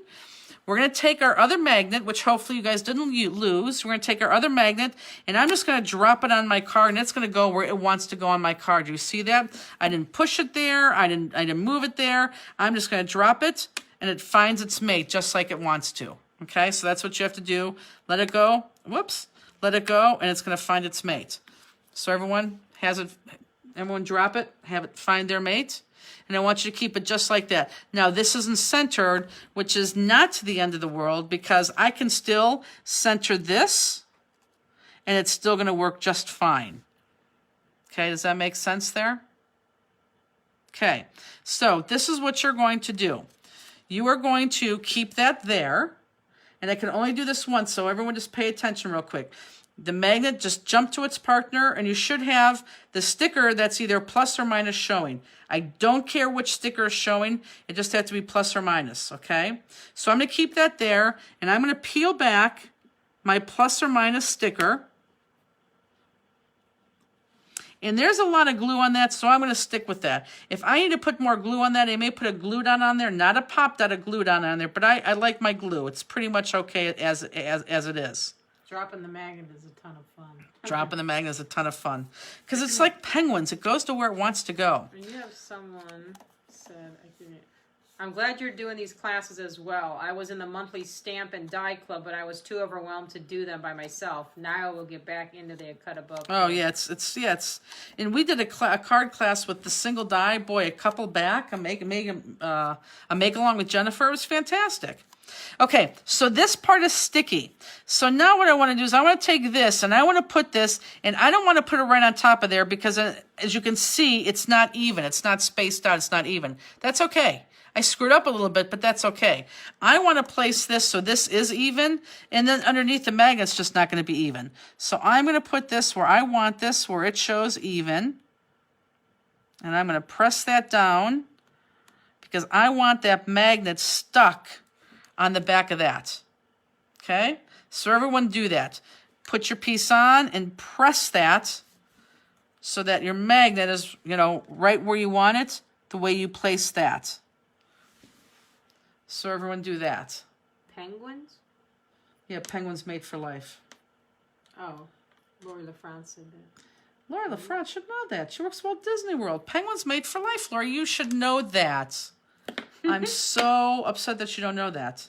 We're going to take our other magnet, which hopefully you guys didn't lose. We're going to take our other magnet, and I'm just going to drop it on my card, and it's going to go where it wants to go on my card. You see that? I didn't push it there. I didn't move it there. I'm just going to drop it, and it finds its mate just like it wants to. Okay, so that's what you have to do. Let it go. Whoops. Let it go, and it's going to find its mate. So everyone drop it, have it find their mate. And I want you to keep it just like that. Now, this isn't centered, which is not the end of the world, because I can still center this, and it's still going to work just fine. Okay, does that make sense there? Okay, so this is what you're going to do. You are going to keep that there, and I can only do this once, so everyone just pay attention real quick. The magnet just jumped to its partner, and you should have the sticker that's either plus or minus showing. I don't care which sticker is showing. It just has to be plus or minus, okay? So I'm going to keep that there, and I'm going to peel back my plus or minus sticker. And there's a lot of glue on that, so I'm going to stick with that. If I need to put more glue on that, I may put a glue dot on there, not a pop dot, a glue dot on there, but I like my glue. It's pretty much okay as it is. Dropping the magnet is a ton of fun. Dropping the magnet is a ton of fun. Because it's like penguins. It goes to where it wants to go. And you have someone said, I'm glad you're doing these classes as well. I was in the monthly stamp and die club, but I was too overwhelmed to do them by myself. Now I will get back into the cut above. Oh yeah, it's and we did a card class with the single die. Boy, a couple back. A make along with Jennifer. It was fantastic. Okay, so this part is sticky. So now what I want to do is I want to take this and I want to put this, and I don't want to put it right on top of there because as you can see, it's not even. It's not spaced out. It's not even. That's okay. I screwed up a little bit, but that's okay. I want to place this so this is even, and then underneath the magnet's just not going to be even. So I'm going to put this where I want this, where it shows even. And I'm going to press that down because I want that magnet stuck on the back of that. Okay? So everyone do that. Put your piece on and press that so that your magnet is, right where you want it, the way you place that. So everyone do that. Penguins? Yeah, penguins made for life. Oh, Laura LaFrance said that. Laura LaFrance should know that. She works at Walt Disney World. Penguins made for life, Laura. You should know that. I'm so upset that you don't know that.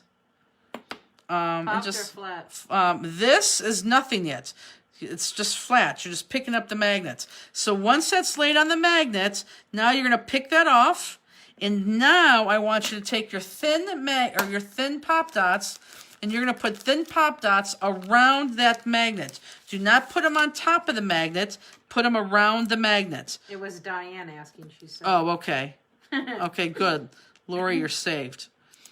Popped or flat? This is nothing yet. It's just flat. You're just picking up the magnets. So once that's laid on the magnet, now you're going to pick that off. And now I want you to take your thin pop dots, and you're going to put thin pop dots around that magnet. Do not put them on top of the magnet. Put them around the magnet. It was Diane asking, she said. Oh, okay. Okay, good. Lori, you're saved.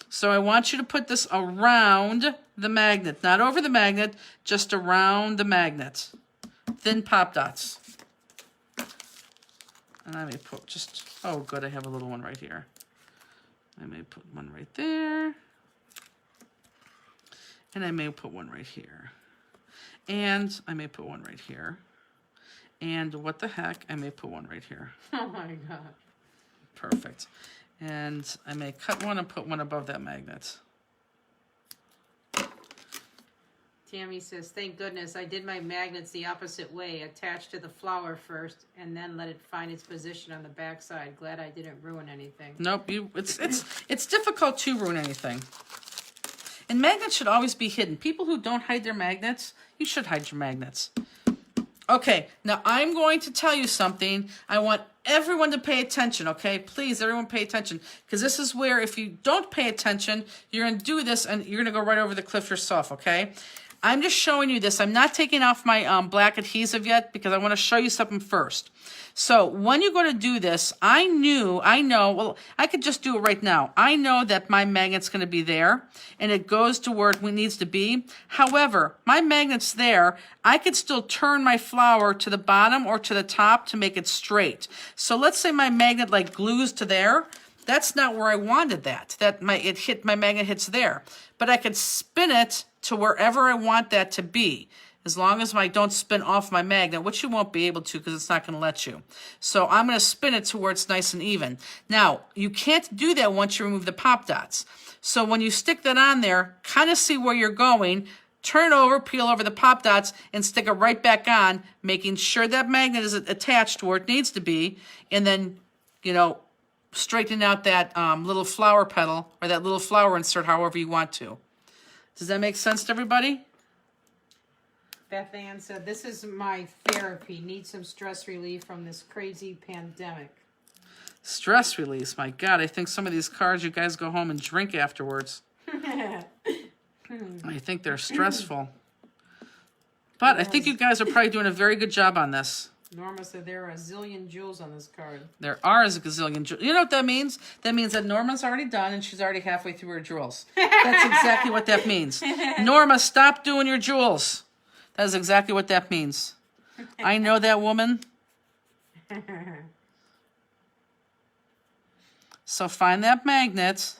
So I want you to put this around the magnet. Not over the magnet, just around the magnet. Thin pop dots. And I may put just, oh good, I have a little one right here. I may put one right there. And I may put one right here. And I may put one right here. And what the heck, I may put one right here. Oh my God. Perfect. And I may cut one and put one above that magnet. Tammy says, thank goodness I did my magnets the opposite way, attached to the flower first, and then let it find its position on the back side. Glad I didn't ruin anything. Nope, it's difficult to ruin anything. And magnets should always be hidden. People who don't hide their magnets, you should hide your magnets. Okay, now I'm going to tell you something. I want everyone to pay attention, okay? Please, everyone pay attention. Because this is where if you don't pay attention, you're going to do this and you're going to go right over the cliff yourself, okay? I'm just showing you this. I'm not taking off my black adhesive yet because I want to show you something first. So when you go to do this, I know, well, I could just do it right now. I know that my magnet's going to be there and it goes to where it needs to be. However, my magnet's there. I could still turn my flower to the bottom or to the top to make it straight. So let's say my magnet like glues to there. That's not where I wanted that. My magnet hits there. But I could spin it to wherever I want that to be, as long as I don't spin off my magnet, which you won't be able to because it's not going to let you. So I'm going to spin it to where it's nice and even. Now, you can't do that once you remove the pop dots. So when you stick that on there, kind of see where you're going, turn over, peel over the pop dots, and stick it right back on, making sure that magnet is attached to where it needs to be, and then, straighten out that little flower petal or that little flower insert however you want to. Does that make sense to everybody? Beth Ann said, this is my therapy. Need some stress relief from this crazy pandemic. Stress release. My God, I think some of these cards you guys go home and drink afterwards. I think they're stressful. But I think you guys are probably doing a very good job on this. Norma said there are a zillion jewels on this card. There are a gazillion jewels. You know what that means? That means that Norma's already done and she's already halfway through her jewels. That's exactly what that means. Norma, stop doing your jewels. That is exactly what that means. I know that woman. So find that magnet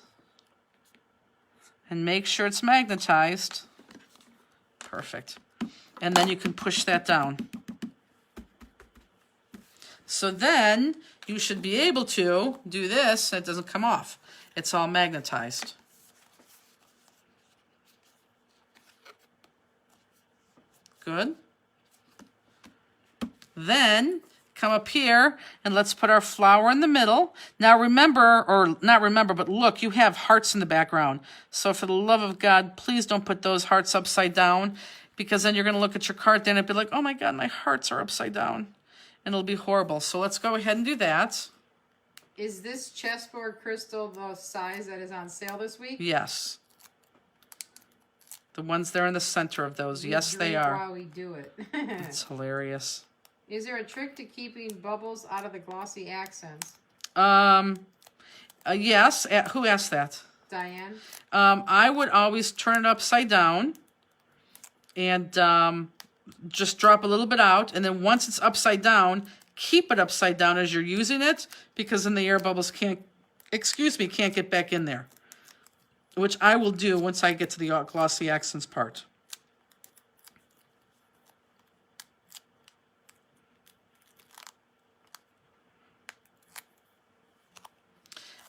and make sure it's magnetized. Perfect. And then you can push that down. So then you should be able to do this and it doesn't come off. It's all magnetized. Good. Then come up here and let's put our flower in the middle. Now remember, or not remember, but look, you have hearts in the background. So for the love of God, please don't put those hearts upside down because then you're going to look at your card then and be like, oh my God, my hearts are upside down. And it'll be horrible. So let's go ahead and do that. Is this chessboard crystal the size that is on sale this week? Yes. The ones there in the center of those. Yes, they Drink are. while we do it. It's hilarious. Is there a trick to keeping bubbles out of the glossy accents? Yes. Who asked that? Diane? I would always turn it upside down and just drop a little bit out. And then once it's upside down, keep it upside down as you're using it, because then the air bubbles can't get back in there. Which I will do once I get to the glossy accents part.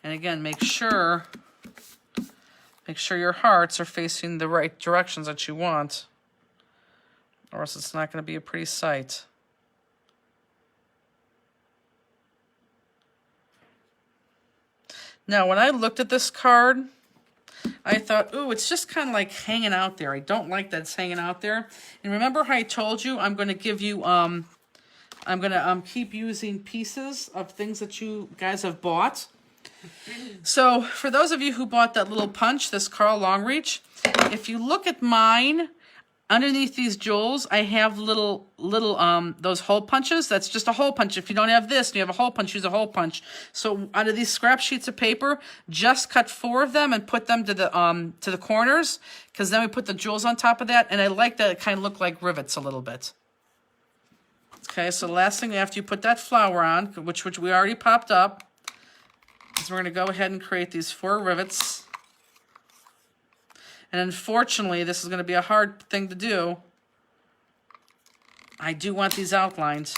And again, make sure your hearts are facing the right directions that you want, or else it's not going to be a pretty sight. Now, when I looked at this card, I thought, ooh, it's just kind of like hanging out there. I don't like that it's hanging out there. And remember how I told you I'm going to give you, I'm going to keep using pieces of things that you guys have bought. So for those of you who bought that little punch, this Carl Longreach, if you look at mine, underneath these jewels, I have little those hole punches. That's just a hole punch. If you don't have this and you have a hole punch, use a hole punch. So out of these scrap sheets of paper, just cut 4 of them and put them to the corners, because then we put the jewels on top of that, and I like that it kind of look like rivets a little bit. Okay, so the last thing after you put that flower on, which we already popped up, is we're going to go ahead and create these 4 rivets. And unfortunately, this is going to be a hard thing to do. I do want these outlined.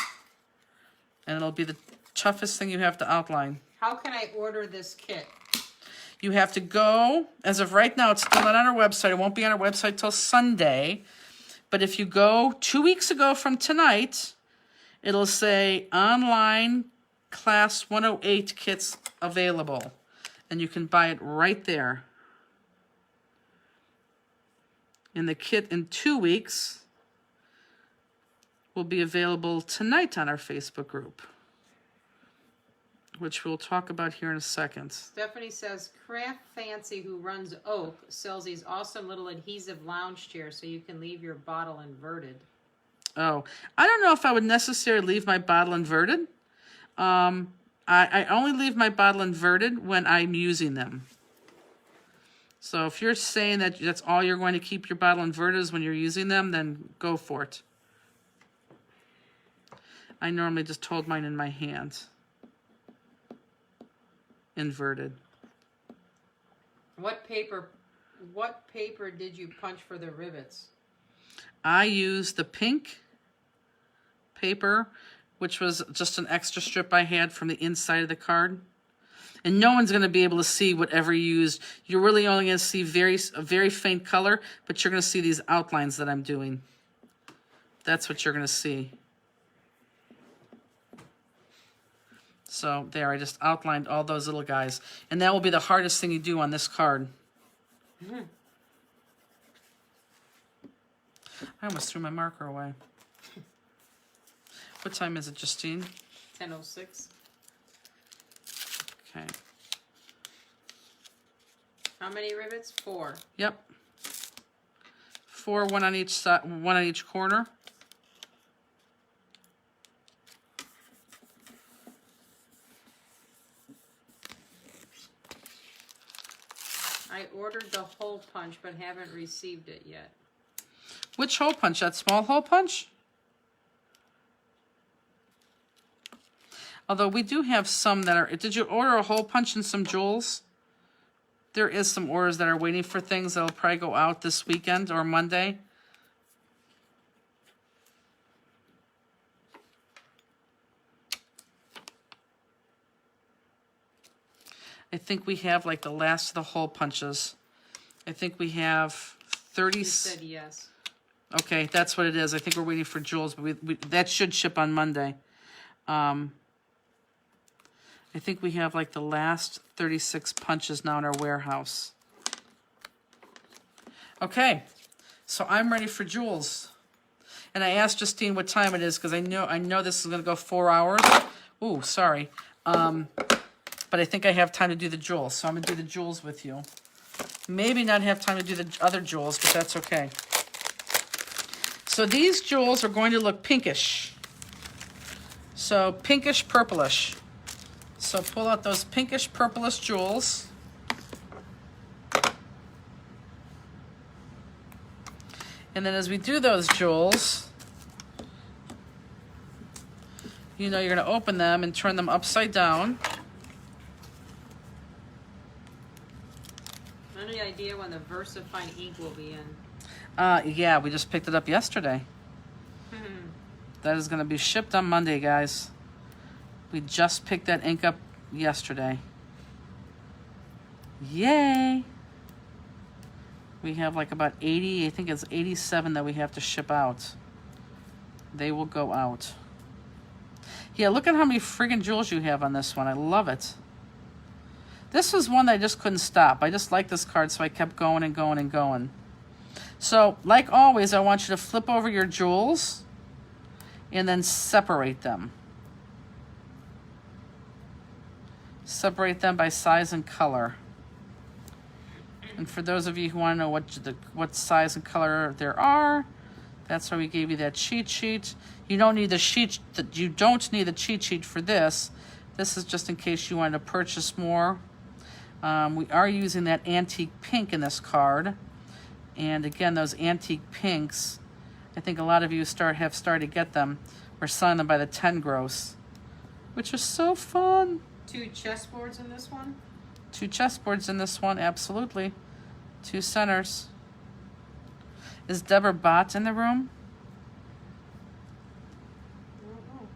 And it'll be the toughest thing you have to outline. How can I order this kit? You have to go, as of right now, it's still not on our website. It won't be on our website till Sunday. But if you go 2 weeks ago from tonight, it'll say online class 108 kits available. And you can buy it right there. And the kit in 2 weeks will be available tonight on our Facebook group, which we'll talk about here in a second. Stephanie says, Craft Fancy, who runs Oak, sells these awesome little adhesive lounge chairs so you can leave your bottle inverted. Oh, I don't know if I would necessarily leave my bottle inverted. I only leave my bottle inverted when I'm using them. So if you're saying that that's all you're going to keep your bottle inverted is when you're using them, then go for it. I normally just hold mine in my hand. Inverted. What paper did you punch for the rivets? I used the pink paper, which was just an extra strip I had from the inside of the card. And no one's going to be able to see whatever you used. You're really only going to see a very faint color, but you're going to see these outlines that I'm doing. That's what you're going to see. So there, I just outlined all those little guys. And that will be the hardest thing you do on this card. I almost threw my marker away. What time is it, Justine? 10:06. Okay. How many rivets? 4. Yep. 4, 1 on each side, 1 on each corner. I ordered the hole punch but haven't received it yet. Which hole punch? That small hole punch? Although we do have some that are... Did you order a hole punch and some jewels? There is some orders that are waiting for things that will probably go out this weekend or Monday. I think we have like the last of the hole punches. I think we have 30... You said yes. Okay, that's what it is. I think we're waiting for jewels, but that should ship on Monday. I think we have like the last 36 punches now in our warehouse. Okay, so I'm ready for jewels. And I asked Justine what time it is because I know this is going to go 4 hours. Ooh, sorry. But I think I have time to do the jewels, so I'm going to do the jewels with you. maybe not have time to do the other jewels, but that's okay. So these jewels are going to look pinkish. So pinkish purplish. So pull out those pinkish purplish jewels. And then as we do those jewels, you know you're going to open them and turn them upside down. Any idea when the VersaFine ink will be in? Yeah, we just picked it up yesterday. That is going to be shipped on Monday, guys. We just picked that ink up yesterday. Yay! We have like about 80, I think it's 87 that we have to ship out. They will go out. Yeah, look at how many friggin' jewels you have on this one. I love it. This was one that I just couldn't stop. I just like this card, so I kept going and going and going. So, like always, I want you to flip over your jewels and then separate them. Separate them by size and color. And for those of you who want to know what size and color there are, that's why we gave you that cheat sheet. You don't need the cheat sheet for this. This is just in case you want to purchase more. We are using that antique pink in this card. And again, those antique pinks, I think a lot of you have started to get them. We're selling them by the 10 gross, which is so fun. 2 chessboards in this one? 2 chessboards in this one, absolutely. 2 centers. Is Deborah Bott in the room? I don't know.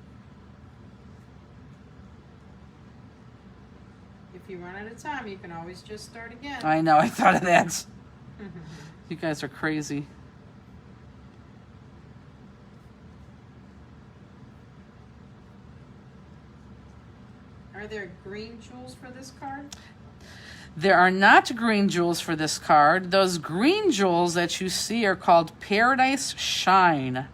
If you run out of time, you can always just start again. I know, I thought of that. You guys are crazy. Are there green jewels for this card? There are not green jewels for this card. Those green jewels that you see are called Paradise Shine.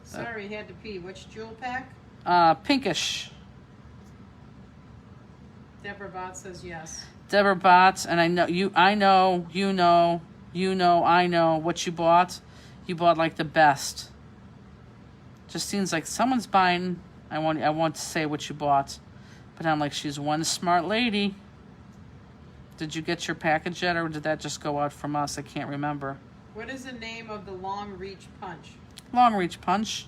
Sorry, had to pee. Which jewel pack? Pinkish. Deborah Bott says yes. Deborah Bott, and I know you know what you bought. You bought like the best. Just seems like someone's buying. I want to say what you bought, but I'm like, she's one smart lady. Did you get your package yet, or did that just go out from us? I can't remember. What is the name of the long reach punch? Long reach punch.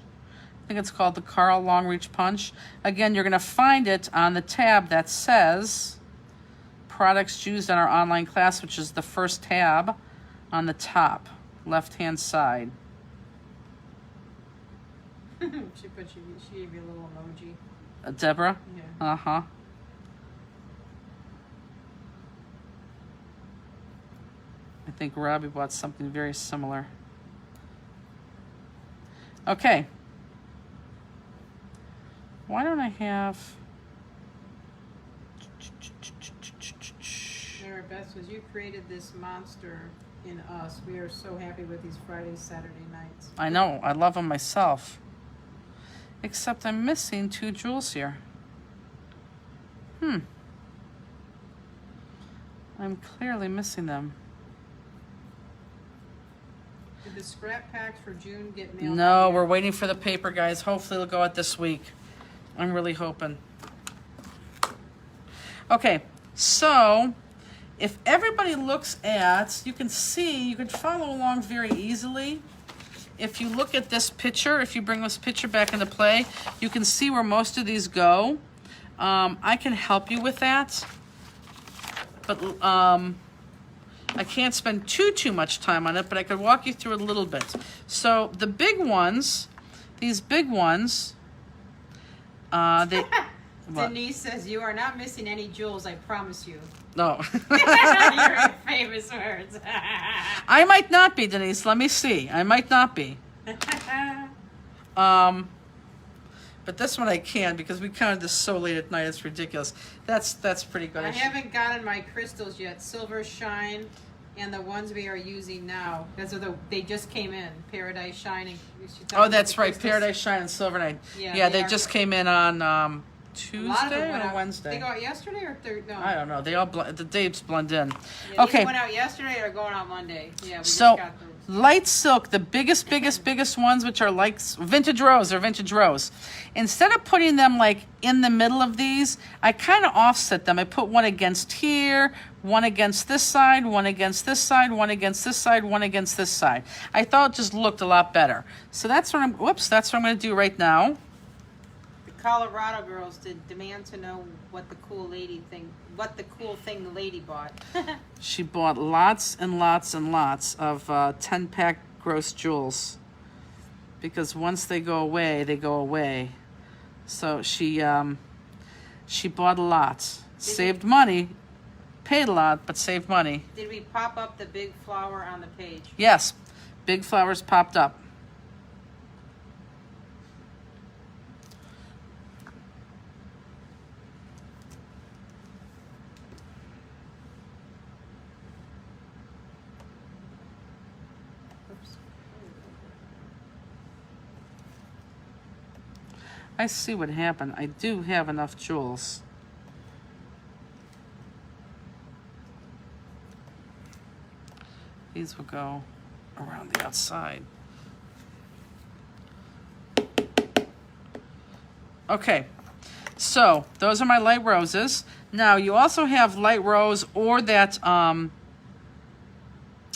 I think it's called the Carl Long Reach Punch. Again, you're going to find it on the tab that says products used in our online class, which is the first tab on the top left-hand side. she gave you a little emoji. Deborah? Yeah. Uh-huh. I think Robbie bought something very similar. Okay. Why don't I have... Mary Beth says, you created this monster in us. We are so happy with these Fridays, Saturday nights. I know. I love them myself. Except I'm missing 2 jewels here. I'm clearly missing them. Did the scrap packs for June get mailed? No, we're waiting for the paper, guys. Hopefully it'll go out this week. I'm really hoping. Okay, so if everybody looks at, you can follow along very easily. If you look at this picture, if you bring this picture back into play, you can see where most of these go. I can help you with that, but I can't spend too much time on it, but I could walk you through it a little bit. So the big ones, these big ones, they... What? Denise says, you are not missing any jewels, I promise you. No. Your famous words. I might not be, Denise. Let me see. I might not be. But this one I can, because we counted this so late at night. It's ridiculous. That's pretty good. I haven't gotten my crystals yet. Silver Shine and the ones we are using now. They just came in. Paradise Shine. Oh, that's right. Paradise Shine and Silver Night. Yeah, Yeah, they they are. just came in on A lot of them Tuesday went or out. Wednesday? They go out yesterday or Thursday? No. I don't know. They all the dates blend in. Yeah, Okay. These went out yesterday or going out Monday. Yeah, we So just got those. light silk, the biggest ones, which are like vintage rose or vintage rose. Instead of putting them like in the middle of these, I kind of offset them. I put one against here, one against this side, one against this side, one against this side, one against this side. I thought it just looked a lot better. So that's what that's what I'm going to do right now. The Colorado girls demand to know what the cool thing the lady bought. She bought lots and lots and lots of 10-pack gross jewels because once they go away, they go away. So she bought a lot, saved money, paid a lot, but saved money. Did we pop up the big flower on the page? Yes, big flowers popped up. Oops. I see what happened. I do have enough jewels. These will go around the outside. Okay, so those are my light roses. Now you also have light rose or that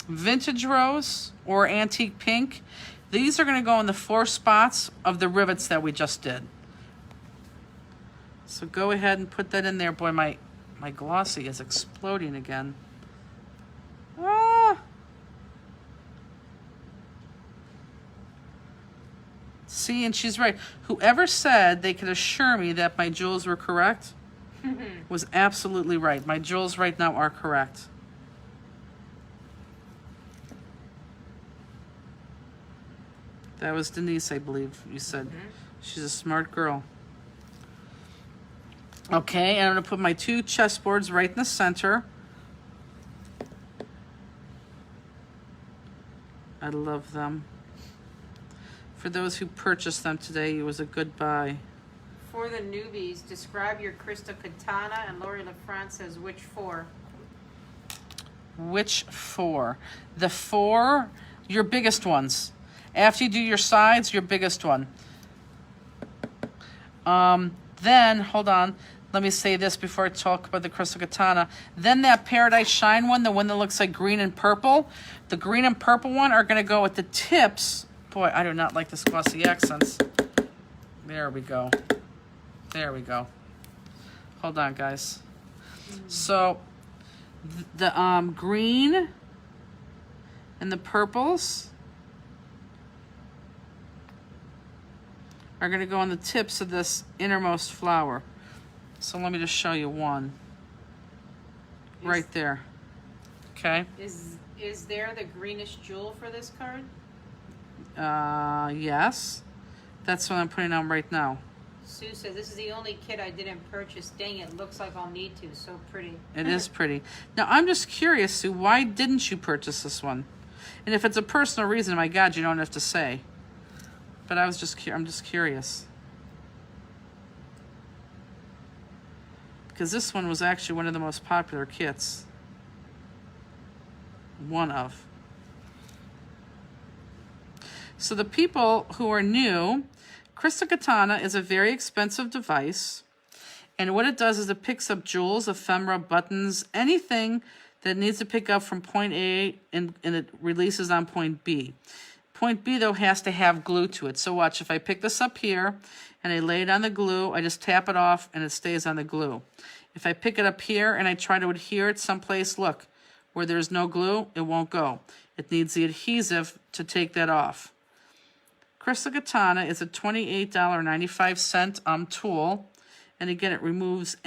vintage rose or antique pink. These are going to go in the 4 spots of the rivets that we just did. So go ahead and put that in there. Boy, my glossy is exploding again. Ah! See, and she's right. Whoever said they could assure me that my jewels were correct was absolutely right. My jewels right now are correct. That was Denise, I believe you said. She's a smart girl. Okay, and I'm going to put my 2 chessboards right in the center. I love them. For those who purchased them today, it was a good buy. For the newbies, describe your crystal katana, and Lori LaFrance says which 4? Which 4? The 4, your biggest ones. After you do your sides, your biggest one. Then, hold on. Let me say this before I talk about the crystal katana. Then that Paradise Shine one, the one that looks like green and purple, the green and purple one are going to go at the tips. Boy, I do not like the glossy accents. There we go. There we go. Hold on, guys. So, the green and the purples are going to go on the tips of this innermost flower. So let me just show you one. Right there. Okay. Is there the greenish jewel for this card? Yes. That's what I'm putting on right now. Sue says, this is the only kit I didn't purchase. Dang it, looks like I'll need to. So pretty. It is pretty. Now, I'm just curious, Sue, why didn't you purchase this one? And if it's a personal reason, my God, you don't have to say. But I'm just curious. Because this one was actually one of the most popular kits. One of. So the people who are new, Crystal Katana is a very expensive device. And what it does is it picks up jewels, ephemera, buttons, anything that needs to pick up from point A and it releases on point B. Point B, though, has to have glue to it. So watch, if I pick this up here and I lay it on the glue, I just tap it off and it stays on the glue. If I pick it up here and I try to adhere it someplace, look, where there's no glue, it won't go. It needs the adhesive to take that off. Crystal Katana is a $28.95 tool, and again, it moves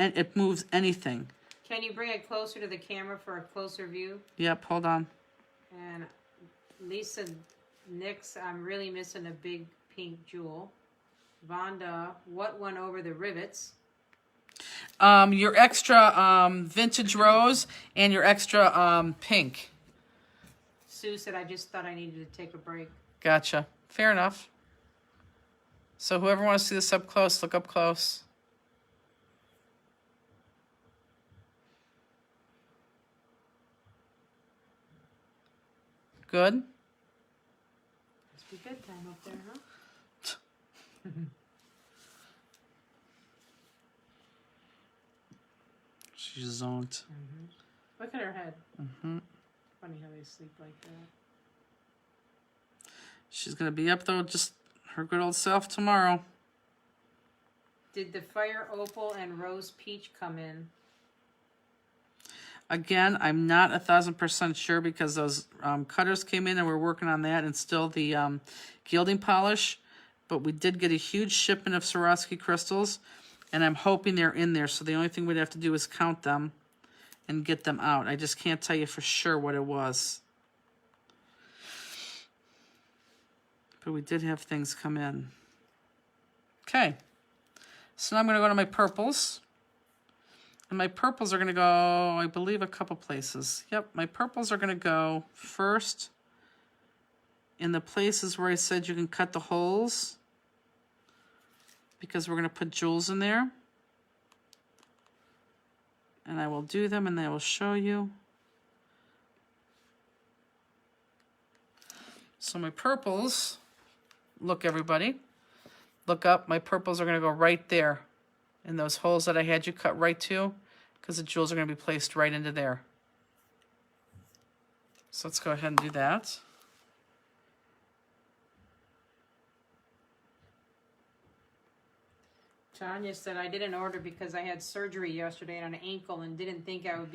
anything. Can you bring it closer to the camera for a closer view? Yep, hold on. And Lisa Nix, I'm really missing a big pink jewel. Vonda, what went over the rivets? Your extra vintage rose and your extra pink. Sue said, I just thought I needed to take a break. Gotcha. Fair enough. So whoever wants to see this up close, look up close. Good. Must be bedtime up there, huh? She zoned. Look at her head. Mm-hmm. Funny how they sleep like that. She's gonna be up though, just her good old self tomorrow. Did the Fire Opal and Rose Peach come in? Again, I'm not 1,000% sure because those cutters came in and we're working on that, and still the gilding polish. But we did get a huge shipment of Swarovski crystals, and I'm hoping they're in there. So the only thing we'd have to do is count them and get them out. I just can't tell you for sure what it was. But we did have things come in. Okay. So now I'm going to go to my purples. And my purples are going to go, I believe, a couple places. Yep, my purples are going to go first in the places where I said you can cut the holes, because we're going to put jewels in there. And I will do them and I will show you. So my purples, look everybody, look up, my purples are going to go right there in those holes that I had you cut right to, because the jewels are going to be placed right into there. So let's go ahead and do that. Tanya said I didn't order because I had surgery yesterday on an ankle and didn't think I would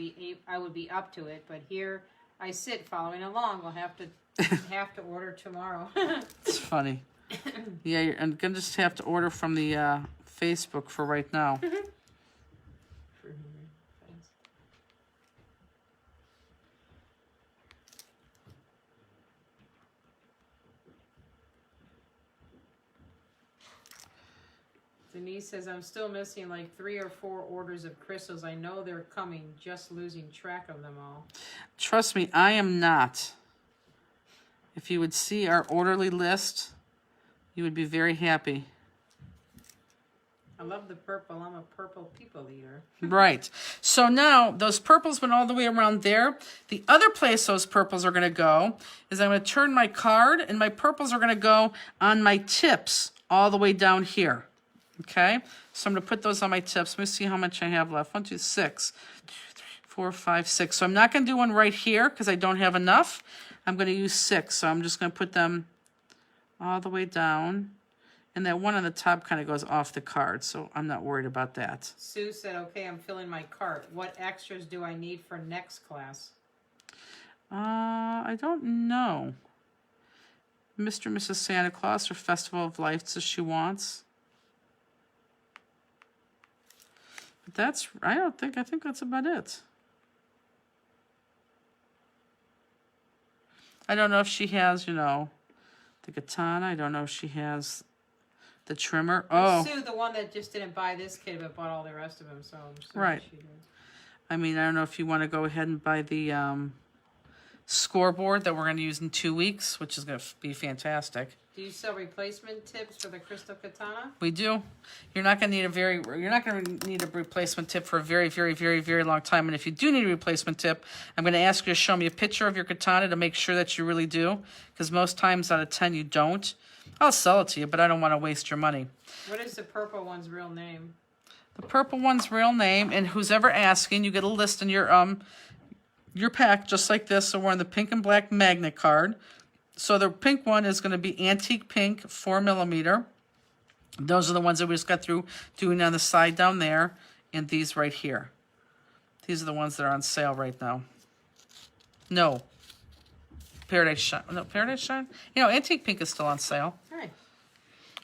be up to it. But here I sit following along. We'll have to order tomorrow. It's funny. Yeah, I'm gonna just have to order from the Facebook for right now. Denise says, I'm still missing like 3 or 4 orders of crystals. I know they're coming, just losing track of them all. Trust me, I am not. If you would see our orderly list, you would be very happy. I love the purple. I'm a purple people eater. Right. So now those purples went all the way around there. The other place those purples are going to go is I'm going to turn my card, and my purples are going to go on my tips all the way down here. Okay, so I'm going to put those on my tips. Let me see how much I have left. 1, 2, 6, 2, 3, 4, 5, 6. So I'm not going to do one right here because I don't have enough. I'm going to use 6. So I'm just going to put them all the way down. And that one on the top kind of goes off the card, so I'm not worried about that. Sue said, okay, I'm filling my cart. What extras do I need for next class? I don't know. Mr. and Mrs. Santa Claus or Festival of Lights as she wants. But I think that's about it. I don't know if she has, the katana. I don't know if she has the trimmer. Oh. Sue, the one that just didn't buy this kit but bought all the rest of them, so I'm sorry right. she did. I mean, I don't know if you want to go ahead and buy the scoreboard that we're going to use in 2 weeks, which is going to be fantastic. Do you sell replacement tips for the crystal katana? We do. You're not going to need a replacement tip for a very, very, very, very long time. And if you do need a replacement tip, I'm going to ask you to show me a picture of your katana to make sure that you really do, because most times out of 10 you don't. I'll sell it to you, but I don't want to waste your money. What is the purple one's real name? The purple one's real name, and who's ever asking, you get a list in your pack just like this. So we're on the pink and black magnet card. So the pink one is going to be Antique Pink 4mm. Those are the ones that we just got through doing on the side down there, and these right here. These are the ones that are on sale right now. No. Paradise Shine. No, Paradise Shine? Antique Pink is still on sale. Right.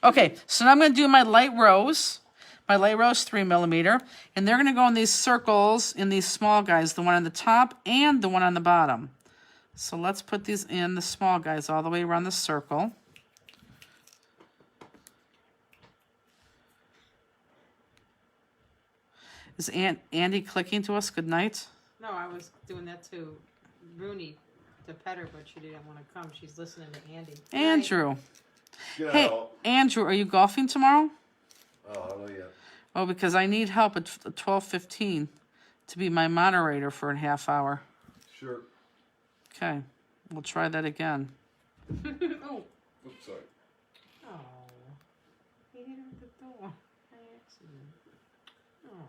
Okay, so now I'm going to do my light rose. My light rose 3mm. And they're going to go in these circles in these small guys, the one on the top and the one on the bottom. So let's put these in, the small guys, all the way around the circle. Is Andy clicking to us good night? No, I was doing that to Rooney, to pet her, but she didn't want to come. She's listening to Andy. Andrew. Get Hey, out. Andrew, are you golfing tomorrow? Oh, I don't know yet. Oh, because I need help at 12:15 to be my moderator for a half hour. Sure. Okay. We'll try that again. Oh. Oops, sorry. Oh. He hit her with the door by accident. Oh.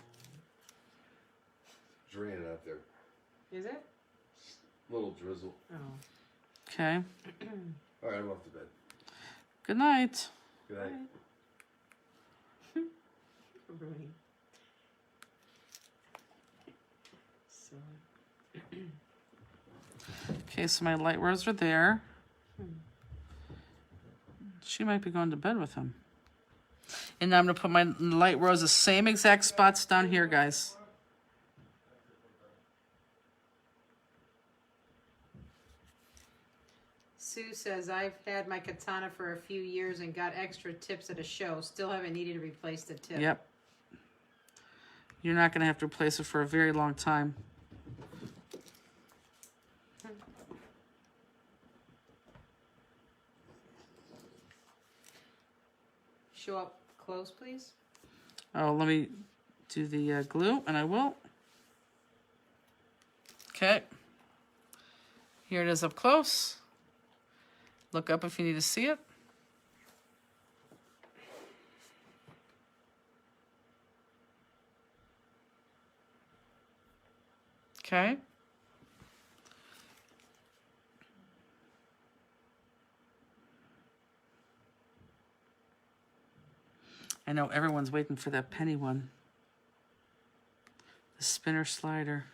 It's raining out there. Is it? Little drizzle. Oh. Okay. All right, I'm off to bed. Good night. Good night. Rudy. So. Okay, so my light rose are there. She might be going to bed with him. And now I'm going to put my light rose the same exact spots down here, guys. Sue says, I've had my katana for a few years and got extra tips at a show. Still haven't needed to replace the tip. Yep. You're not going to have to replace it for a very long time. Show up close, please. Oh, let me do the glue, and I will. Okay. Here it is up close. Look up if you need to see it. Okay. I know everyone's waiting for that penny one. The spinner slider.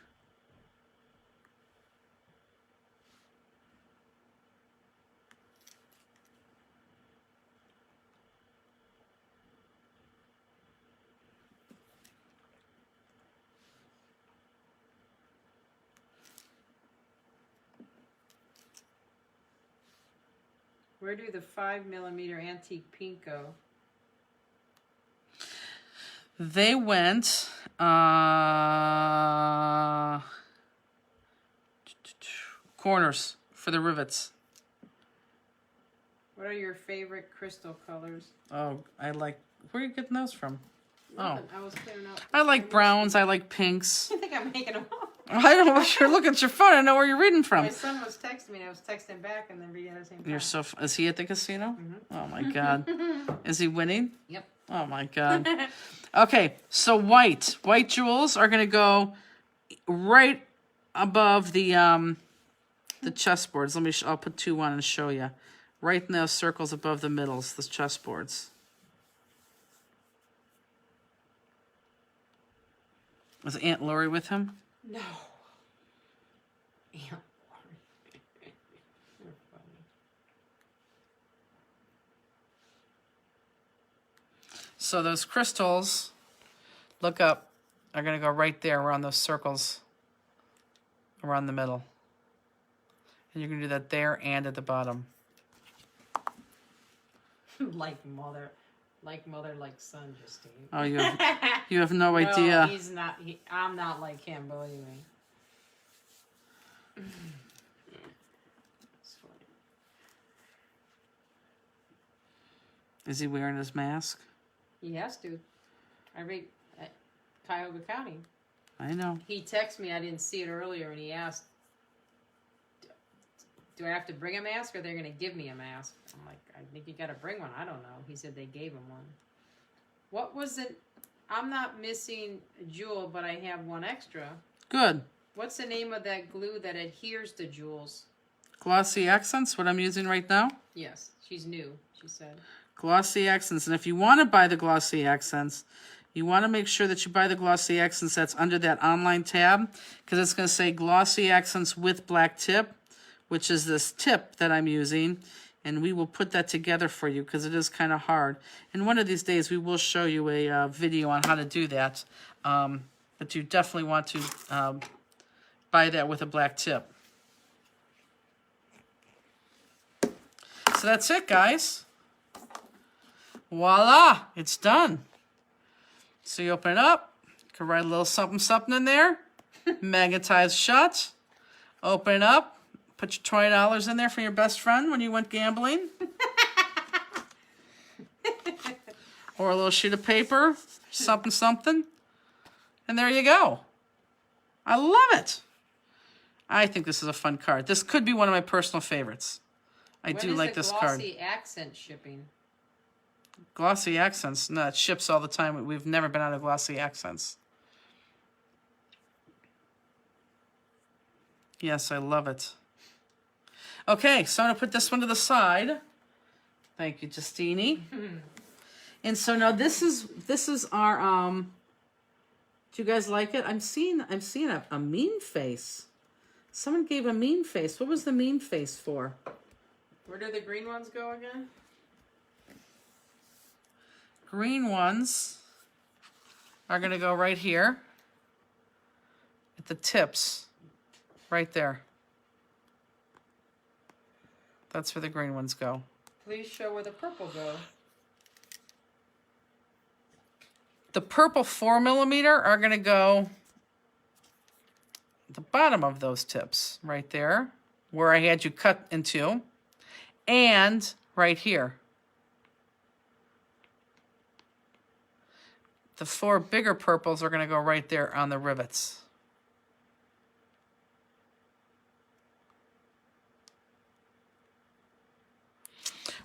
Where do the 5mm antique pink go? They went corners for the rivets. What are your favorite crystal colors? Oh, I like. Where are you getting those from? Nothing. I was clearing out. I like browns. I like pinks. I think I'm making them up. I don't know. You're looking at your phone. I know where you're reading from. My son was texting me, and I was texting back, and then reading at the same time. You're so. Is he at the casino? Oh my God. Is he winning? Yep. Oh my God. Okay, so white jewels are gonna go right above the chessboards. Let me. I'll put 2 on and show you. Right in those circles above the middles, the chessboards. Was Aunt Lori with him? No. Aunt Lori. You're funny. So those crystals, look up, are going to go right there around those circles around the middle. And you're going to do that there and at the bottom. Like mother, like son, Justine. Oh, you have no No, idea. he's not. I'm not like him, believe me. It's funny. Is he wearing his mask? He has to. I read Cuyahoga County. I know. He texted me. I didn't see it earlier, and he asked, "Do I have to bring a mask, or they're going to give me a mask?" I'm like, "I think you got to bring one." I don't know. He said they gave him one. What was it? I'm not missing a jewel, but I have one extra. Good. What's the name of that glue that adheres to jewels? Glossy Accents, what I'm using right now. Yes, she's new, she said. Glossy Accents. And if you want to buy the Glossy Accents, you want to make sure that you buy the Glossy Accents that's under that online tab, because it's going to say Glossy Accents with black tip, which is this tip that I'm using. And we will put that together for you because it is kind of hard. And one of these days we will show you a video on how to do that. But you definitely want to buy that with a black tip. So that's it, guys. Voila, it's done. So you open it up, you can write a little something something in there, magnetized shut, open it up, put your $20 in there for your best friend when you went gambling. Or a little sheet of paper, something something, and there you go. I love it. I think this is a fun card. This could be one of my personal favorites. I When do is like the this card. glossy accent shipping? Glossy accents. No, it ships all the time. We've never been out of glossy accents. Yes, I love it. Okay, so I'm going to put this one to the side. Thank you, Justini. And so now this is our do you guys like it? I'm seeing a mean face. Someone gave a mean face. What was the mean face for? Where do the green ones go again? Green ones are going to go right here at the tips, right there. That's where the green ones go. Please show where the purple go. The purple 4mm are going to go at the bottom of those tips, right there, where I had you cut into, and right here. The 4 bigger purples are going to go right there on the rivets.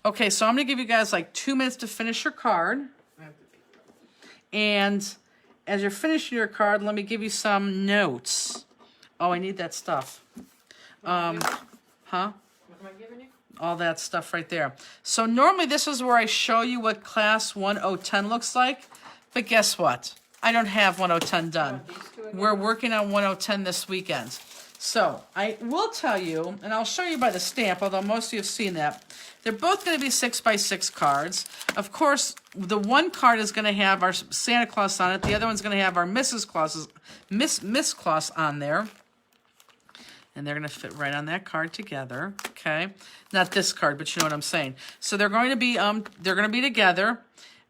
Okay, so I'm going to give you guys like 2 minutes to finish your card. And as you're finishing your card, let me give you some notes. Oh, I need that stuff. Huh? What am I giving you? All that stuff right there. So normally this is where I show you what class 1010 looks like. But guess what? I don't have 1010 done. These two again? We're working on 1010 this weekend. So I will tell you, and I'll show you by the stamp, although most of you have seen that. They're both going to be 6x6 cards. Of course, the one card is going to have our Santa Claus on it. The other one's going to have our Mrs. Claus, Miss Claus on there. And they're going to fit right on that card together. Okay, not this card, but you know what I'm saying. So they're going to be together.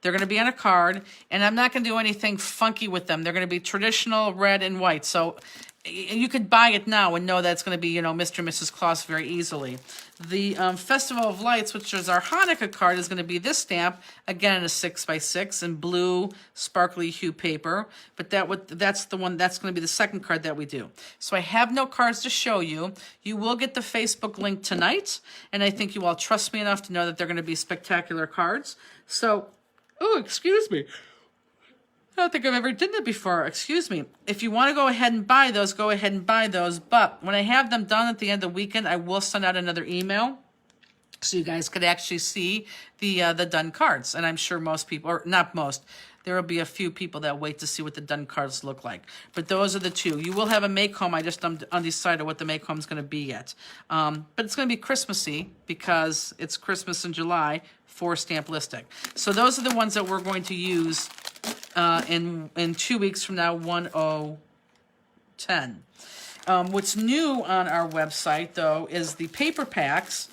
They're going to be on a card, and I'm not going to do anything funky with them. They're going to be traditional red and white. So you could buy it now and know that's going to be, Mr. and Mrs. Claus very easily. The Festival of Lights, which is our Hanukkah card, is going to be this stamp, again in a 6x6 in blue sparkly hue paper. But that's the one, that's going to be the second card that we do. So I have no cards to show you. You will get the Facebook link tonight, and I think you all trust me enough to know that they're going to be spectacular cards. So, oh, excuse me. I don't think I've ever done that before. Excuse me. If you want to go ahead and buy those, go ahead and buy those. But when I have them done at the end of the weekend, I will send out another email so you guys could actually see the done cards. And I'm sure most people, or not most, there will be a few people that wait to see what the done cards look like. But those are the two. You will have a make home. I just undecided what the make home is going to be yet. But it's going to be Christmassy because it's Christmas in July for Stamp-Listic. So those are the ones that we're going to use in 2 weeks from now, 1010. What's new on our website, though, is the paper packs.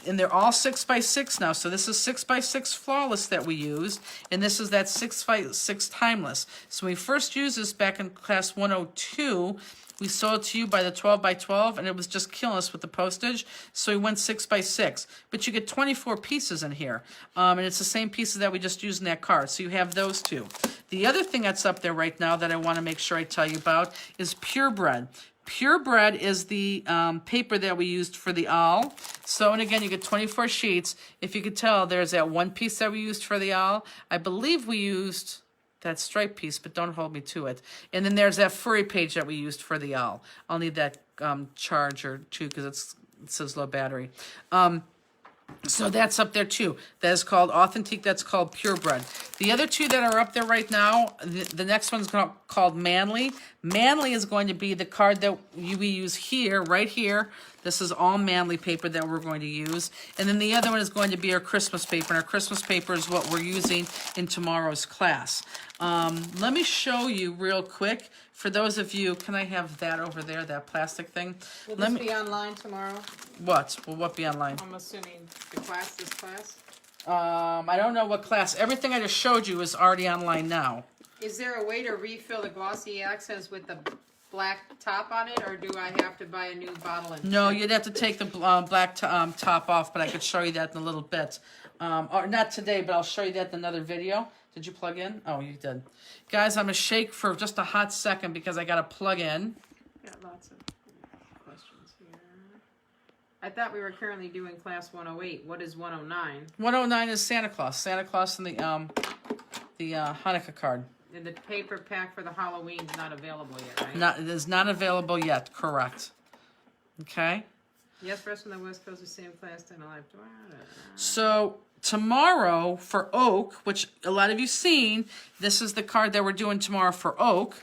And they're all 6x6 now. So this is 6x6 Flawless that we used. And this is that 6x6 Timeless. So when we first used this back in class 102, we sold it to you by the 12x12, and it was just killing us with the postage. So we went 6x6. But you get 24 pieces in here. And it's the same pieces that we just used in that card. So you have those two. The other thing that's up there right now that I want to make sure I tell you about is Purebred. Purebred is the paper that we used for the owl. So, and again, you get 24 sheets. If you could tell, there's that one piece that we used for the owl. I believe we used that stripe piece, but don't hold me to it. And then there's that furry page that we used for the owl. I'll need that charger too because it says low battery. So that's up there too. That is called Authentique. That's called Purebred. The other two that are up there right now, the next one's called Manly. Manly is going to be the card that we use here, right here. This is all Manly paper that we're going to use. And then the other one is going to be our Christmas paper. And our Christmas paper is what we're using in tomorrow's class. Let me show you real quick. For those of you, can I have that over there, that plastic thing? Will this be online tomorrow? What? Will what be online? I'm assuming this class? I don't know what class. Everything I just showed you is already online now. Is there a way to refill the glossy accents with the black top on it, or do I have to buy a new bottle? And No, you'd have to take the black top off, but I could show you that in a little bit. Or not today, but I'll show you that in another video. Did you plug in? Oh, you did. Guys, I'm going to shake for just a hot second because I got to plug in. Got lots of questions. I thought we were currently doing class 108. What is 109? 109 is Santa Claus. Santa Claus and the Hanukkah card. And the paper pack for the Halloween's not available yet, right? It is not available yet. Correct. Okay. Yes, rest from the West Coast, the same class, 10 alive. So tomorrow for Oak, which a lot of you seen, this is the card that we're doing tomorrow for Oak.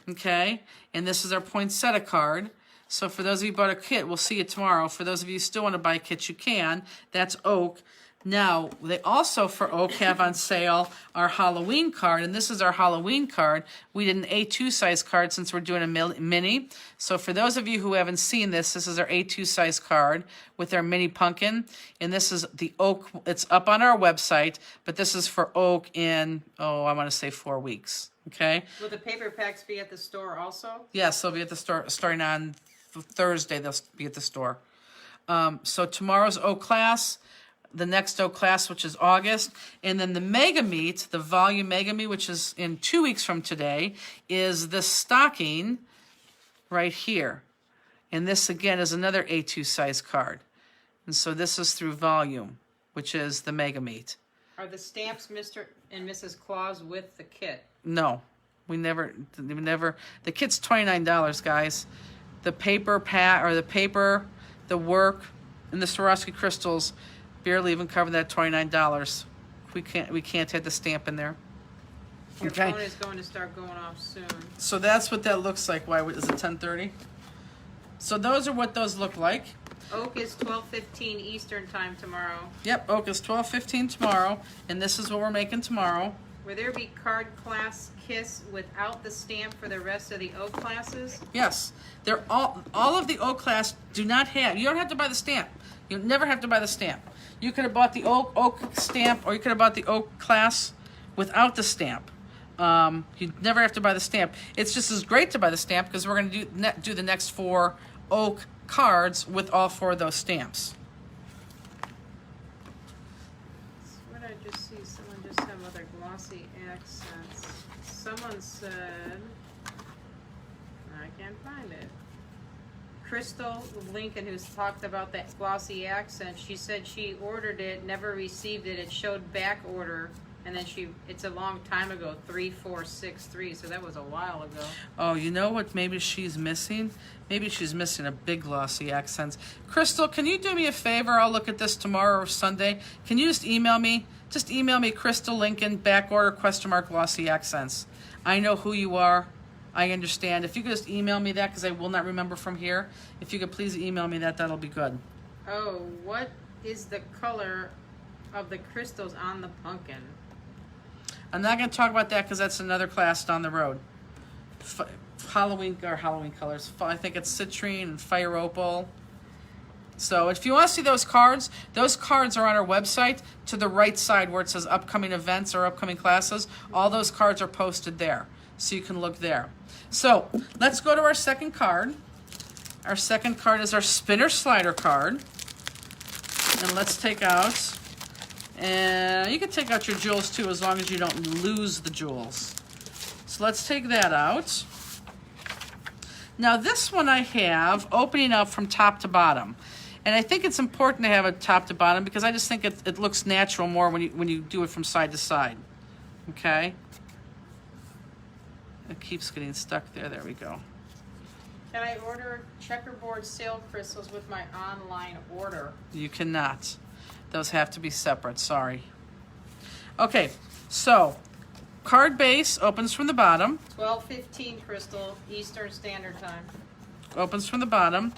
Okay. And this is our poinsettia card. So for those of you who bought a kit, we'll see you tomorrow. For those of you who still want to buy a kit, you can. That's Oak. Now, they also, for Oak, have on sale our Halloween card, and this is our Halloween card. We did an A2 size card since we're doing a mini. So for those of you who haven't seen this is our A2 size card with our mini pumpkin, and this is the Oak. It's up on our website, but this is for Oak in, I want to say 4 weeks, okay? Will the paper packs be at the store also? Yes, they'll be at the store, starting on Thursday, they'll be at the store. So tomorrow's Oak class. The next Oak class, which is August, and then the Mega Meet, the volume Mega Meet, which is in 2 weeks from today, is this stocking right here. And this, again, is another A2 size card. And so this is through volume, which is the Mega Meet. Are the stamps Mr. and Mrs. Claus with the kit? No, we never, the kit's $29, guys. The paper the work, and the Swarovski crystals barely even cover that $29. We can't have the stamp in there. Your Okay. phone is going to start going off soon. So that's what that looks like. Why is it 10:30? So those are what those look like. Oak is 12:15 Eastern time tomorrow. Yep, Oak is 12:15 tomorrow, and this is what we're making tomorrow. Will there be card class kits without the stamp for the rest of the Oak classes? Yes, they're all of the Oak class do not have. You don't have to buy the stamp. You never have to buy the stamp. You could have bought the Oak stamp, or you could have bought the Oak class without the stamp. You never have to buy the stamp. It's just as great to buy the stamp because we're going to do the next 4 Oak cards with all 4 of those stamps. What did I just see? Someone just have other glossy accents. Someone said, I can't find it. Crystal Lincoln, who's talked about that glossy accent, she said she ordered it, never received it. It showed back order, and then it's a long time ago, 3463, so that was a while ago. Oh, you know what maybe she's missing? Maybe she's missing a big glossy accent. Crystal, can you do me a favor? I'll look at this tomorrow or Sunday. Can you just email me? Just email me Crystal Lincoln, back order, / glossy accents. I know who you are. I understand. If you could just email me that, because I will not remember from here. If you could please email me that, that'll be good. Oh, what is the color of the crystals on the pumpkin? I'm not going to talk about that because that's another class down the road. Halloween colors. I think it's citrine and fire opal. So if you want to see those cards are on our website to the right side where it says upcoming events or upcoming classes. All those cards are posted there, so you can look there. So let's go to our second card. Our second card is our spinner slider card. And let's take out, and you can take out your jewels too as long as you don't lose the jewels. So let's take that out. Now this one I have opening up from top to bottom. And I think it's important to have it top to bottom because I just think it looks natural more when you do it from side to side. Okay? It keeps getting stuck there. There we go. Can I order checkerboard sail crystals with my online order? You cannot. Those have to be separate. Sorry. Okay, so card base opens from the bottom. 12:15 Crystal Eastern Standard Time. Opens from the bottom.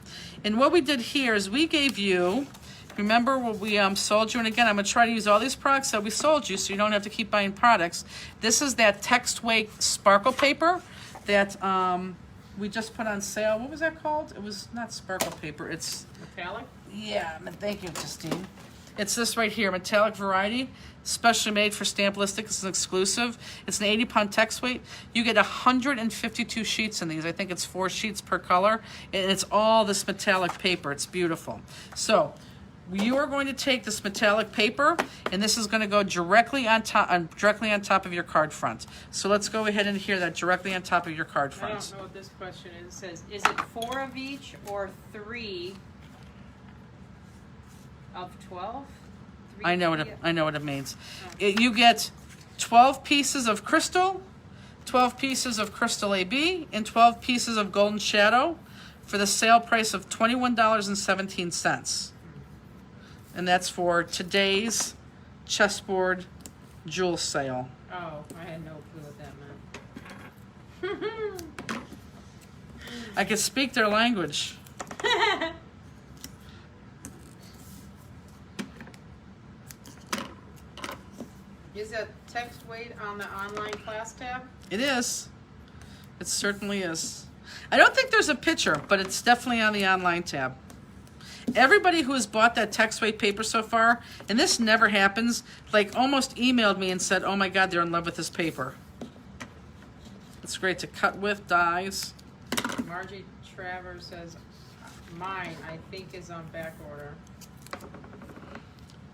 And what we did here is we gave you, remember what we sold you, and again, I'm going to try to use all these products that we sold you so you don't have to keep buying products. This is that Textway sparkle paper that we just put on sale. What was that called? It was not sparkle paper. It's, Metallic? yeah, thank you, Justine. It's this right here, metallic variety, specially made for Stamp-Listic. It's an exclusive. It's an 80-pound text weight. You get 152 sheets in these. I think it's 4 sheets per color, and it's all this metallic paper. It's beautiful. So you are going to take this metallic paper, and this is going to go directly on top of your card front. So let's go ahead and hear that directly on top of your card I front. don't know what this question is. It says, is it 4 of each or 3 Of 12? I know what it means. You get 12 pieces of crystal, 12 pieces of crystal AB, and 12 pieces of golden shadow for the sale price of $21.17. And that's for today's chessboard jewel sale. Oh, I had no clue what that meant. I could speak their language. Is that text weight on the online class tab? It is. It certainly is. I don't think there's a picture, but it's definitely on the online tab. Everybody who has bought that text weight paper so far, and this never happens, like almost emailed me and said, oh my God, they're in love with this paper. It's great to cut with, dies. Margie Travers says, mine, I think, is on back order.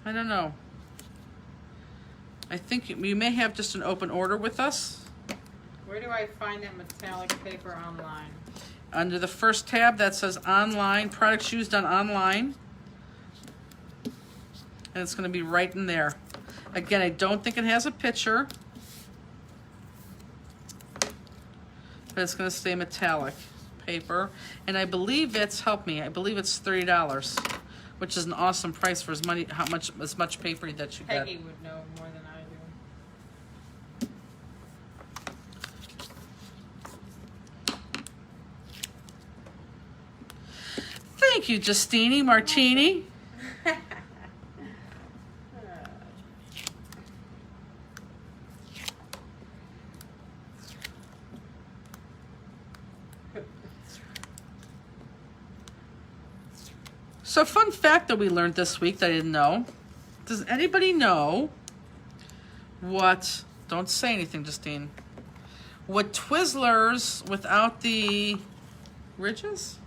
I don't know. I think you may have just an open order with us. Where do I find that metallic paper online? Under the first tab that says online, products used on online. And it's going to be right in there. Again, I don't think it has a picture. But it's going to stay metallic paper. And I believe it's, help me, I believe it's $30, which is an awesome price for as much paper that you get. Peggy would know more than I do. Thank you, Justini Martini. So, fun fact that we learned this week that I didn't know. Does anybody know what, don't say anything, Justine, what Twizzlers without the ridges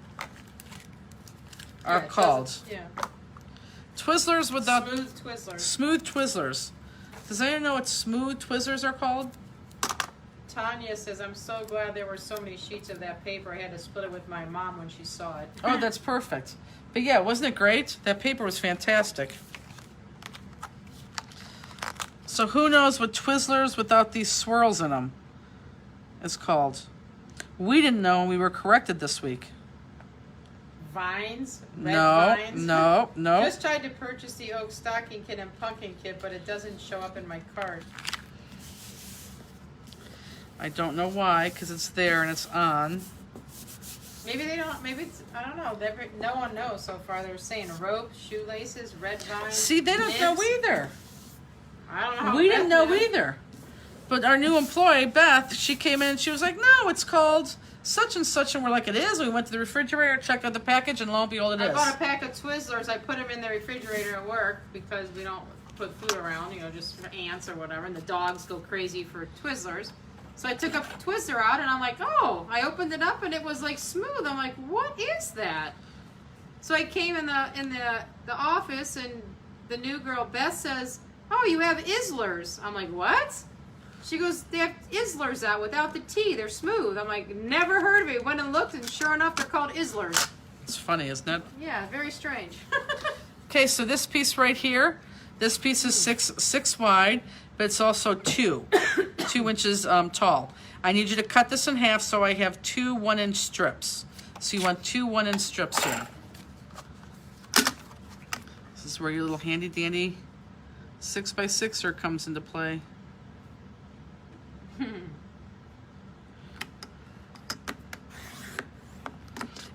are Yeah, it called? doesn't- Yeah. Twizzlers without Smooth Twizzlers. smooth Twizzlers. Does anyone know what smooth Twizzlers are called? Tanya says, I'm so glad there were so many sheets of that paper. I had to split it with my mom when she saw it. Oh, that's perfect. But yeah, wasn't it great? That paper was fantastic. So who knows what Twizzlers without these swirls in them is called? We didn't know, and we were corrected this week. Vines? Red No, vines? no, no. Just tried to purchase the oak stocking kit and pumpkin kit, but it doesn't show up in my cart. I don't know why, because it's there and it's on. Maybe they don't, maybe it's, I don't know. No one knows so far. They're saying rope, shoelaces, red vines. See, they don't know nibs. either. I don't know how We Beth didn't know knew. either. But our new employee, Beth, she came in and she was like, no, it's called such and such. And we're like, it is. We went to the refrigerator, checked out the package, and lo and behold, it I is. bought a pack of Twizzlers. I put them in the refrigerator at work because we don't put food around, just for ants or whatever, and the dogs go crazy for Twizzlers. So I took a Twizzler out, and I'm like, oh, I opened it up, and it was like smooth. I'm like, what is that? So I came in the office, and the new girl, Beth, says, oh, you have Islers. I'm like, what? She goes, they have Islers out without the T. They're smooth. I'm like, never heard of it. Went and looked, and sure enough, they're called Islers. It's funny, isn't it? Yeah, very strange. Okay, so this piece right here, this piece is six wide, but it's also 2 inches tall. I need you to cut this in half so I have 2 1-inch strips. So you want 2 1-inch strips here. This is where your little handy dandy 6x6er comes into play.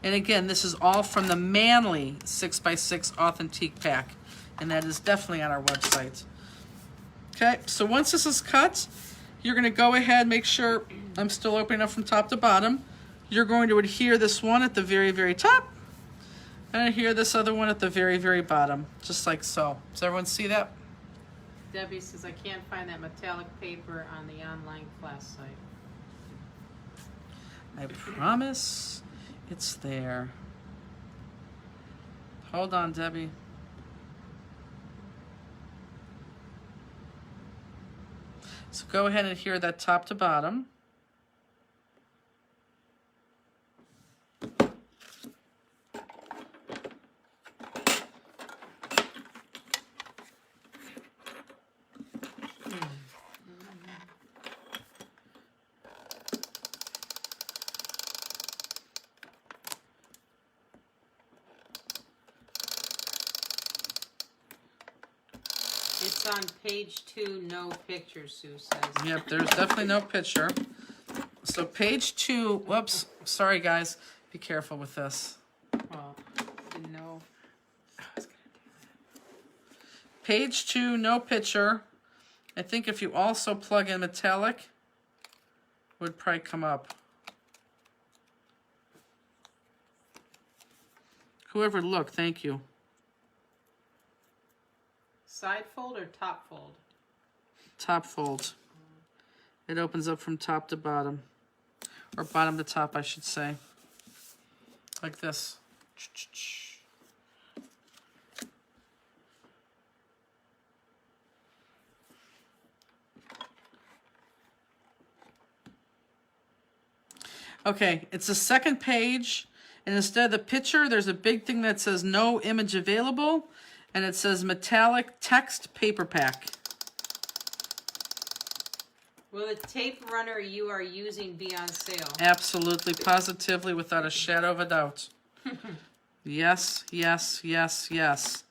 And again, this is all from the Manly 6x6 Authentique Pack. And that is definitely on our website. Okay, so once this is cut, you're going to go ahead and make sure I'm still opening up from top to bottom. You're going to adhere this one at the very, very top. And adhere this other one at the very, very bottom. Just like so. Does everyone see that? Debbie says, I can't find that metallic paper on the online class site. I promise it's there. Hold on, Debbie. So go ahead and adhere that top to bottom. It's on page 2, no picture, Sue says. Yep, there's definitely no picture. So page 2, whoops, sorry guys, be careful with this. Well, didn't know. Page 2, no picture. I think if you also plug in metallic, would probably come up. Whoever looked, thank you. Side fold or top fold? Top fold. It opens up from top to bottom. Or bottom to top, I should say. Like this. Okay, it's the second page, and instead of the picture, there's a big thing that says no image available, and it says metallic text paper pack. Will the tape runner you are using be on sale? Absolutely, positively, without a shadow of a doubt. Yes, yes, yes, yes.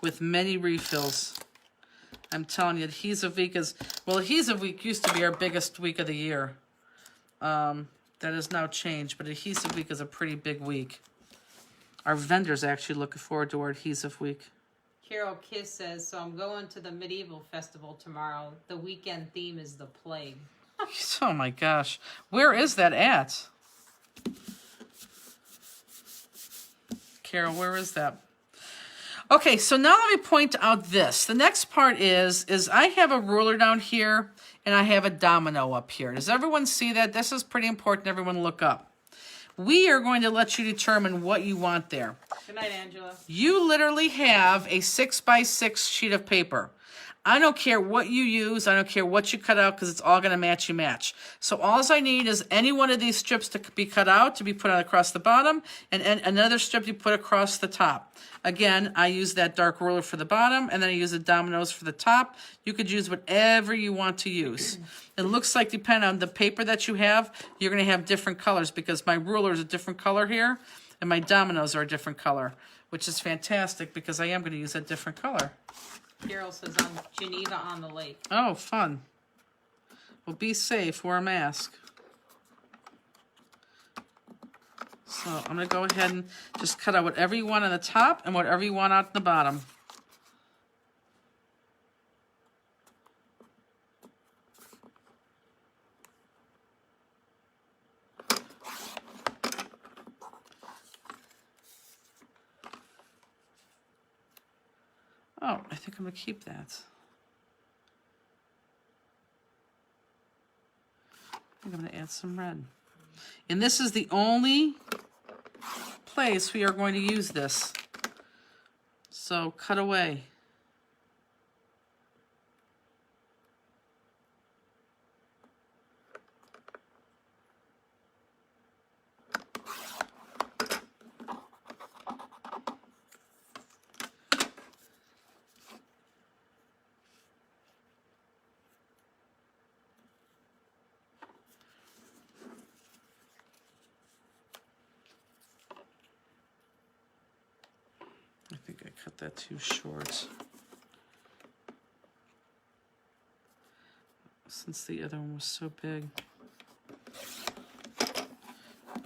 With many refills. I'm telling you, Adhesive Week is... Well, Adhesive Week used to be our biggest week of the year. That has now changed, but Adhesive Week is a pretty big week. Our vendors actually looking forward to our Adhesive Week. Carol Kiss says, so I'm going to the medieval festival tomorrow. The weekend theme is the plague. Oh my gosh. Where is that at? Carol, where is that? Okay, so now let me point out this. The next part is I have a ruler down here and I have a domino up here. Does everyone see that? This is pretty important. Everyone look up. We are going to let you determine what you want there. Good night, Angela. You literally have a 6x6 sheet of paper. I don't care what you use. I don't care what you cut out because it's all going to match. So all I need is any one of these strips to be cut out, to be put on across the bottom, and another strip you put across the top. Again, I use that dark ruler for the bottom, and then I use the dominoes for the top. You could use whatever you want to use. It looks like, depending on the paper that you have, you're going to have different colors because my ruler is a different color here, and my dominoes are a different color, which is fantastic because I am going to use a different color. Carol says, I'm Geneva on the lake. Oh, fun. Well, be safe. Wear a mask. So I'm going to go ahead and just cut out whatever you want on the top and whatever you want out the bottom. Oh, I think I'm going to keep that. I think I'm going to add some red. And this is the only place we are going to use this. So cut away. I think I cut that too short. Since the other one was so big.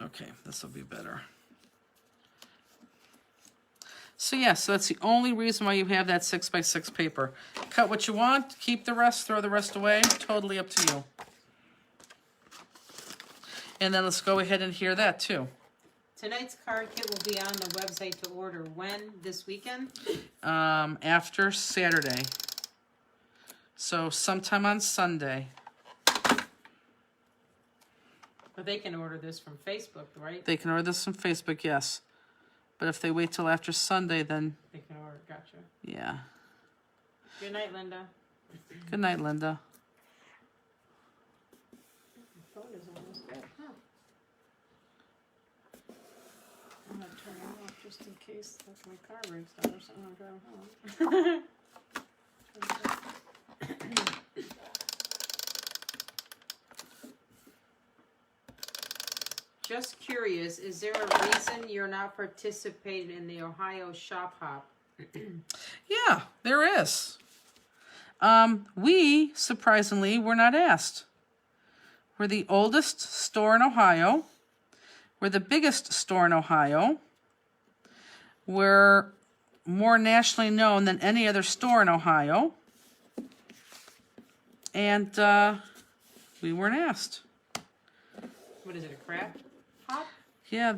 Okay, this will be better. So yeah, so that's the only reason why you have that 6x6 paper. Cut what you want, keep the rest, throw the rest away, totally up to you. And then let's go ahead and hear that too. Tonight's card kit will be on the website to order when? This weekend? After Saturday. So sometime on Sunday. But they can order this from Facebook, right? They can order this from Facebook, yes. But if they wait till after Sunday, then They can order, gotcha. yeah. Good night, Linda. Good night, Linda. Phone is almost dead, huh? I'm gonna turn it off just in case like my car breaks down or something. I'm driving home. Just curious, is there a reason you're not participating in the Ohio Shop Hop? Yeah, there is. We, surprisingly, were not asked. We're the oldest store in Ohio. We're the biggest store in Ohio. We're more nationally known than any other store in Ohio. And we weren't asked. What is it, a crab pot? Yeah,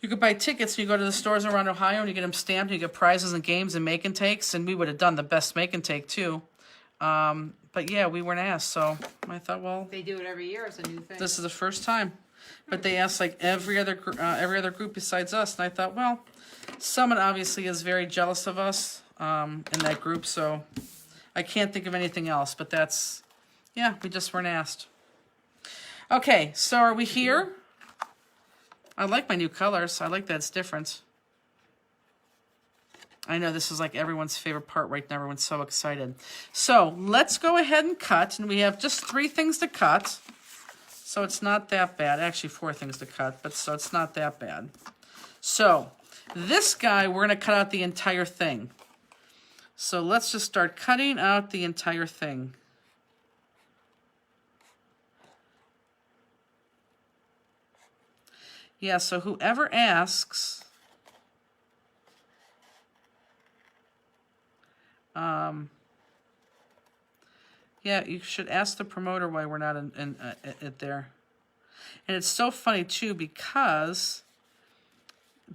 you could buy tickets and you go to the stores around Ohio and you get them stamped and you get prizes and games and make and takes, and we would have done the best make and take too. But yeah, we weren't asked, so I thought, well, They do it every year, it's a new thing. this is the first time. But they asked like every other group besides us, and I thought, well, someone obviously is very jealous of us in that group, so I can't think of anything else. But that's, yeah, we just weren't asked. Okay, so are we here? I like my new colors. I like that it's different. I know this is like everyone's favorite part right now. Everyone's so excited. So let's go ahead and cut, and we have just 3 things to cut. So it's not that bad. Actually, 4 things to cut, but so it's not that bad. So this guy, we're going to cut out the entire thing. So let's just start cutting out the entire thing. Yeah, so whoever asks, yeah, you should ask the promoter why we're not in it there. And it's so funny too, because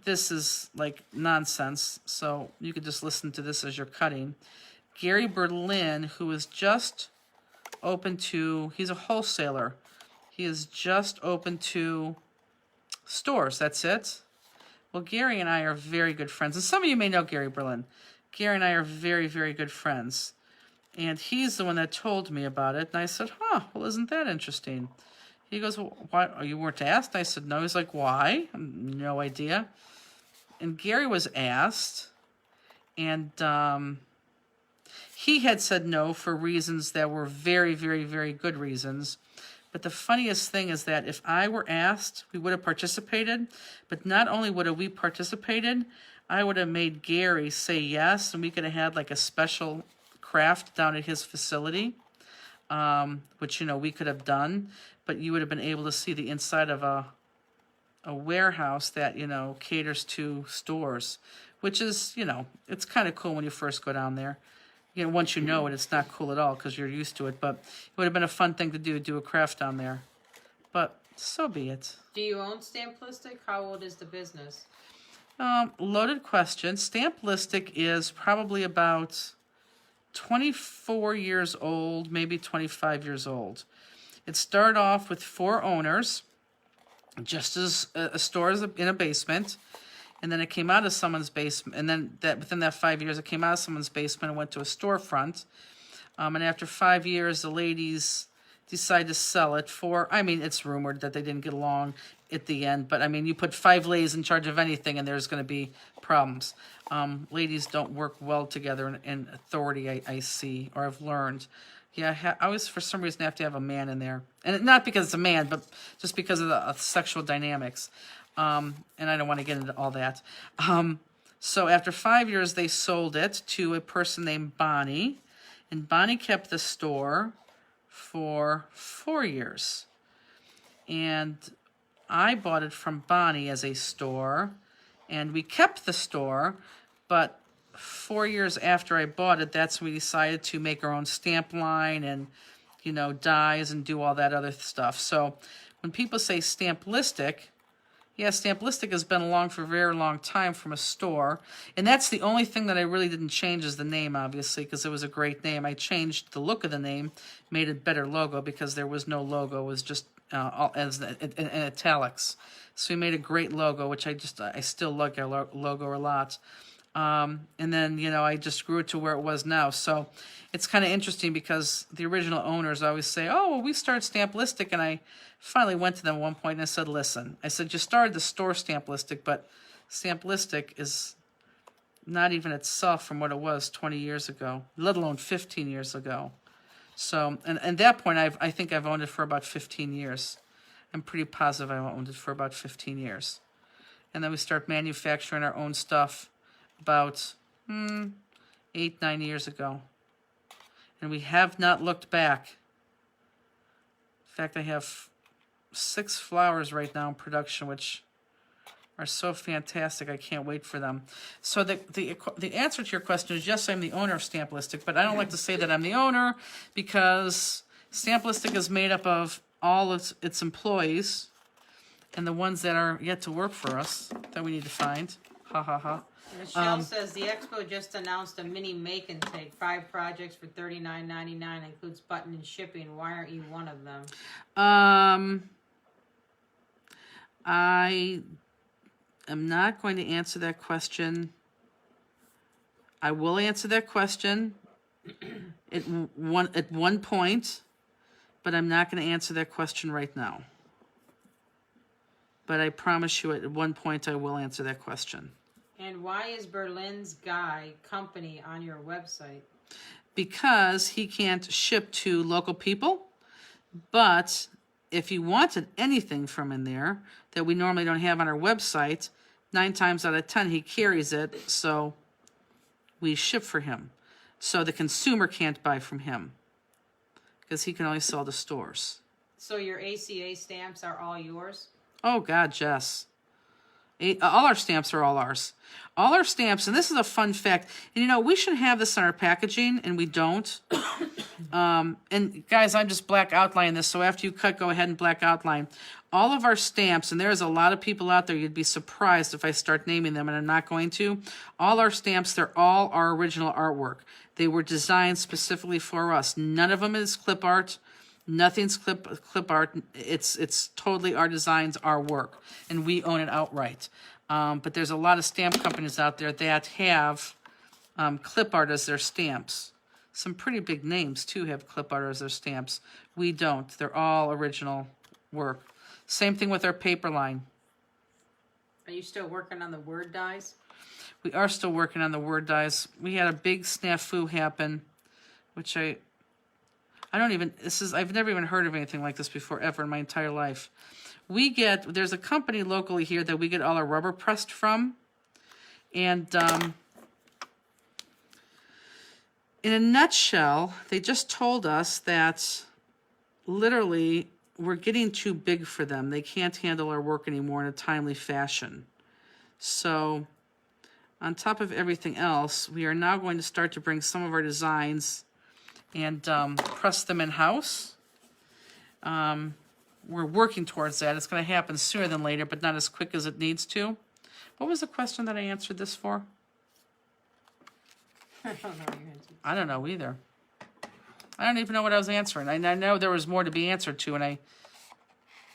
this is like nonsense, so you could just listen to this as you're cutting. Gary Berlin, who is just open to, he's a wholesaler. He is just open to stores, that's it. Well, Gary and I are very good friends, and some of you may know Gary Berlin. Gary and I are very, very good friends, and he's the one that told me about it, and I said, well, isn't that interesting? He goes, well, why, you weren't asked? I said, no. He's like, why? No idea. And Gary was asked, and he had said no for reasons that were very, very, very good reasons. But the funniest thing is that if I were asked, we would have participated. But not only would have we participated, I would have made Gary say yes, and we could have had like a special craft down at his facility, which, you know, we could have done. But you would have been able to see the inside of a warehouse that, you know, caters to stores, which is, you know, it's kind of cool when you first go down there. You know, once you know it, it's not cool at all because you're used to it. But it would have been a fun thing to do a craft down there. But so be it. Do you own Stamplistic? How old is the business? Loaded question. Stamplistic is probably about 24 years old, maybe 25 years old. It started off with 4 owners, just as a store is in a basement. And then it came out of someone's basement, and then within that 5 years, it came out of someone's basement and went to a storefront. And after 5 years, the ladies decided to sell it for, I mean, it's rumored that they didn't get along at the end, but I mean, you put 5 ladies in charge of anything and there's going to be problems. Ladies don't work well together in authority, I see, or I've learned. Yeah, I always, for some reason, have to have a man in there. And not because it's a man, but just because of the sexual dynamics. And I don't want to get into all that. So after 5 years, they sold it to a person named Bonnie. And Bonnie kept the store for 4 years. And I bought it from Bonnie as a store. And we kept the store. But 4 years after I bought it, that's when we decided to make our own stamp line and, you know, dies and do all that other stuff. So when people say Stamplistic, yeah, Stamplistic has been along for a very long time from a store. And that's the only thing that I really didn't change is the name, obviously, because it was a great name. I changed the look of the name, made a better logo because there was no logo. It was just in italics. So we made a great logo, which I still like our logo a lot. And then, you know, I just grew it to where it was now. So it's kind of interesting because the original owners always say, oh, well, we started Stamplistic. And I finally went to them at one point and I said, listen, I said, you started the store Stamplistic, but Stamplistic is not even itself from what it was 20 years ago, let alone 15 years ago. So, and at that point, I think I've owned it for about 15 years. I'm pretty positive I owned it for about 15 years. And then we start manufacturing our own stuff about 8, 9 years ago. And we have not looked back. In fact, I have 6 flowers right now in production, which are so fantastic. I can't wait for them. So the answer to your question is yes, I'm the owner of Stamplistic, but I don't like to say that I'm the owner because Stamplistic is made up of all its employees and the ones that are yet to work for us that we need to find. Ha ha ha. Michelle says the expo just announced a mini make and take, 5 projects for $39.99, includes button and shipping. Why aren't you one of them? I am not going to answer that question. I will answer that question at one point, but I'm not going to answer that question right now. But I promise you at one point I will answer that question. And why is Berlin's Guy company on your website? Because he can't ship to local people, but if you wanted anything from in there that we normally don't have on our website, 9 times out of 10 he carries it, so we ship for him. So the consumer can't buy from him because he can only sell to stores. So your ACA stamps are all yours? Oh God, Jess. All our stamps are all ours. All our stamps, and this is a fun fact, and you know, we should have this on our packaging, and we don't. And guys, I'm just black outlining this, so after you cut, go ahead and black outline. All of our stamps, and there's a lot of people out there, you'd be surprised if I start naming them, and I'm not going to. All our stamps, they're all our original artwork. They were designed specifically for us. None of them is clip art. Nothing's clip art. It's totally our designs, our work, and we own it outright. But there's a lot of stamp companies out there that have clip art as their stamps. Some pretty big names too have clip art as their stamps. We don't. They're all original work. Same thing with our paper line. Are you still working on the word dies? We are still working on the word dies. We had a big snafu happen, which I've never even heard of anything like this before ever in my entire life. There's a company locally here that we get all our rubber pressed from. And in a nutshell, they just told us that literally we're getting too big for them. They can't handle our work anymore in a timely fashion. So on top of everything else, we are now going to start to bring some of our designs and press them in-house. We're working towards that. It's going to happen sooner than later, but not as quick as it needs to. What was the question that I answered this for? I don't know your answer. I don't know either. I don't even know what I was answering. I know there was more to be answered to, and I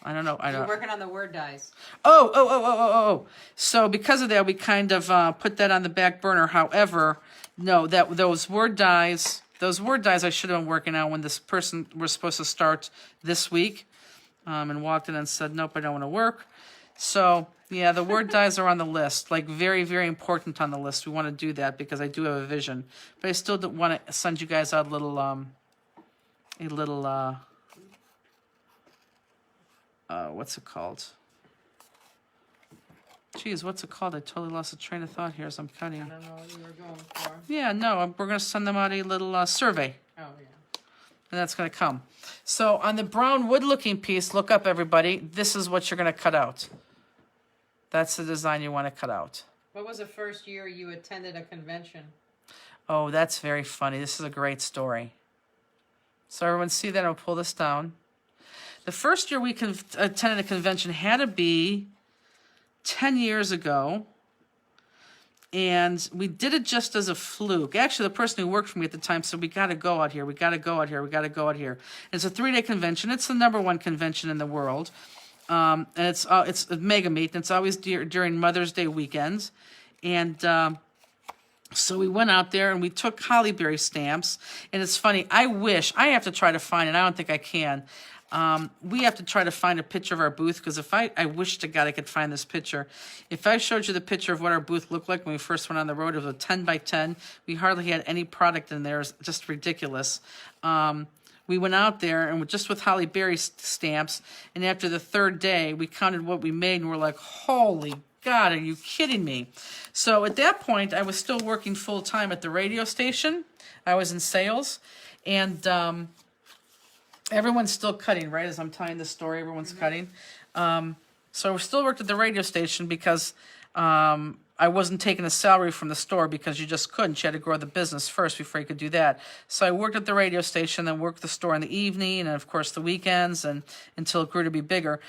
don't know. You're working on the word dies. Oh. So because of that, we kind of put that on the back burner. However, no, those word dies I should have been working on when this person was supposed to start this week, and walked in and said, nope, I don't want to work. So yeah, the word dies are on the list, like very, very important on the list. We want to do that because I do have a vision, but I still don't want to send you guys out a little what's it called? Geez, what's it called? I totally lost the train of thought here as I'm cutting. I don't know what you were going for. Yeah, no, we're going to send them out a little survey. Oh, yeah. And that's going to come. So on the brown wood looking piece, look up everybody. This is what you're going to cut out. That's the design you want to cut out. What was the first year you attended a convention? Oh, that's very funny. This is a great story. So everyone see that? I'll pull this down. The first year we attended a convention had to be 10 years ago. And we did it just as a fluke. Actually, the person who worked for me at the time said, we got to go out here. We got to go out here. We got to go out here. It's a 3-day convention. It's the #1 convention in the world. And it's a mega meet. And it's always during Mother's Day weekends. And so we went out there and we took holly berry stamps. And it's funny. I have to try to find it. I don't think I can. We have to try to find a picture of our booth because I wish to God I could find this picture. If I showed you the picture of what our booth looked like when we first went on the road, it was a 10 by 10. We hardly had any product in there. It was just ridiculous. We went out there and just with holly berry stamps, and after the 3rd day, we counted what we made and we're like, holy God, are you kidding me? So at that point, I was still working full time at the radio station. I was in sales, and everyone's still cutting, right? As I'm telling the story, everyone's cutting. So I still worked at the radio station because I wasn't taking a salary from the store because you just couldn't. You had to grow the business first before you could do that. So I worked at the radio station, then worked the store in the evening, and of course the weekends, and until it grew to be bigger.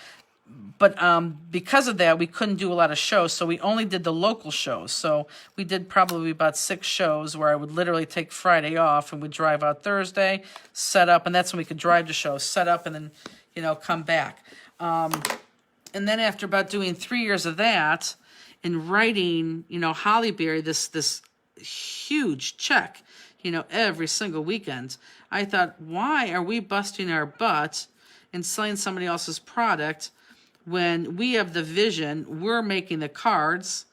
But because of that, we couldn't do a lot of shows, so we only did the local shows. So we did probably about 6 shows where I would literally take Friday off and would drive out Thursday, set up, and that's when we could drive to shows, set up, and then, come back. And then after about doing 3 years of that, and writing, Holly Berry, this huge check, every single weekend, I thought, why are we busting our butt and selling somebody else's product when we have the vision, we're making the cards,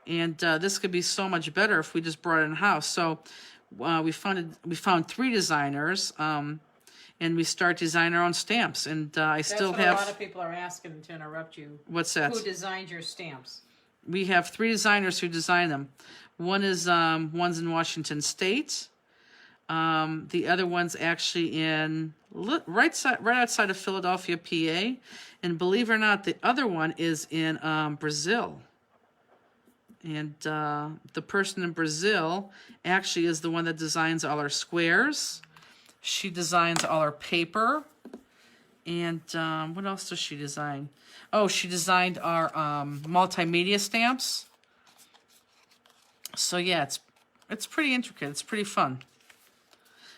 and this could be so much better if we just brought it in-house. So we found 3 designers, and we start designing our own stamps. And I still have... That's what a lot of people are asking, to interrupt you. What's that? Who designed your stamps? We have 3 designers who design them. One is one's in Washington State. The other one's actually in right outside of Philadelphia, PA. And believe it or not, the other one is in Brazil. And the person in Brazil actually is the one that designs all our squares. She designs all our paper. And what else does she design? Oh, she designed our multimedia stamps. So yeah, it's pretty intricate. It's pretty fun.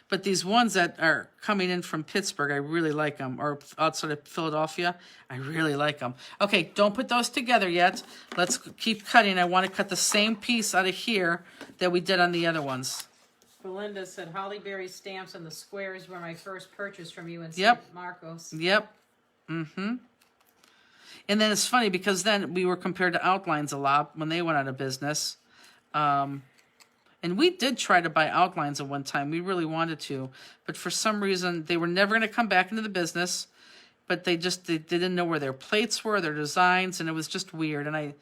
But these ones that are coming in from Pittsburgh, I really like them. Or outside of Philadelphia, I really like them. Okay, don't put those together yet. Let's keep cutting. I want to cut the same piece out of here that we did on the other ones. Belinda said Holly Berry stamps and the squares were my first purchase from you in Yep. St. Marcos. Yep. Mm-hmm. And then it's funny because then we were compared to Outlines a lot when they went out of business. And we did try to buy Outlines at one time. We really wanted to. But for some reason, they were never going to come back into the business. But they didn't know where their plates were, their designs, and it was just weird. And I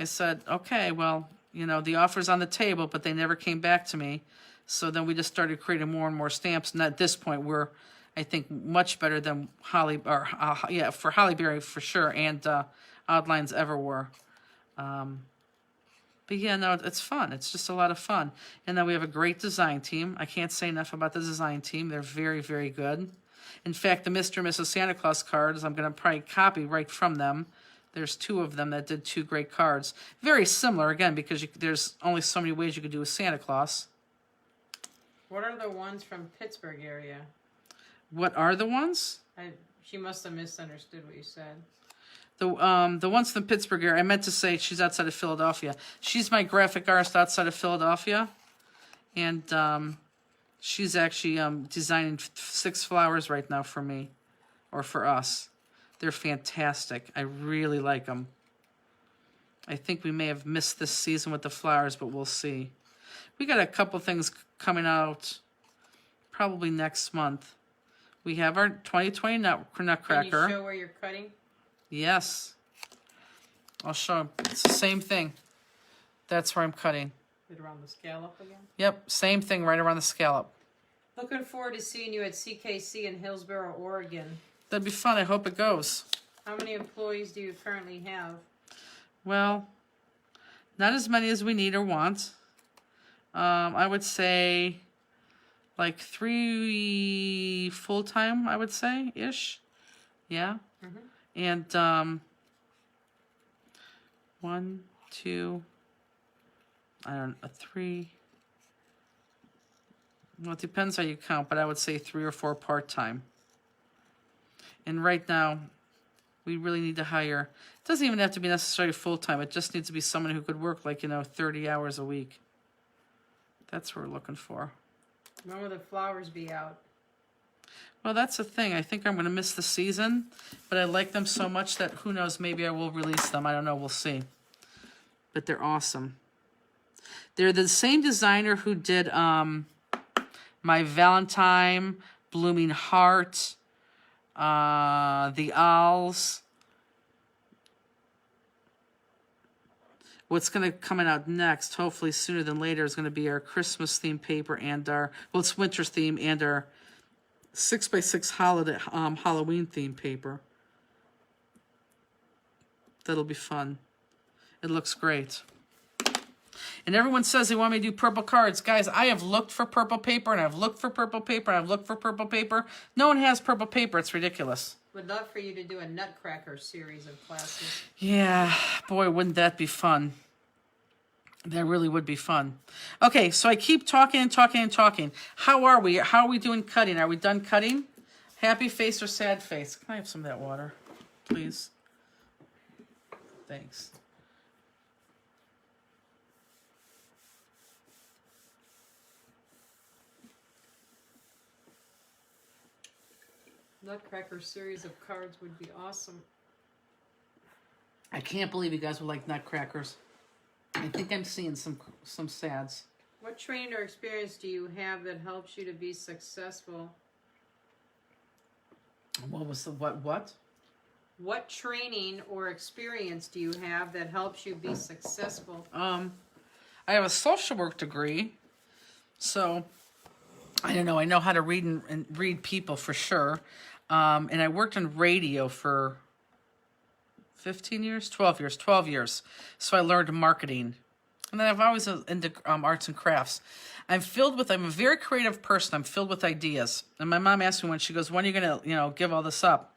said, okay, well, the offer's on the table, but they never came back to me. So then we just started creating more and more stamps. And at this point, we're, I think, much better than for Holly Berry for sure, and Outlines ever were. But yeah, no, it's fun. It's just a lot of fun. And then we have a great design team. I can't say enough about the design team. They're very, very good. In fact, the Mr. and Mrs. Santa Claus cards, I'm going to probably copy right from them. There's 2 of them that did 2 great cards. Very similar, again, because there's only so many ways you could do a Santa Claus. What are the ones from Pittsburgh area? What are the ones? She must have misunderstood what you said. The ones from Pittsburgh area, I meant to say she's outside of Philadelphia. She's my graphic artist outside of Philadelphia. And she's actually designing 6 flowers right now for me, or for us. They're fantastic. I really like them. I think we may have missed this season with the flowers, but we'll see. We got a couple things coming out probably next month. We have our 2020 Nutcracker. Can you show where you're cutting? Yes. I'll show. It's the same thing. That's where I'm cutting. Right around the scallop again? Yep, same thing right around the scallop. Looking forward to seeing you at CKC in Hillsboro, Oregon. That'd be fun. I hope it goes. How many employees do you currently have? Well, not as many as we need or want. I would say like 3 full-time, I would say, ish. Yeah. Mm-hmm. And 1, 2, I don't know, 3. Well, it depends how you count, but I would say 3 or 4 part-time. And right now, we really need to hire. It doesn't even have to be necessarily full-time. It just needs to be someone who could work 30 hours a week. That's what we're looking for. When will the flowers be out? Well, that's the thing. I think I'm going to miss the season, but I like them so much that who knows, maybe I will release them. I don't know. We'll see. But they're awesome. They're the same designer who did my Valentine, Blooming Heart, the Owls. what's going to coming out next, hopefully sooner than later, is going to be our Christmas theme paper and our, well, it's winter theme and our 6x6 holiday Halloween theme paper. That'll be fun. It looks great. And everyone says they want me to do purple cards. Guys, I have looked for purple paper, and I've looked for purple paper, and I've looked for purple paper. No one has purple paper. It's ridiculous. Would love for you to do a Nutcracker series of classes. Yeah, boy, wouldn't that be fun. That really would be fun. Okay, so I keep talking and talking and talking. How are we? How are we doing cutting? Are we done cutting? Happy face or sad face? Can I have some of that water, please? Thanks. Nutcracker series of cards would be awesome. I can't believe you guys would like nutcrackers. I think I'm seeing some sads. What training or experience do you have that helps you to be successful? What was the what? What training or experience do you have that helps you be successful? I have a social work degree, so I don't know. I know how to read and read people for sure. And I worked in radio for 15 years, 12 years. So I learned marketing. And then I've always into arts and crafts. I'm a very creative person. I'm filled with ideas. And my mom asked me when, she goes, when are you going to, give all this up?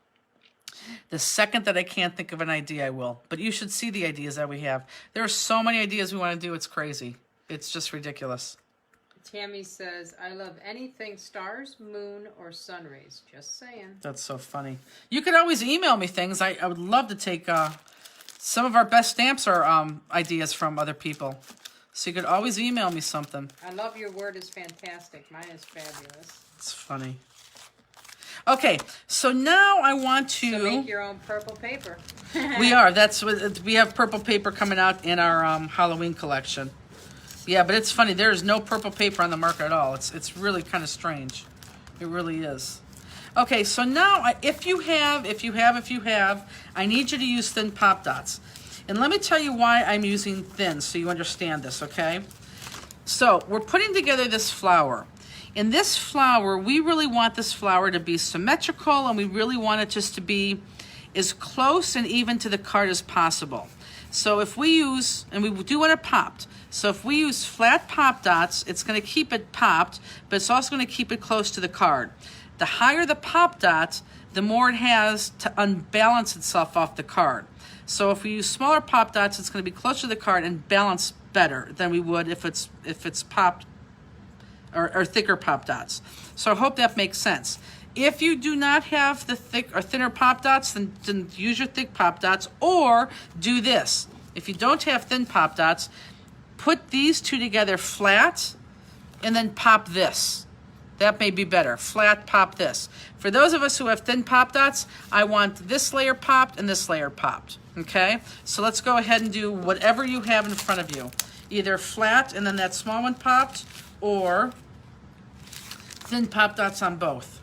The second that I can't think of an idea, I will. But you should see the ideas that we have. There are so many ideas we want to do. It's crazy. It's just ridiculous. Tammy says, I love anything stars, moon, or sun rays. Just saying. That's so funny. You could always email me things. I would love to take some of our best stamps are ideas from other people. So you could always email me something. I love your word is fantastic. Mine is fabulous. It's funny. Okay, so now I want to... So make your own purple paper. We are. We have purple paper coming out in our Halloween collection. Yeah, but it's funny. There is no purple paper on the market at all. It's really kind of strange. It really is. Okay, so now if you have, I need you to use thin pop dots. And let me tell you why I'm using thin so you understand this, okay? So we're putting together this flower. In this flower, we really want this flower to be symmetrical, and we really want it just to be as close and even to the card as possible. So if we use, and we do want it popped, so if we use flat pop dots, it's going to keep it popped, but it's also going to keep it close to the card. The higher the pop dot, the more it has to unbalance itself off the card. So if we use smaller pop dots, it's going to be closer to the card and balance better than we would if it's popped or thicker pop dots. So I hope that makes sense. If you do not have the thick or thinner pop dots, then use your thick pop dots, or do this. If you don't have thin pop dots, put these two together flat and then pop this. That may be better. Flat, pop this. For those of us who have thin pop dots, I want this layer popped and this layer popped. Okay? So let's go ahead and do whatever you have in front of you. Either flat and then that small one popped, or thin pop dots on both.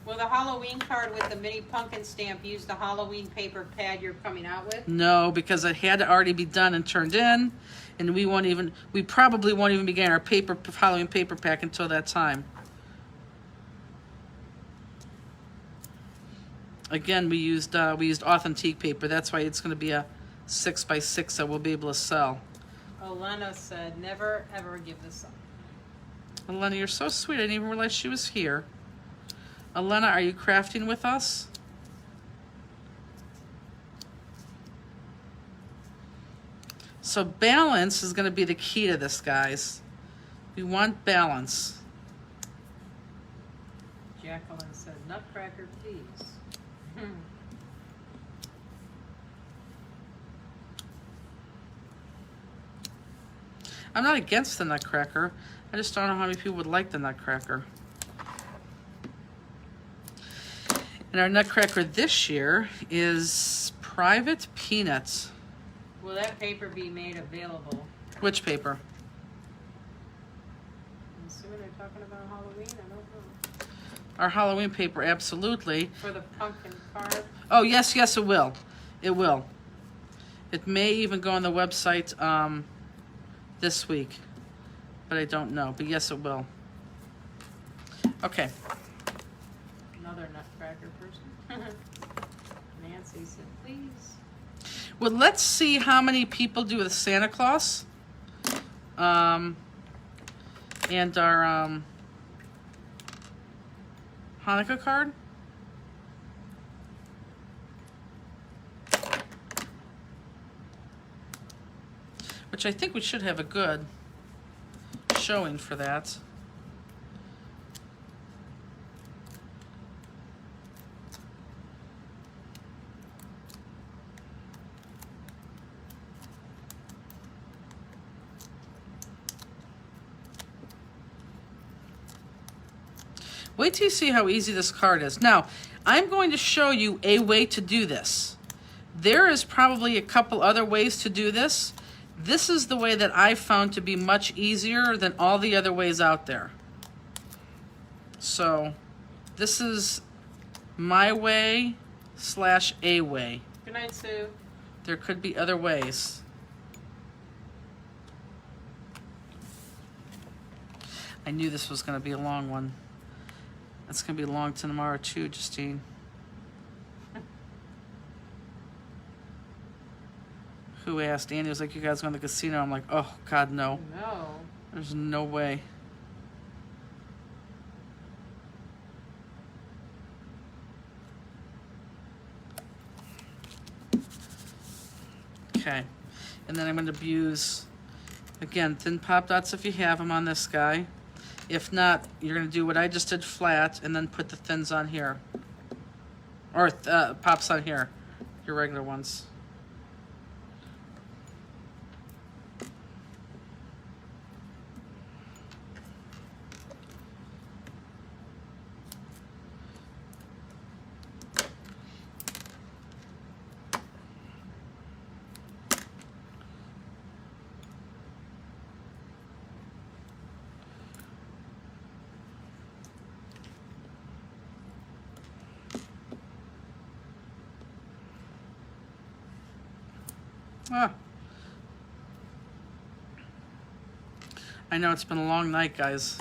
Will the Halloween card with the mini pumpkin stamp use the Halloween paper pad you're coming out with? No, because it had to already be done and turned in, and we probably won't even begin our Halloween paper pack until that time. Again, we used authentic paper. That's why it's going to be a 6x6 that we'll be able to sell. Elena said, never ever give this up. Elena, you're so sweet. I didn't even realize she was here. Elena, are you crafting with us? So balance is going to be the key to this, guys. We want balance. Jacqueline said, Nutcracker, please. I'm not against the Nutcracker. I just don't know how many people would like the Nutcracker. And our Nutcracker this year is Private Peanuts. Will that paper be made available? Which paper? I'm assuming they're talking about Halloween. I don't know. Our Halloween paper, absolutely. For the pumpkin card. Oh, yes, it will. It will. It may even go on the website this week, but I don't know. But yes, it will. Okay. Another nutcracker person. Nancy said, please. Well, let's see how many people do with Santa Claus. And our Hanukkah card. Which I think we should have a good showing for that. Wait till you see how easy this card is. Now, I'm going to show you a way to do this. There is probably a couple other ways to do this. This is the way that I found to be much easier than all the other ways out there. So, this is my way / a way. Good night, Sue. There could be other ways. I knew this was going to be a long one. It's going to be long tomorrow too, Justine. Who asked? Andy was like, you guys going to the casino? I'm like, oh, God, no. No. There's no way. Okay. And then I'm going to use, again, thin pop dots if you have them on this guy. If not, you're going to do what I just did, flat, and then put the thins on here. Or pops on here, your regular ones. Ah. I know it's been a long night, guys.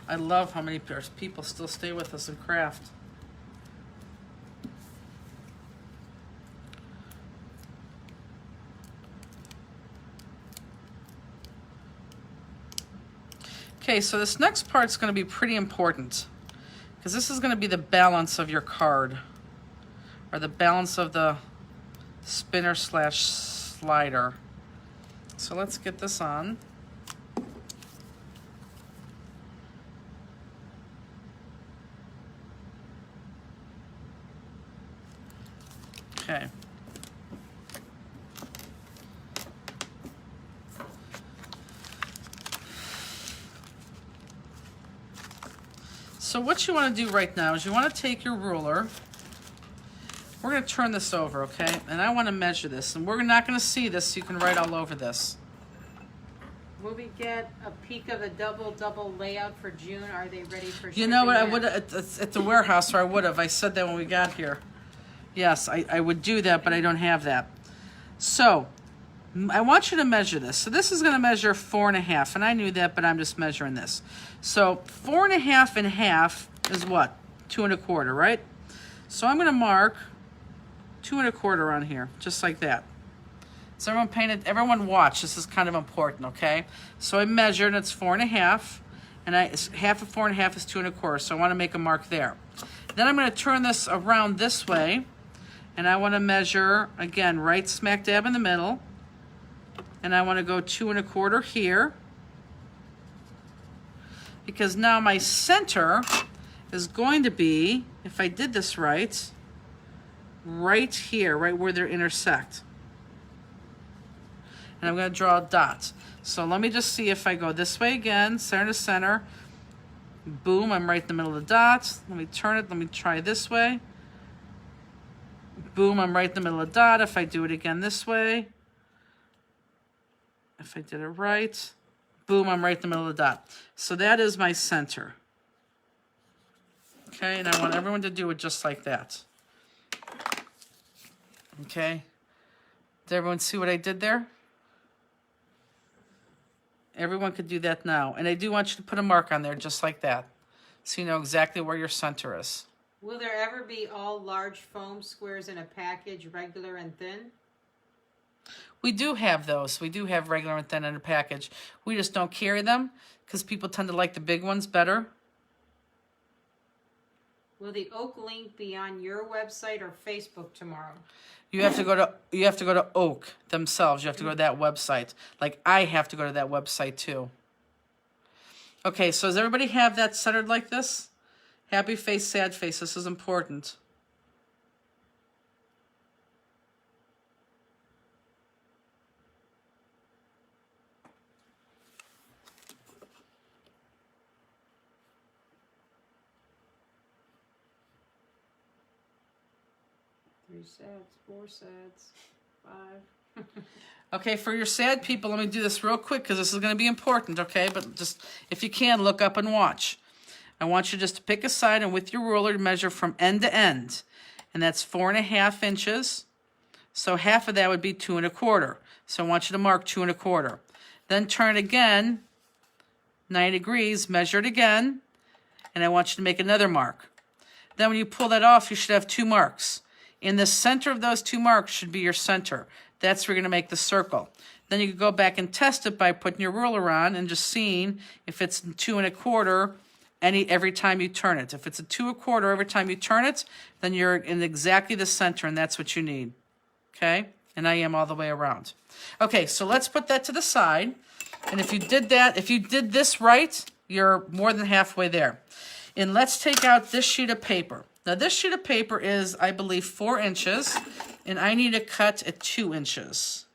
I love how many people still stay with us in craft. Okay, so this next part's going to be pretty important because this is going to be the balance of your card, or the balance of the spinner / slider. So let's get this on. Okay. So what you want to do right now is you want to take your ruler. We're going to turn this over, okay? And I want to measure this. And we're not going to see this, so you can write all over this. Will we get a peek of the double layout for June? Are they ready for shipping? You know what? I yet? would at the warehouse, or I would have. I said that when we got here. Yes, I would do that, but I don't have that. So I want you to measure this. So this is going to measure 4.5, and I knew that, but I'm just measuring this. So 4.5 in half is what? 2 1/4, right? So I'm going to mark 2 1/4 on here, just like that. So everyone watch. This is kind of important, okay? So I measured, and it's 4.5, and half of 4.5 is 2 1/4. So I want to make a mark there. Then I'm going to turn this around this way, and I want to measure again right smack dab in the middle. And I want to go 2 1/4 here, because now my center is going to be, if I did this right here, right where they intersect. And I'm going to draw dots. So let me just see if I go this way again, center to center. Boom, I'm right in the middle of the dots. Let me turn it, let me try this way. Boom, I'm right in the middle of the dot. If I do it again this way. if I did it right, boom, I'm right in the middle of the dot. So that is my center. Okay, and I want everyone to do it just like that. Okay, did everyone see what I did there? Everyone could do that now. And I do want you to put a mark on there just like that, so you know exactly where your center is. Will there ever be all large foam squares in a package, regular and thin? We do have those. We do have regular and thin in a package. We just don't carry them because people tend to like the big ones better. Will the Oak link be on your website or Facebook tomorrow? You have to go to Oak themselves. You have to go to that website. Like I have to go to that website too. Okay, so does everybody have that centered like this? Happy face, sad face. This is important. Three sets, four sets, five. Okay, for your sad people, let me do this real quick because this is going to be important, okay? But just, if you can, look up and watch. I want you just to pick a side and with your ruler measure from end to end. And that's 4.5 inches. So half of that would be 2 1/4. So I want you to mark 2 1/4. Then turn again, 90 degrees, measure it again. And I want you to make another mark. Then when you pull that off, you should have 2 marks. In the center of those 2 marks should be your center. That's where you're going to make the circle. Then you can go back and test it by putting your ruler on and just seeing if it's 2 1/4 every time you turn it. If it's a 2 1/4 every time you turn it, then you're in exactly the center, and that's what you need. Okay? And I am all the way around. Okay, so let's put that to the side. And if you did that, if you did this right, you're more than halfway there. And let's take out this sheet of paper. Now this sheet of paper is, I believe, 4 inches, and I need to cut at 2 inches.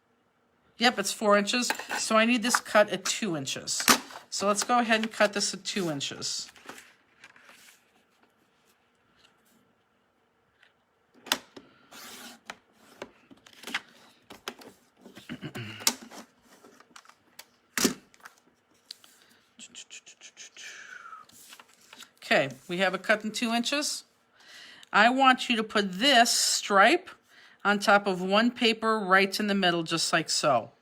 Yep, it's 4 inches, so I need this cut at 2 inches. So let's go ahead and cut this at 2 inches. Okay, we have it cut in 2 inches. I want you to put this stripe on top of one paper right in the middle, just like so.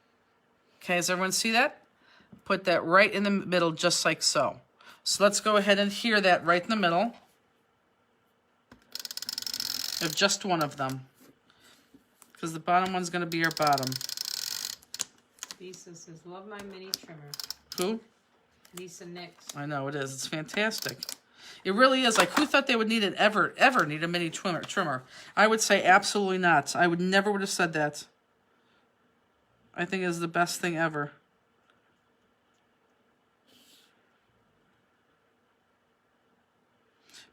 Okay, does everyone see that? Put that right in the middle, just like so. So let's go ahead and adhere that right in the middle of just one of them, because the bottom one's going to be our bottom. Lisa says, love my mini trimmer. Who? Lisa Nix. I know, it is. It's fantastic. It really is. Like, who thought they would need it ever need a mini trimmer? I would say absolutely not. I would never would have said that. I think it is the best thing ever.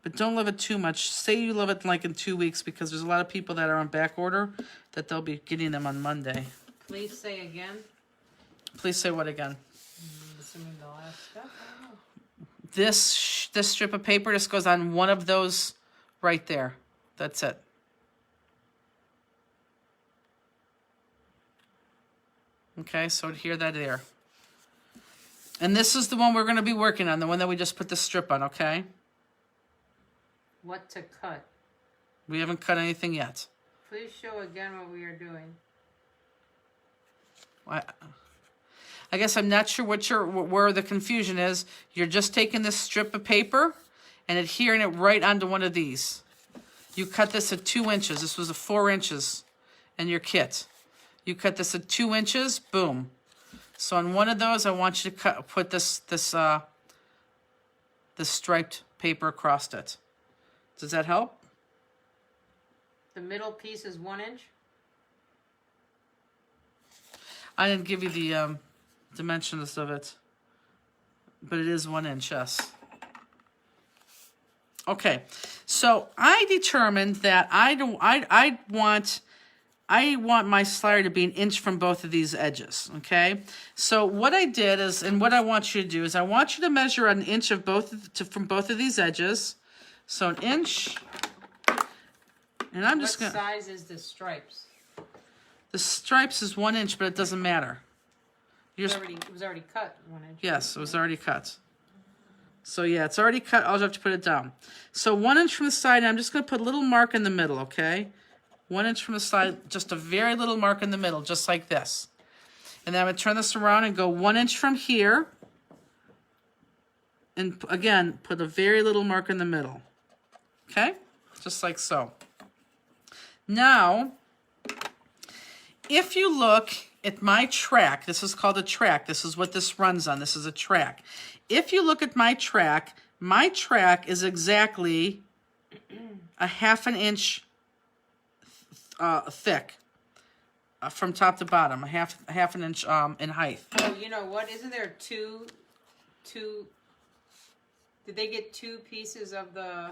But don't love it too much. Say you love it like in 2 weeks, because there's a lot of people that are on back order that they'll be getting them on Monday. Please say again. Please say what again? I'm assuming the last step. I don't know. This strip of paper just goes on one of those right there. That's it. Okay, so adhere that there. And this is the one we're going to be working on, the one that we just put the strip on, okay? What to cut? We haven't cut anything yet. Please show again what we are doing. I guess I'm not sure where the confusion is. You're just taking this strip of paper and adhering it right onto one of these. You cut this at 2 inches. This was a 4 inches in your kit. You cut this at 2 inches, boom. So on one of those, I want you to put this striped paper across it. Does that help? The middle piece is 1 inch. I didn't give you the dimensions of it, but it is 1 inch, yes. Okay, so I determined that I want my slider to be 1 inch from both of these edges, okay? So what I did is, and what I want you to do is, I want you to measure 1 inch of from both of these edges. So 1 inch, and I'm just going to... What size is the stripes? The stripes is 1 inch, but it doesn't matter. You're, It was already cut 1 inch. yes, it was already cut. So yeah, it's already cut. I'll just have to put it down. So 1 inch from the side, and I'm just going to put a little mark in the middle, okay? 1 inch from the side, just a very little mark in the middle, just like this. And then I'm going to turn this around and go 1 inch from here. And again, put a very little mark in the middle. Okay? Just like so. Now, if you look at my track, this is called a track. This is what this runs on. This is a track. If you look at my track is exactly a 1/2 inch thick from top to bottom, a half an inch in height. Oh, you know what? Isn't there two? Did they get 2 pieces of the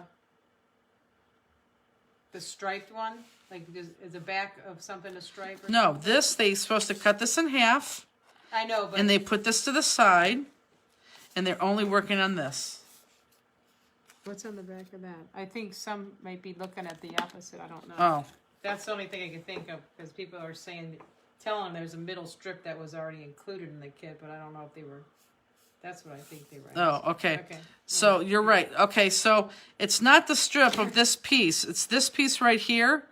striped one? Like, is the back of something a stripe? Or No, something? they're supposed to cut this in half, I know, but and they put this to the side, and they're only working on this. what's on the back of that? I think some might be looking at the opposite. I don't know. Oh, That's the only thing I can think of, because people are telling there's a middle strip that was already included in the kit, but I don't know if they were. That's what I think they were. oh, okay. Okay. So you're right. Okay, so it's not the strip of this piece. It's this piece right here.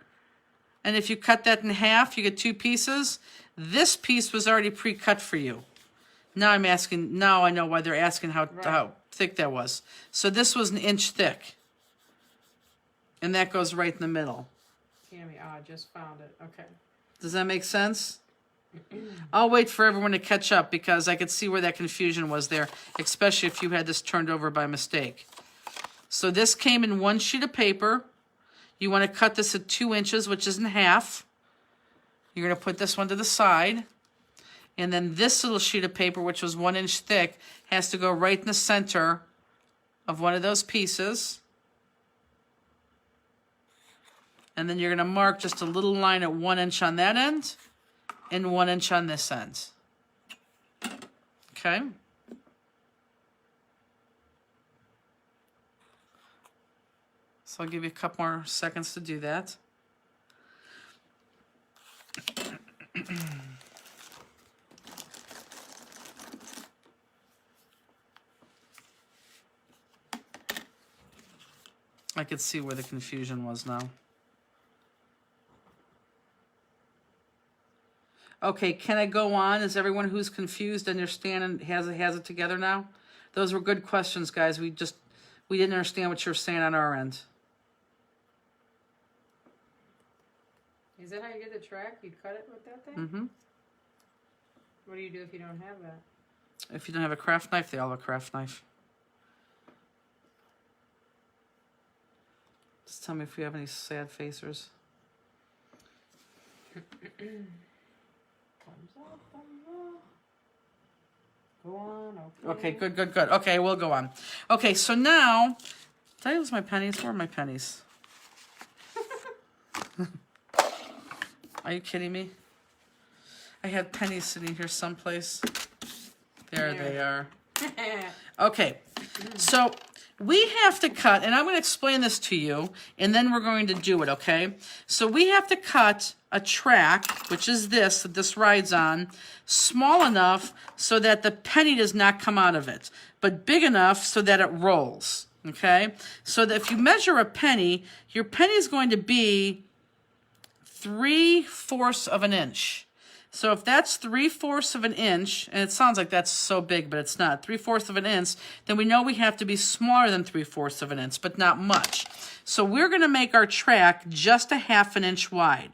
And if you cut that in half, you get 2 pieces. This piece was already pre-cut for you. Now I know why they're asking how thick that was. So this was 1 inch thick. And that goes right in the middle. Tammy, I just found it. Okay. Does that make sense? I'll wait for everyone to catch up because I could see where that confusion was there, especially if you had this turned over by mistake. So this came in 1 sheet of paper. You want to cut this at 2 inches, which is in half. You're going to put this one to the side. And then this little sheet of paper, which was 1 inch thick, has to go right in the center of one of those pieces. And then you're going to mark just a little line at 1 inch on that end and 1 inch on this end. Okay? So I'll give you a couple more seconds to do that. I could see where the confusion was now. Okay, can I go on? Is everyone who's confused understand and has it together now? Those were good questions, guys. We didn't understand what you're saying on our end. Is that how you get the track? You cut it with that thing? Mm-hmm. What do you do if you don't have that? If you don't have a craft knife, they all have a craft knife. Just tell me if you have any sad facers. Thumbs up, thumbs up. Go on, okay. Okay, good. Okay, we'll go on. Okay, so now, did I lose my pennies? Where are my pennies? Are you kidding me? I had pennies sitting here someplace. There they are. Okay, so we have to cut, and I'm going to explain this to you, and then we're going to do it, okay? So we have to cut a track, which is this, that this rides on, small enough so that the penny does not come out of it, but big enough so that it rolls, okay? So that if you measure a penny, your penny is going to be 3/4 of an inch. So if that's 3/4 of an inch, and it sounds like that's so big, but it's not, 3/4 of an inch, then we know we have to be smaller than 3/4 of an inch, but not much. So we're going to make our track just a 1/2 inch wide.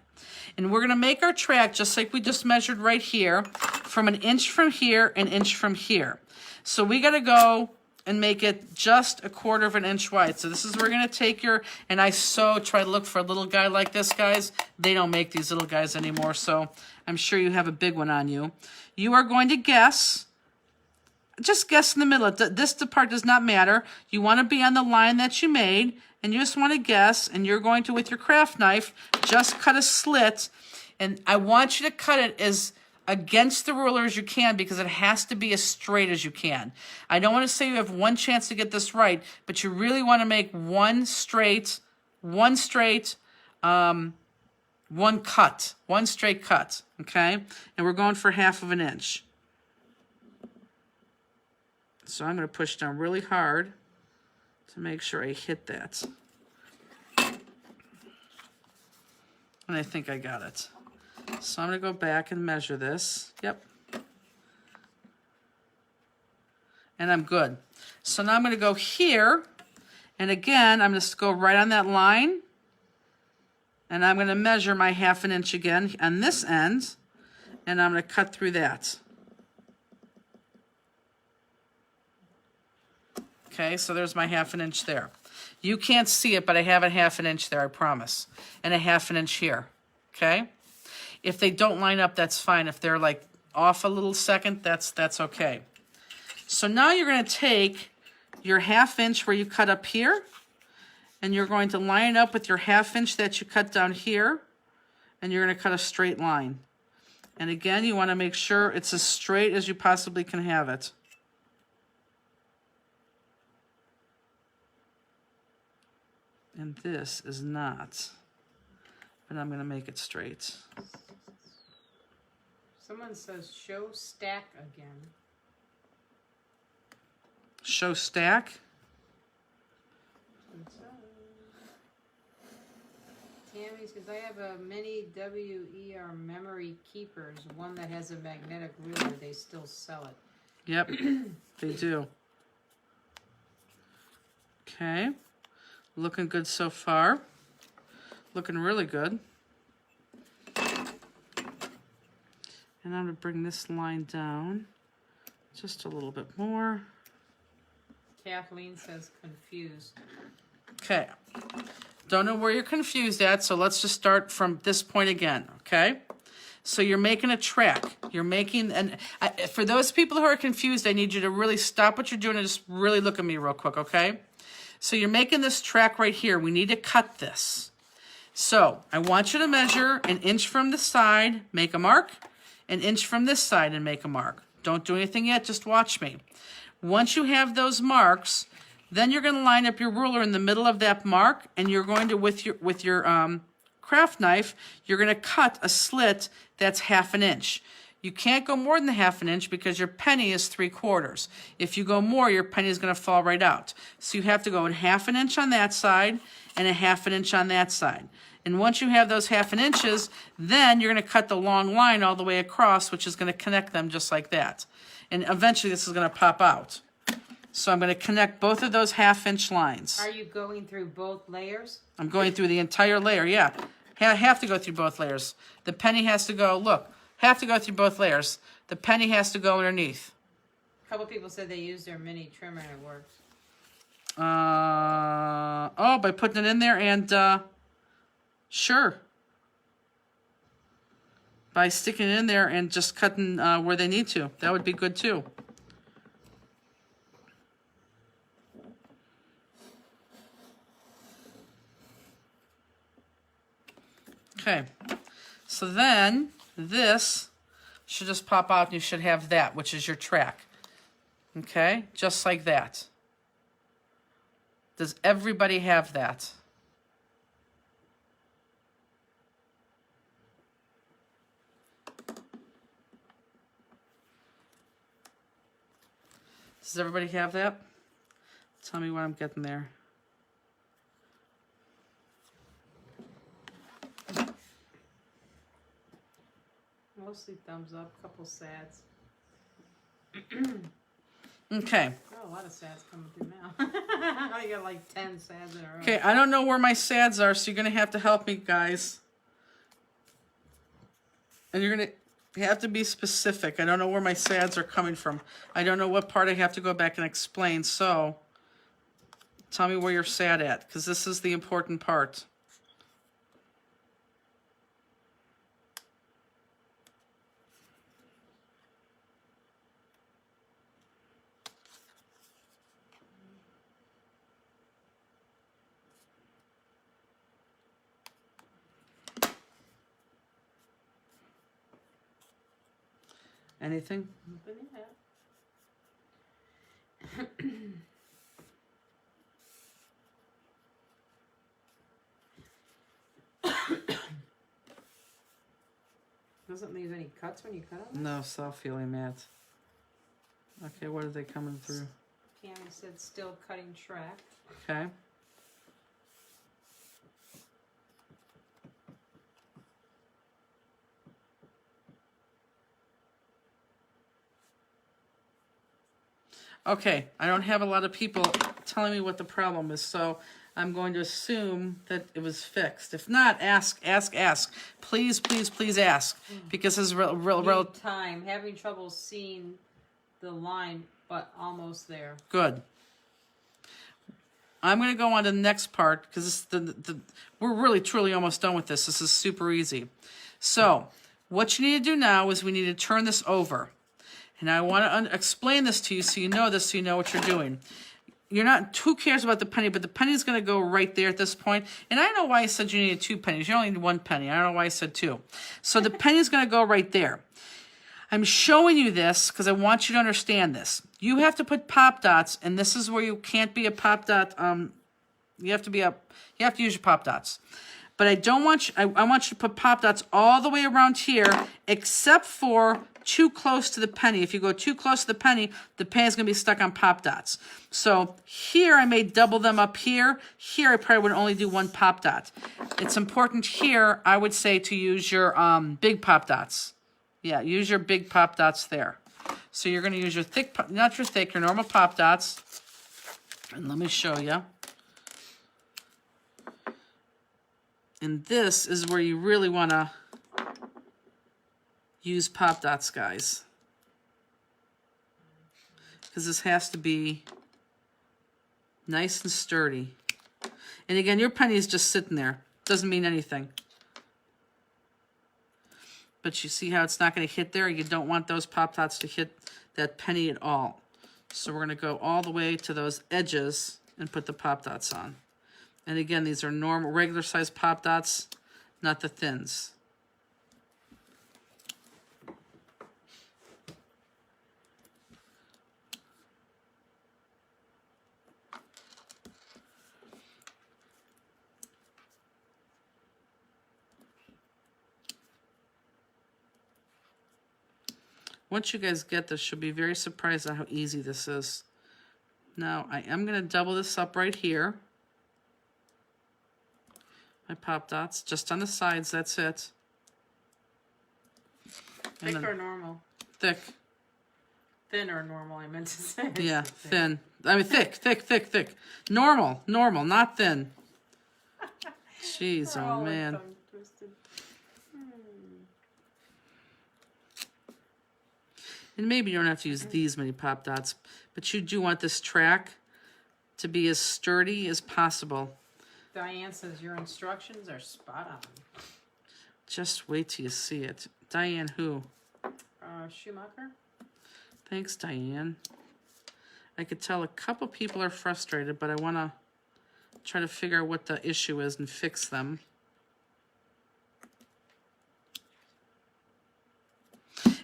And we're going to make our track just like we just measured right here, from 1 inch from here, 1 inch from here. So we got to go and make it just 1/4 inch wide. So this is where we're going to take your, and I so try to look for a little guy like this, guys. They don't make these little guys anymore, so I'm sure you have a big one on you. You are going to guess, just guess in the middle. This part does not matter. You want to be on the line that you made, and you just want to guess, and you're going to, with your craft knife, just cut a slit, and I want you to cut it as against the ruler as you can, because it has to be as straight as you can. I don't want to say you have one chance to get this right, but you really want to make one straight cut, okay? And we're going for 1/2 inch. So I'm going to push down really hard to make sure I hit that. And I think I got it. So I'm going to go back and measure this. Yep. And I'm good. So now I'm going to go here. And again, I'm going to go right on that line. And I'm going to measure my 1/2 inch again on this end. And I'm going to cut through that. Okay, so there's my 1/2 inch there. You can't see it, but I have a 1/2 inch there, I promise. And a 1/2 inch here, okay? If they don't line up, that's fine. If they're like off a little second, that's okay. So now you're gonna take your 1/2 inch where you cut up here, and you're going to line it up with your 1/2 inch that you cut down here, and you're gonna cut a straight line. And again, you wanna make sure it's as straight as you possibly can have it. And this is not, but I'm going to make it straight. Someone says show stack again. Show stack. Tammy says, I have a mini WER memory keepers, one that has a magnetic ruler. They still sell it. Yep, they do. Okay. Looking good so far. Looking really good. And I'm going to bring this line down just a little bit more. Kathleen says confused. Okay. Don't know where you're confused at, so let's just start from this point again, okay? So you're making a track. You're making, and for those people who are confused, I need you to really stop what you're doing and just really look at me real quick, okay? So you're making this track right here. We need to cut this. So I want you to measure 1 inch from the side, make a mark, 1 inch from this side and make a mark. Don't do anything yet, just watch me. Once you have those marks, then you're going to line up your ruler in the middle of that mark, and you're going to, with your craft knife, you're going to cut a slit that's 1/2 inch. You can't go more than the 1/2 inch because your penny is 3/4. If you go more, your penny is going to fall right out. So you have to go 1/2 inch on that side and 1/2 inch on that side. And once you have those 1/2 inches, then you're going to cut the long line all the way across, which is going to connect them just like that. And eventually this is going to pop out. So I'm going to connect both of those 1/2 inch lines. Are you going through both layers? I'm going through the entire layer, yeah. I have to go through both layers. The penny has to go, look, have to go through both layers. The penny has to go underneath. A couple people said they use their mini trimmer and it works. Oh, by putting it in there and, sure. By sticking it in there and just cutting where they need to. That would be good too. Okay, so then this should just pop out and you should have that, which is your track. Okay, just like that. Does everybody have that? Does everybody have that? Tell me when I'm getting there. Mostly thumbs up, couple sads. Okay. Oh, a lot of sads coming through now. I got like 10 sads in a row. Okay, I don't know where my sads are, so you're going to have to help me, guys. And you're going to have to be specific. I don't know where my sads are coming from. I don't know what part I have to go back and explain, so tell me where you're sad at, because this is the important part. Anything? Nothing yet. Doesn't leave any cuts when you cut them? No, self-healing mat. Okay, what are they coming through? Tammy said still cutting track. Okay. Okay, I don't have a lot of people telling me what the problem is, so I'm going to assume that it was fixed. If not, ask. Please, please, please ask, because it's real Need time, having trouble seeing the line, but almost there. good. I'm going to go on to the next part, because we're really, truly almost done with this. This is super easy. So, what you need to do now is we need to turn this over. And I want to explain this to you so you know this, so you know what you're doing. You're not, who cares about the penny, but the penny's going to go right there at this point. And I know why I said you needed 2 pennies. You only need 1 penny. I don't know why I said 2. So the penny's going to go right there. I'm showing you this because I want you to understand this. You have to put pop dots, and this is where you can't be a pop dot. You have to use your pop dots. But I don't want you, I want you to put pop dots all the way around here, except for too close to the penny. If you go too close to the penny's going to be stuck on pop dots. So here I may double them up here. Here I probably would only do 1 pop dot. It's important here, I would say, to use your big pop dots. Yeah, use your big pop dots there. So you're going to use your thick, not your thick, your normal pop dots. And let me show you. And this is where you really want to use pop dots, guys. Because this has to be nice and sturdy. And again, your penny is just sitting there. Doesn't mean anything. But you see how it's not going to hit there? You don't want those pop dots to hit that penny at all. So we're going to go all the way to those edges and put the pop dots on. And again, these are normal, regular size pop dots, not the thins. Once you guys get this, you'll be very surprised at how easy this is. Now, I am going to double this up right here. My pop dots, just on the sides, that's it. Thick or normal? Thick. Thin or normal, I meant to say. Yeah, thin. I mean, thick. Normal, not thin. Jeez, oh man. And maybe you don't have to use these many pop dots, but you do want this track to be as sturdy as possible. Diane says your instructions are spot on. Just wait till you see it. Diane who? Schumacher? Thanks, Diane. I could tell a couple people are frustrated, but I want to try to figure out what the issue is and fix them.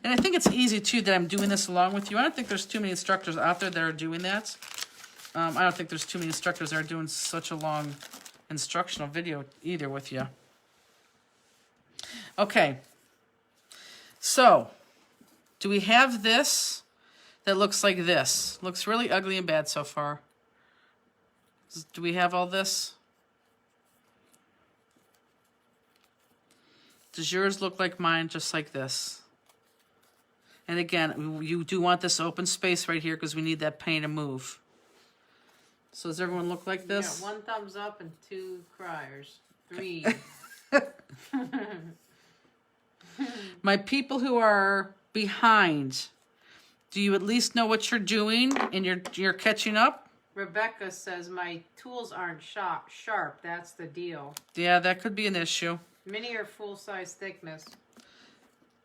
And I think it's easy, too, that I'm doing this along with you. I don't think there's too many instructors out there that are doing that. I don't think there's too many instructors that are doing such a long instructional video either with you. Okay. So, do we have this that looks like this? Looks really ugly and bad so far. Do we have all this? Does yours look like mine, just like this? And again, you do want this open space right here because we need that penny to move. So does everyone look like this? Yeah, 1 thumbs up and 2 criers. 3. My people who are behind, do you at least know what you're doing and you're catching up? Rebecca says my tools aren't sharp. That's the deal. Yeah, that could be an issue. Mini or full size thickness.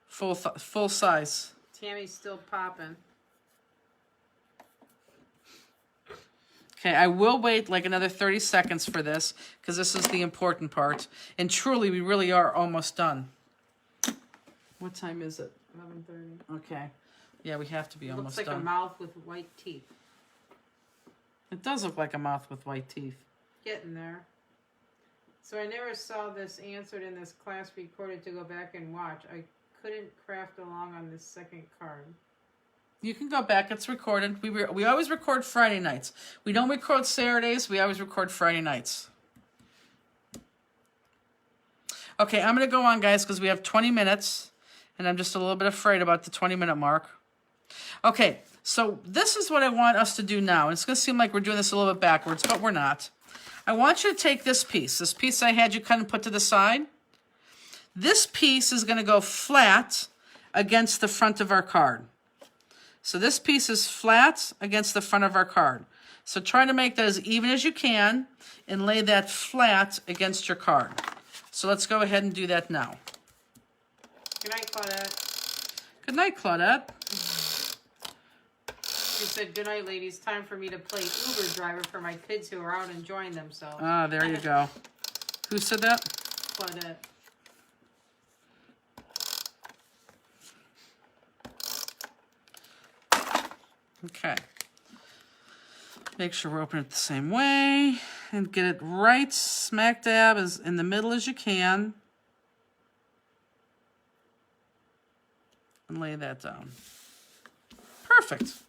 Full size. Tammy's still popping. Okay, I will wait like another 30 seconds for this because this is the important part. And truly, we really are almost done. What time is it? 11:30. Okay. Yeah, we have to be almost Looks like done. a mouth with white teeth. It does look like a mouth with white teeth. Getting there. So I never saw this answered in this class recorded to go back and watch. I couldn't craft along on this second card. You can go back. It's recorded. We always record Friday nights. We don't record Saturdays. We always record Friday nights. Okay, I'm going to go on, guys, because we have 20 minutes, and I'm just a little bit afraid about the 20-minute mark. Okay, so this is what I want us to do now. It's going to seem like we're doing this a little bit backwards, but we're not. I want you to take this piece I had you cut and put to the side. This piece is going to go flat against the front of our card. So this piece is flat against the front of our card. So try to make that as even as you can and lay that flat against your card. So let's go ahead and do that now. Good night, Claudette. Good night, Claudette. She said, good night, ladies. Time for me to play Uber driver for my kids who are out enjoying themselves. Ah, there you go. Who said that? Claudette. Okay. Make sure we're opening it the same way and get it right smack dab as in the middle as you can. And lay that down. Perfect.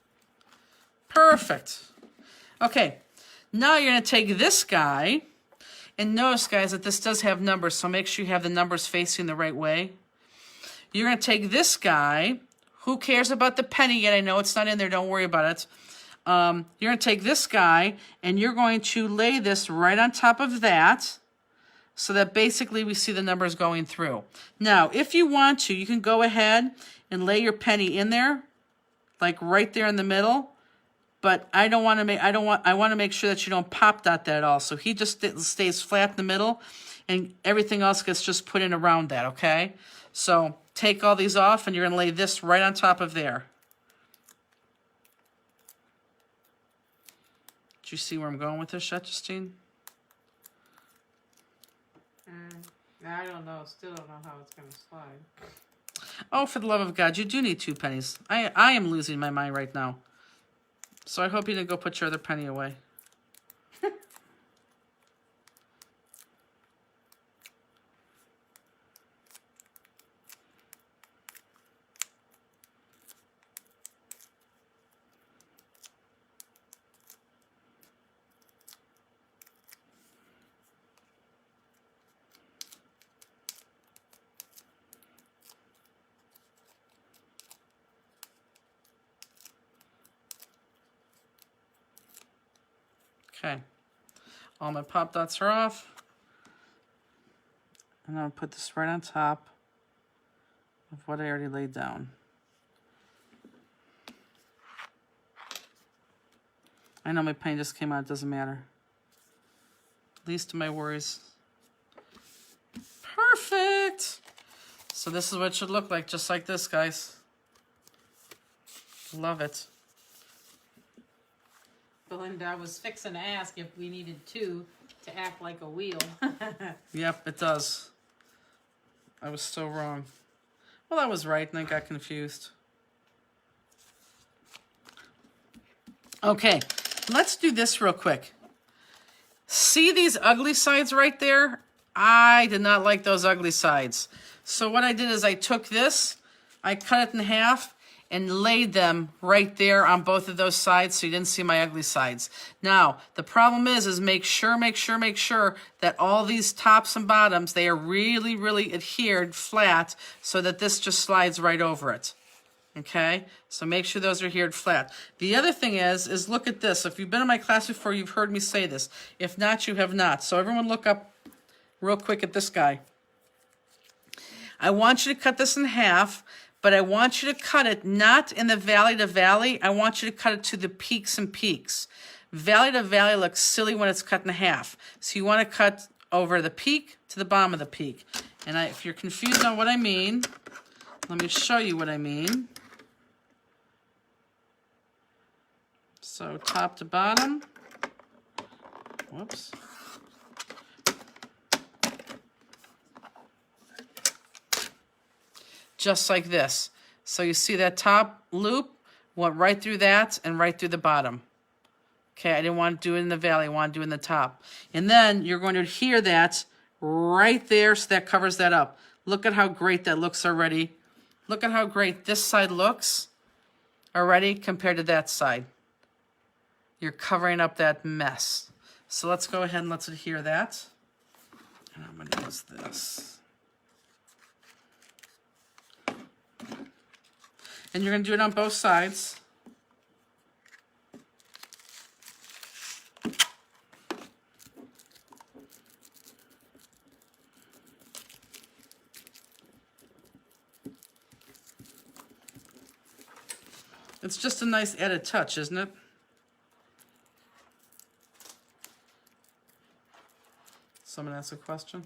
Perfect. Okay. Now you're going to take this guy, and notice, guys, that this does have numbers, so make sure you have the numbers facing the right way. You're going to take this guy. Who cares about the penny yet? I know it's not in there. Don't worry about it. You're going to take this guy, and you're going to lay this right on top of that so that basically we see the numbers going through. Now, if you want to, you can go ahead and lay your penny in there, like right there in the middle. But I want to make sure that you don't pop dot that at all. So he just stays flat in the middle, and everything else gets just put in around that, okay? So take all these off, and you're going to lay this right on top of there. Do you see where I'm going with this yet, Justine? I don't know. Still don't know how it's going to slide. Oh, for the love of God, you do need 2 pennies. I am losing my mind right now. So I hope you didn't go put your other penny away. Okay, all my pop dots are off. And I'll put this right on top of what I already laid down. I know my paint just came out, it doesn't matter. Least of my worries. Perfect! So this is what it should look like, just like this, guys. Love it. Belinda, I was fixing to ask if we needed 2 to act like a wheel. Yep, it does. I was so wrong. Well, I was right, and I got confused. Okay, let's do this real quick. See these ugly sides right there? I did not like those ugly sides. So what I did is I took this, I cut it in half, and laid them right there on both of those sides so you didn't see my ugly sides. Now, the problem is make sure that all these tops and bottoms, they are really, really adhered flat so that this just slides right over it. Okay? So make sure those are adhered flat. The other thing is look at this. If you've been in my class before, you've heard me say this. If not, you have not. So everyone look up real quick at this guy. I want you to cut this in half, but I want you to cut it not in the valley to valley. I want you to cut it to the peaks and peaks. Valley to valley looks silly when it's cut in half. So you want to cut over the peak to the bottom of the peak. And if you're confused on what I mean, let me show you what I mean. So top to bottom. Whoops. Just like this. So you see that top loop went right through that and right through the bottom. Okay, I didn't want to do it in the valley, I want to do it in the top. And then you're going to adhere that right there so that covers that up. Look at how great that looks already. Look at how great this side looks. already compared to that side. You're covering up that mess. So let's go ahead and let's adhere that. And I'm going to use this. And you're going to do it on both sides. It's just a nice added touch, isn't it? Someone ask a question?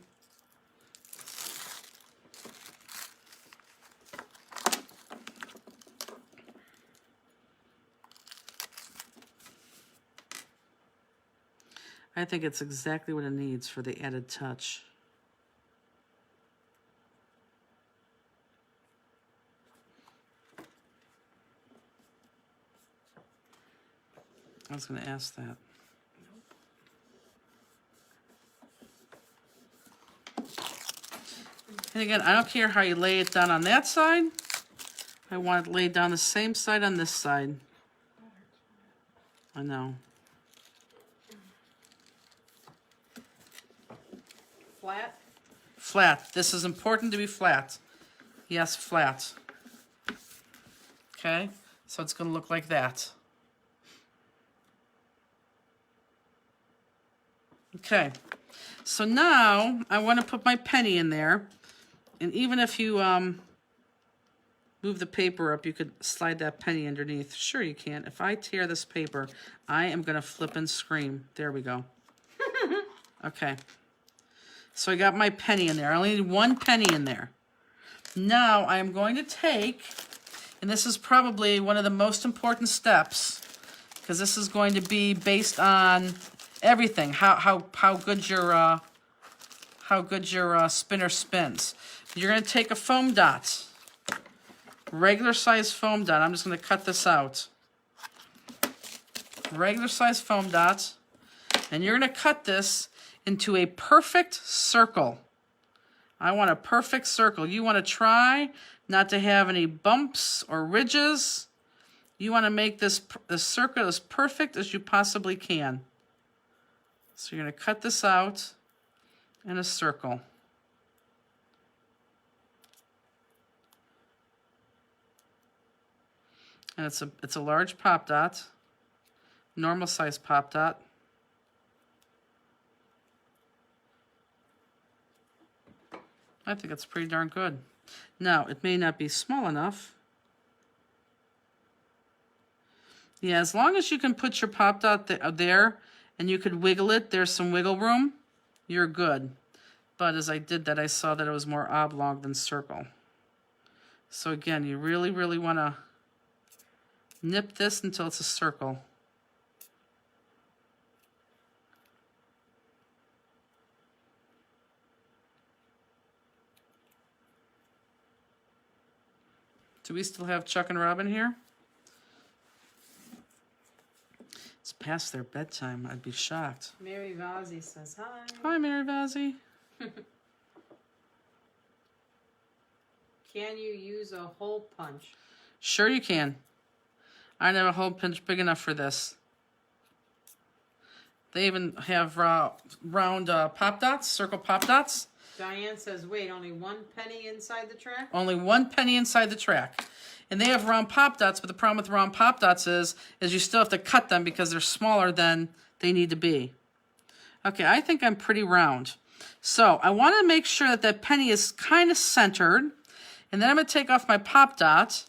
I think it's exactly what it needs for the added touch. I was going to ask that. And again, I don't care how you lay it down on that side. I want it laid down the same side on this side. I know. Flat? Flat. This is important to be flat. Yes, flat. Okay, so it's going to look like that. Okay, so now I want to put my penny in there. And even if you move the paper up, you could slide that penny underneath. Sure you can. If I tear this paper, I am going to flip and scream. There we go. Okay. So I got my penny in there. I only need one penny in there. Now I am going to take, and this is probably one of the most important steps, because this is going to be based on everything, how good your spinner spins. You're going to take a foam dot, regular size foam dot. I'm just going to cut this out. Regular size foam dot, and you're going to cut this into a perfect circle. I want a perfect circle. You want to try not to have any bumps or ridges. You want to make this circle as perfect as you possibly can. So you're going to cut this out in a circle. And it's a large pop dot, normal size pop dot. I think it's pretty darn good. Now, it may not be small enough. Yeah, as long as you can put your pop dot there and you could wiggle it, there's some wiggle room, you're good. But as I did that, I saw that it was more oblong than circle. So again, you really, really want to nip this until it's a circle. Do we still have Chuck and Robin here? It's past their bedtime. I'd be shocked. Mary Vazzi says hi. Hi, Mary Vazzi. Can you use a hole punch? Sure you can. I don't have a hole punch big enough for this. They even have round pop dots, circle pop dots. Diane says, wait, only one penny inside the track? Only one penny inside the track. And they have round pop dots, but the problem with round pop dots is you still have to cut them because they're smaller than they need to be. Okay, I think I'm pretty round. So I want to make sure that that penny is kind of centered. And then I'm going to take off my pop dot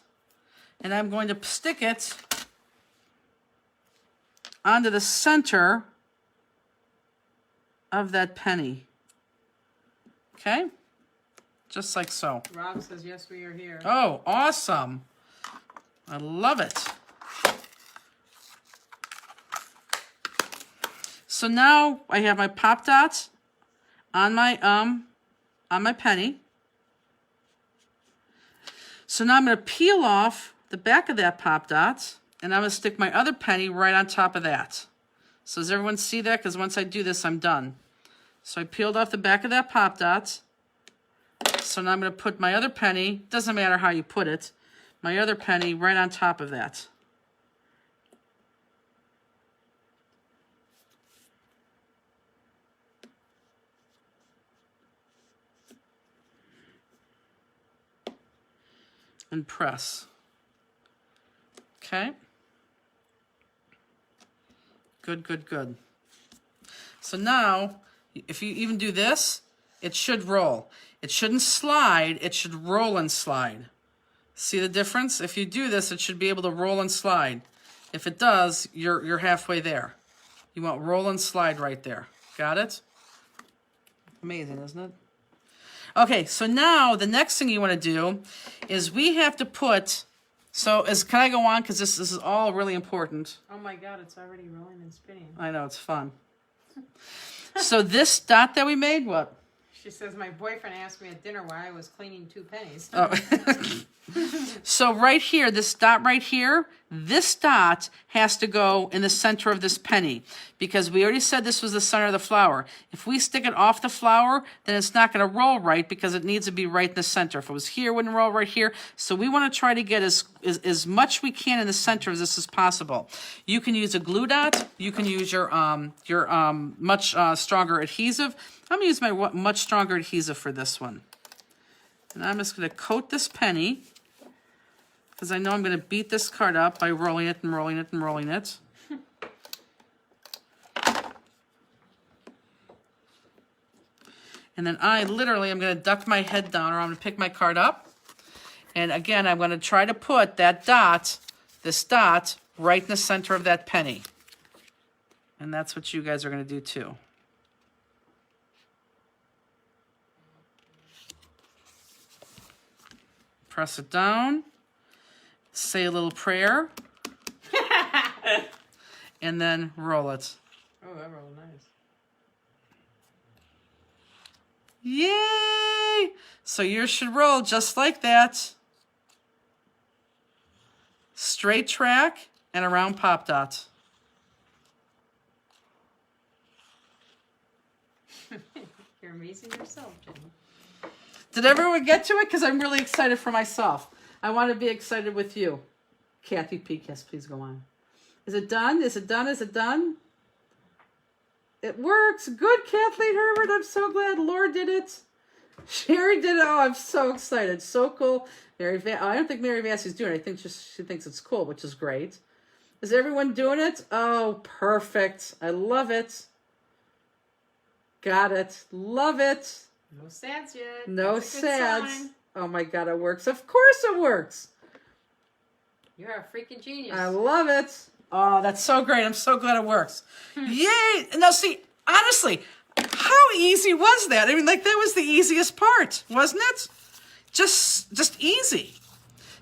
and I'm going to stick it onto the center of that penny. Okay? Just like so. Rob says, yes, we are here. Oh, awesome. I love it. So now I have my pop dots on my penny. So now I'm going to peel off the back of that pop dot and I'm going to stick my other penny right on top of that. So does everyone see that? Because once I do this, I'm done. So I peeled off the back of that pop dot. So now I'm going to put my other penny, doesn't matter how you put it, my other penny right on top of that. And press. Okay. Good, good, good. So now, if you even do this, it should roll. It shouldn't slide, it should roll and slide. See the difference? If you do this, it should be able to roll and slide. If it does, you're halfway there. You want roll and slide right there. Got it? Amazing, isn't it? Okay, so now the next thing you want to do is we have to put, can I go on? Because this is all really important. Oh my God, it's already rolling and spinning. I know, it's fun. So this dot that we made, what? She says, my boyfriend asked me at dinner why I was cleaning 2 pennies. Oh. So right here, this dot right here, this dot has to go in the center of this penny because we already said this was the center of the flower. If we stick it off the flower, then it's not going to roll right because it needs to be right in the center. If it was here, it wouldn't roll right here. So we want to try to get as much we can in the center of this as possible. You can use a glue dot. You can use your much stronger adhesive. I'm going to use my much stronger adhesive for this one. And I'm just going to coat this penny because I know I'm going to beat this card up by rolling it and rolling it and rolling it. And then I literally am going to duck my head down, or I'm going to pick my card up. And again, I'm going to try to put that dot, this dot, right in the center of that penny. And that's what you guys are going to do too. Press it down. Say a little prayer. And then roll it. Oh, that rolled nice. Yay! So yours should roll just like that. Straight track and around pop dot. You're amazing yourself, Jenny. Did everyone get to it? Because I'm really excited for myself. I want to be excited with you. Kathy Peak, yes, please go on. Is it done? Is it done? Is it done? It works. Good, Kathleen Herbert. I'm so glad Laura did it. Sherry did it. Oh, I'm so excited. So cool. I don't think Mary Vassey's doing it. I think she thinks it's cool, which is great. Is everyone doing it? Oh, perfect. I love it. Got it. Love it. No sads yet. No That's a good sads. sign. Oh my God, it works. Of course it works. You're a freaking genius. I love it. Oh, that's so great. I'm so glad it works. Yay. Now see, honestly, how easy was that? I mean, like that was the easiest part, wasn't it? Just easy.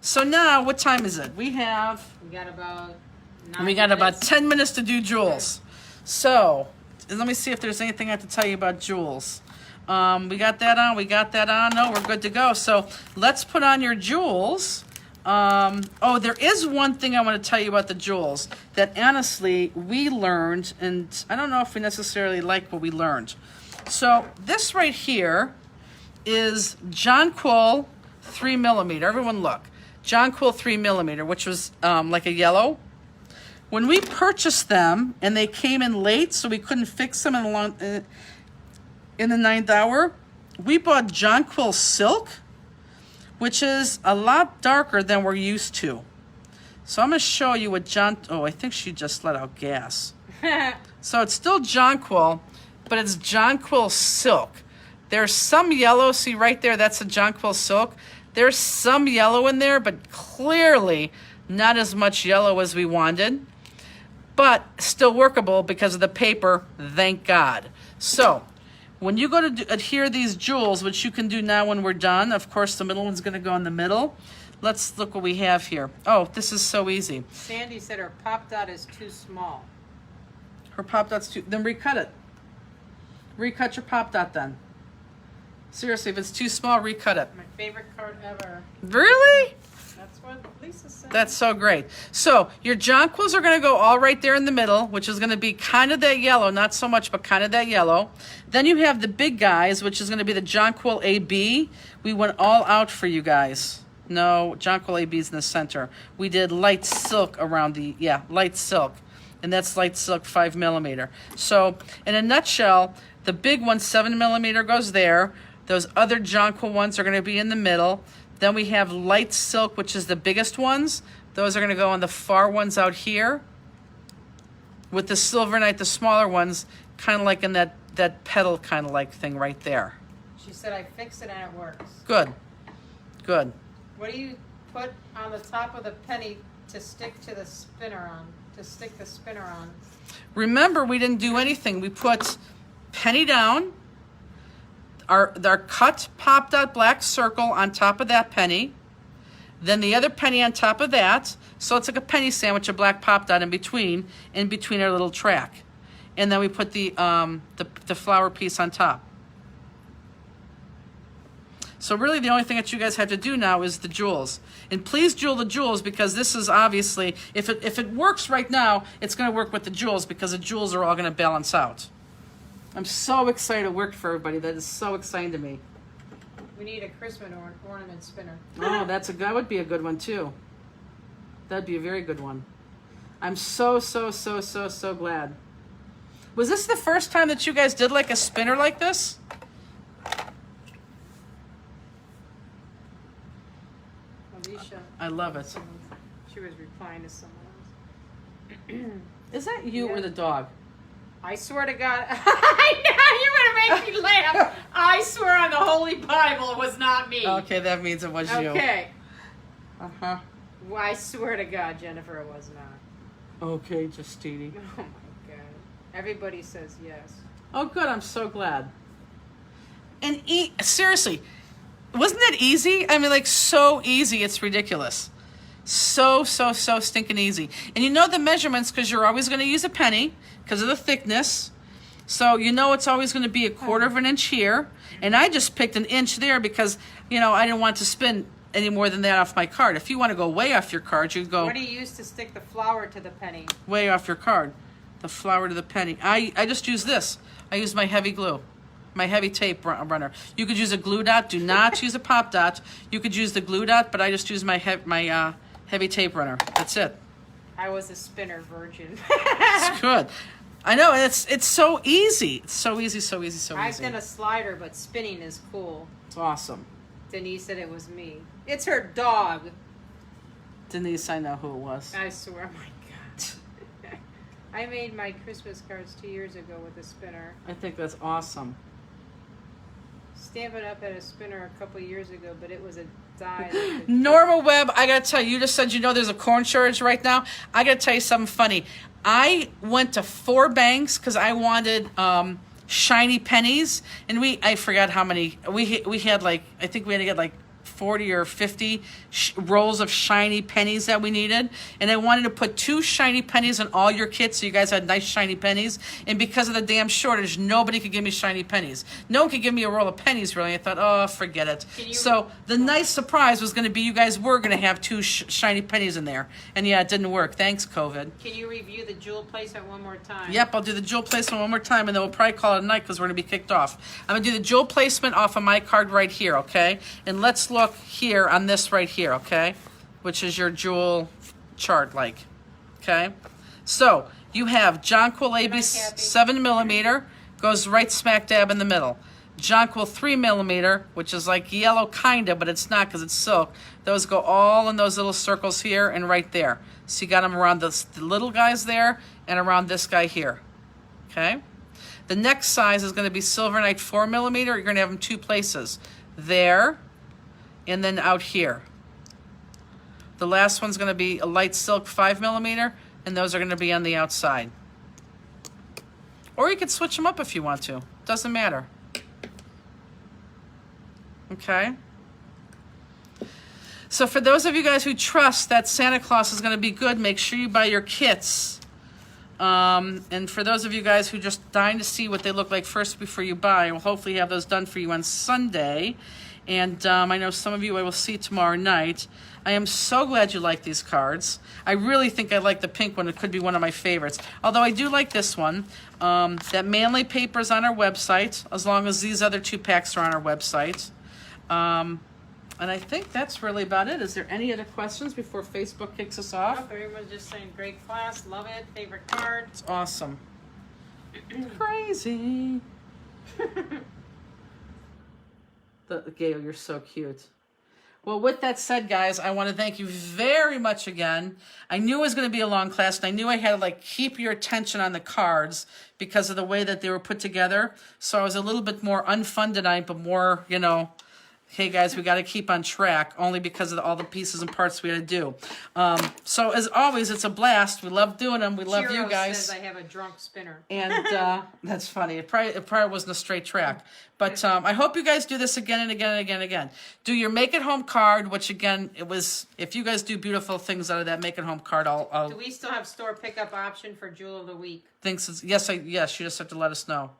So now, what time is it? We got about 10 minutes to do jewels. So, let me see if there's anything I have to tell you about jewels. We got that on. No, we're good to go. So let's put on your jewels. There is one thing I want to tell you about the jewels that honestly we learned, and I don't know if we necessarily like what we learned. So this right here is Jonquil 3mm. Everyone look. Jonquil 3mm, which was like a yellow. When we purchased them, and they came in late, so we couldn't fix them in the 9th hour, we bought Jonquil Silk, which is a lot darker than we're used to. So I'm going to show you what I think she just let out gas. So it's still Jonquil, but it's Jonquil Silk. There's some yellow, see right there, that's a Jonquil Silk. There's some yellow in there, but clearly not as much yellow as we wanted, but still workable because of the paper, thank God. So when you go to adhere these jewels, which you can do now when we're done, of course the middle one's going to go in the middle. Let's look what we have here. Oh, this is so easy. Sandy said her pop dot is too small. Her pop dot's too, then recut it. Recut your pop dot then. Seriously, if it's too small, recut it. My favorite card ever. Really? That's what Lisa said. That's so great. So your jonquils are going to go all right there in the middle, which is going to be kind of that yellow, not so much, but kind of that yellow. Then you have the big guys, which is going to be the Jonquil AB. We went all out for you guys. No, Jonquil AB's in the center. We did light silk around the, light silk. And that's light silk 5 millimeter. So in a nutshell, the big one, 7 millimeter, goes there. Those other Jonquil ones are going to be in the middle. Then we have light silk, which is the biggest ones. Those are going to go on the far ones out here. With the Silver Knight, the smaller ones, kind of like in that pedal kind of like thing right there. She said I fixed it and it works. Good. Good. What do you put on the top of the penny to stick to the spinner on? To stick the spinner on? Remember, we didn't do anything. We put penny down, our cut pop dot black circle on top of that penny, then the other penny on top of that. So it's like a penny sandwich, a black pop dot in between our little track. And then we put the flower piece on top. So really the only thing that you guys have to do now is the jewels. And please jewel the jewels, because this is obviously, if it works right now, it's going to work with the jewels, because the jewels are all going to balance out. I'm so excited to work for everybody. That is so exciting to me. We need a Christmas ornament spinner. Oh, that would be a good one too. That'd be a very good one. I'm so glad. Was this the first time that you guys did like a spinner like this? Alicia. I love it. She was replying to someone else. Is that you or the dog? I swear to God, you're gonna make me laugh. I swear on the Holy Bible, it was not me. Okay, that means it was you. Okay. Uh-huh. Well, I swear to God, Jennifer, it was not. Okay, Justini. Oh my God. Everybody says yes. Oh, good. I'm so glad. And seriously, wasn't that easy? I mean, like, so easy. It's ridiculous. So stinking easy. And you know the measurements, because you're always going to use a penny because of the thickness. So you know it's always going to be 1/4 of an inch here. And I just picked an inch there because, I didn't want to spin any more than that off my card. If you want to go way off your card, you go What do you use to stick the flower to the penny? way off your card. The flower to the penny. I just use this. I use my heavy glue. My heavy tape runner. You could use a glue dot. Do not use a pop dot. You could use the glue dot, but I just use my heavy tape runner. That's it. I was a spinner virgin. It's good. I know, it's so easy. It's so easy. I've done a slider, but spinning is cool. It's awesome. Denise said it was me. It's her dog. Denise, I know who it was. I swear, my God. I made my Christmas cards 2 years ago with a spinner. I think that's awesome. Stamp it up at a spinner a couple years ago, but it was a die. Norma Webb, I gotta tell you, you just said there's a corn shortage right now. I gotta tell you something funny. I went to 4 banks because I wanted shiny pennies, and I forgot how many we had. Like, I think we had to get like 40 or 50 rolls of shiny pennies that we needed, and I wanted to put 2 shiny pennies in all your kits so you guys had nice shiny pennies. And because of the damn shortage, nobody could give me shiny pennies. No one could give me a roll of pennies, really. I thought, oh, forget it. So the nice surprise was going to be you guys were going to have 2 shiny pennies in there, and yeah, it didn't work. Thanks, COVID. Can you review the jewel placement one more time? Yep, I'll do the jewel placement one more time, and then we'll probably call it a night because we're going to be kicked off. I'm going to do the jewel placement off of my card right here, okay? And let's look here on this right here, okay? Which is your jewel chart, like, okay? So you have Jonquil AB 7 millimeter, goes right smack dab in the middle. Jonquil 3 millimeter, which is like yellow kinda, but it's not because it's silk. Those go all in those little circles here and right there. So you got them around the little guys there and around this guy here, okay? The next size is going to be Silver Knight 4 millimeter. You're going to have them 2 places, there and then out here. The last one's going to be a light silk 5 millimeter, and those are going to be on the outside. Or you could switch them up if you want to. Doesn't matter. Okay? So for those of you guys who trust that Santa Claus is going to be good, make sure you buy your kits. And for those of you guys who just dying to see what they look like first before you buy, we'll hopefully have those done for you on Sunday. And I know some of you I will see tomorrow night. I am so glad you like these cards. I really think I like the pink one. It could be one of my favorites. Although I do like this one. That Manly paper is on our website, as long as these other 2 packs are on our website. And I think that's really about it. Is there any other questions before Facebook kicks us off? Nope, everyone's just saying great class, love it, favorite card. It's awesome. Crazy. Gail, you're so cute. Well, with that said, guys, I want to thank you very much again. I knew it was going to be a long class, and I knew I had to like keep your attention on the cards because of the way that they were put together. So I was a little bit more unfun tonight, but more, you know, hey guys, we got to keep on track only because of all the pieces and parts we had to do. So as always, it's a blast. We love doing them. We love you Chiro guys. says I have a drunk spinner. And that's funny. It probably wasn't a straight track. But I hope you guys do this again and again and again and again. Do your make it home card, which again, it was, if you guys do beautiful things out of that make it home card, I'll Do we still have store pickup option for Jewel of the Week? yes, you just have to let us know.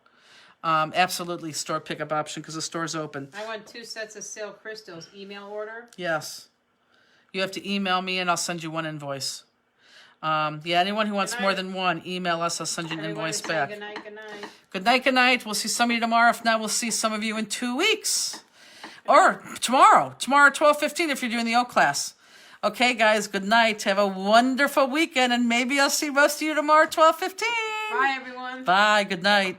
Absolutely, store pickup option because the store's open. I want 2 sets of sale crystals. Email order. Yes. You have to email me and I'll send you one invoice. Anyone who wants Good more night. than one, email us. I'll send you an Everybody invoice say back. Good night, good night. Good night, good night. We'll see some of you tomorrow. If not, we'll see some of you in 2 weeks. Or tomorrow 12:15 if you're doing the O class. Okay, guys, good night. Have a wonderful weekend, and maybe I'll see most of you tomorrow 12:15. Bye, everyone. Bye, good night.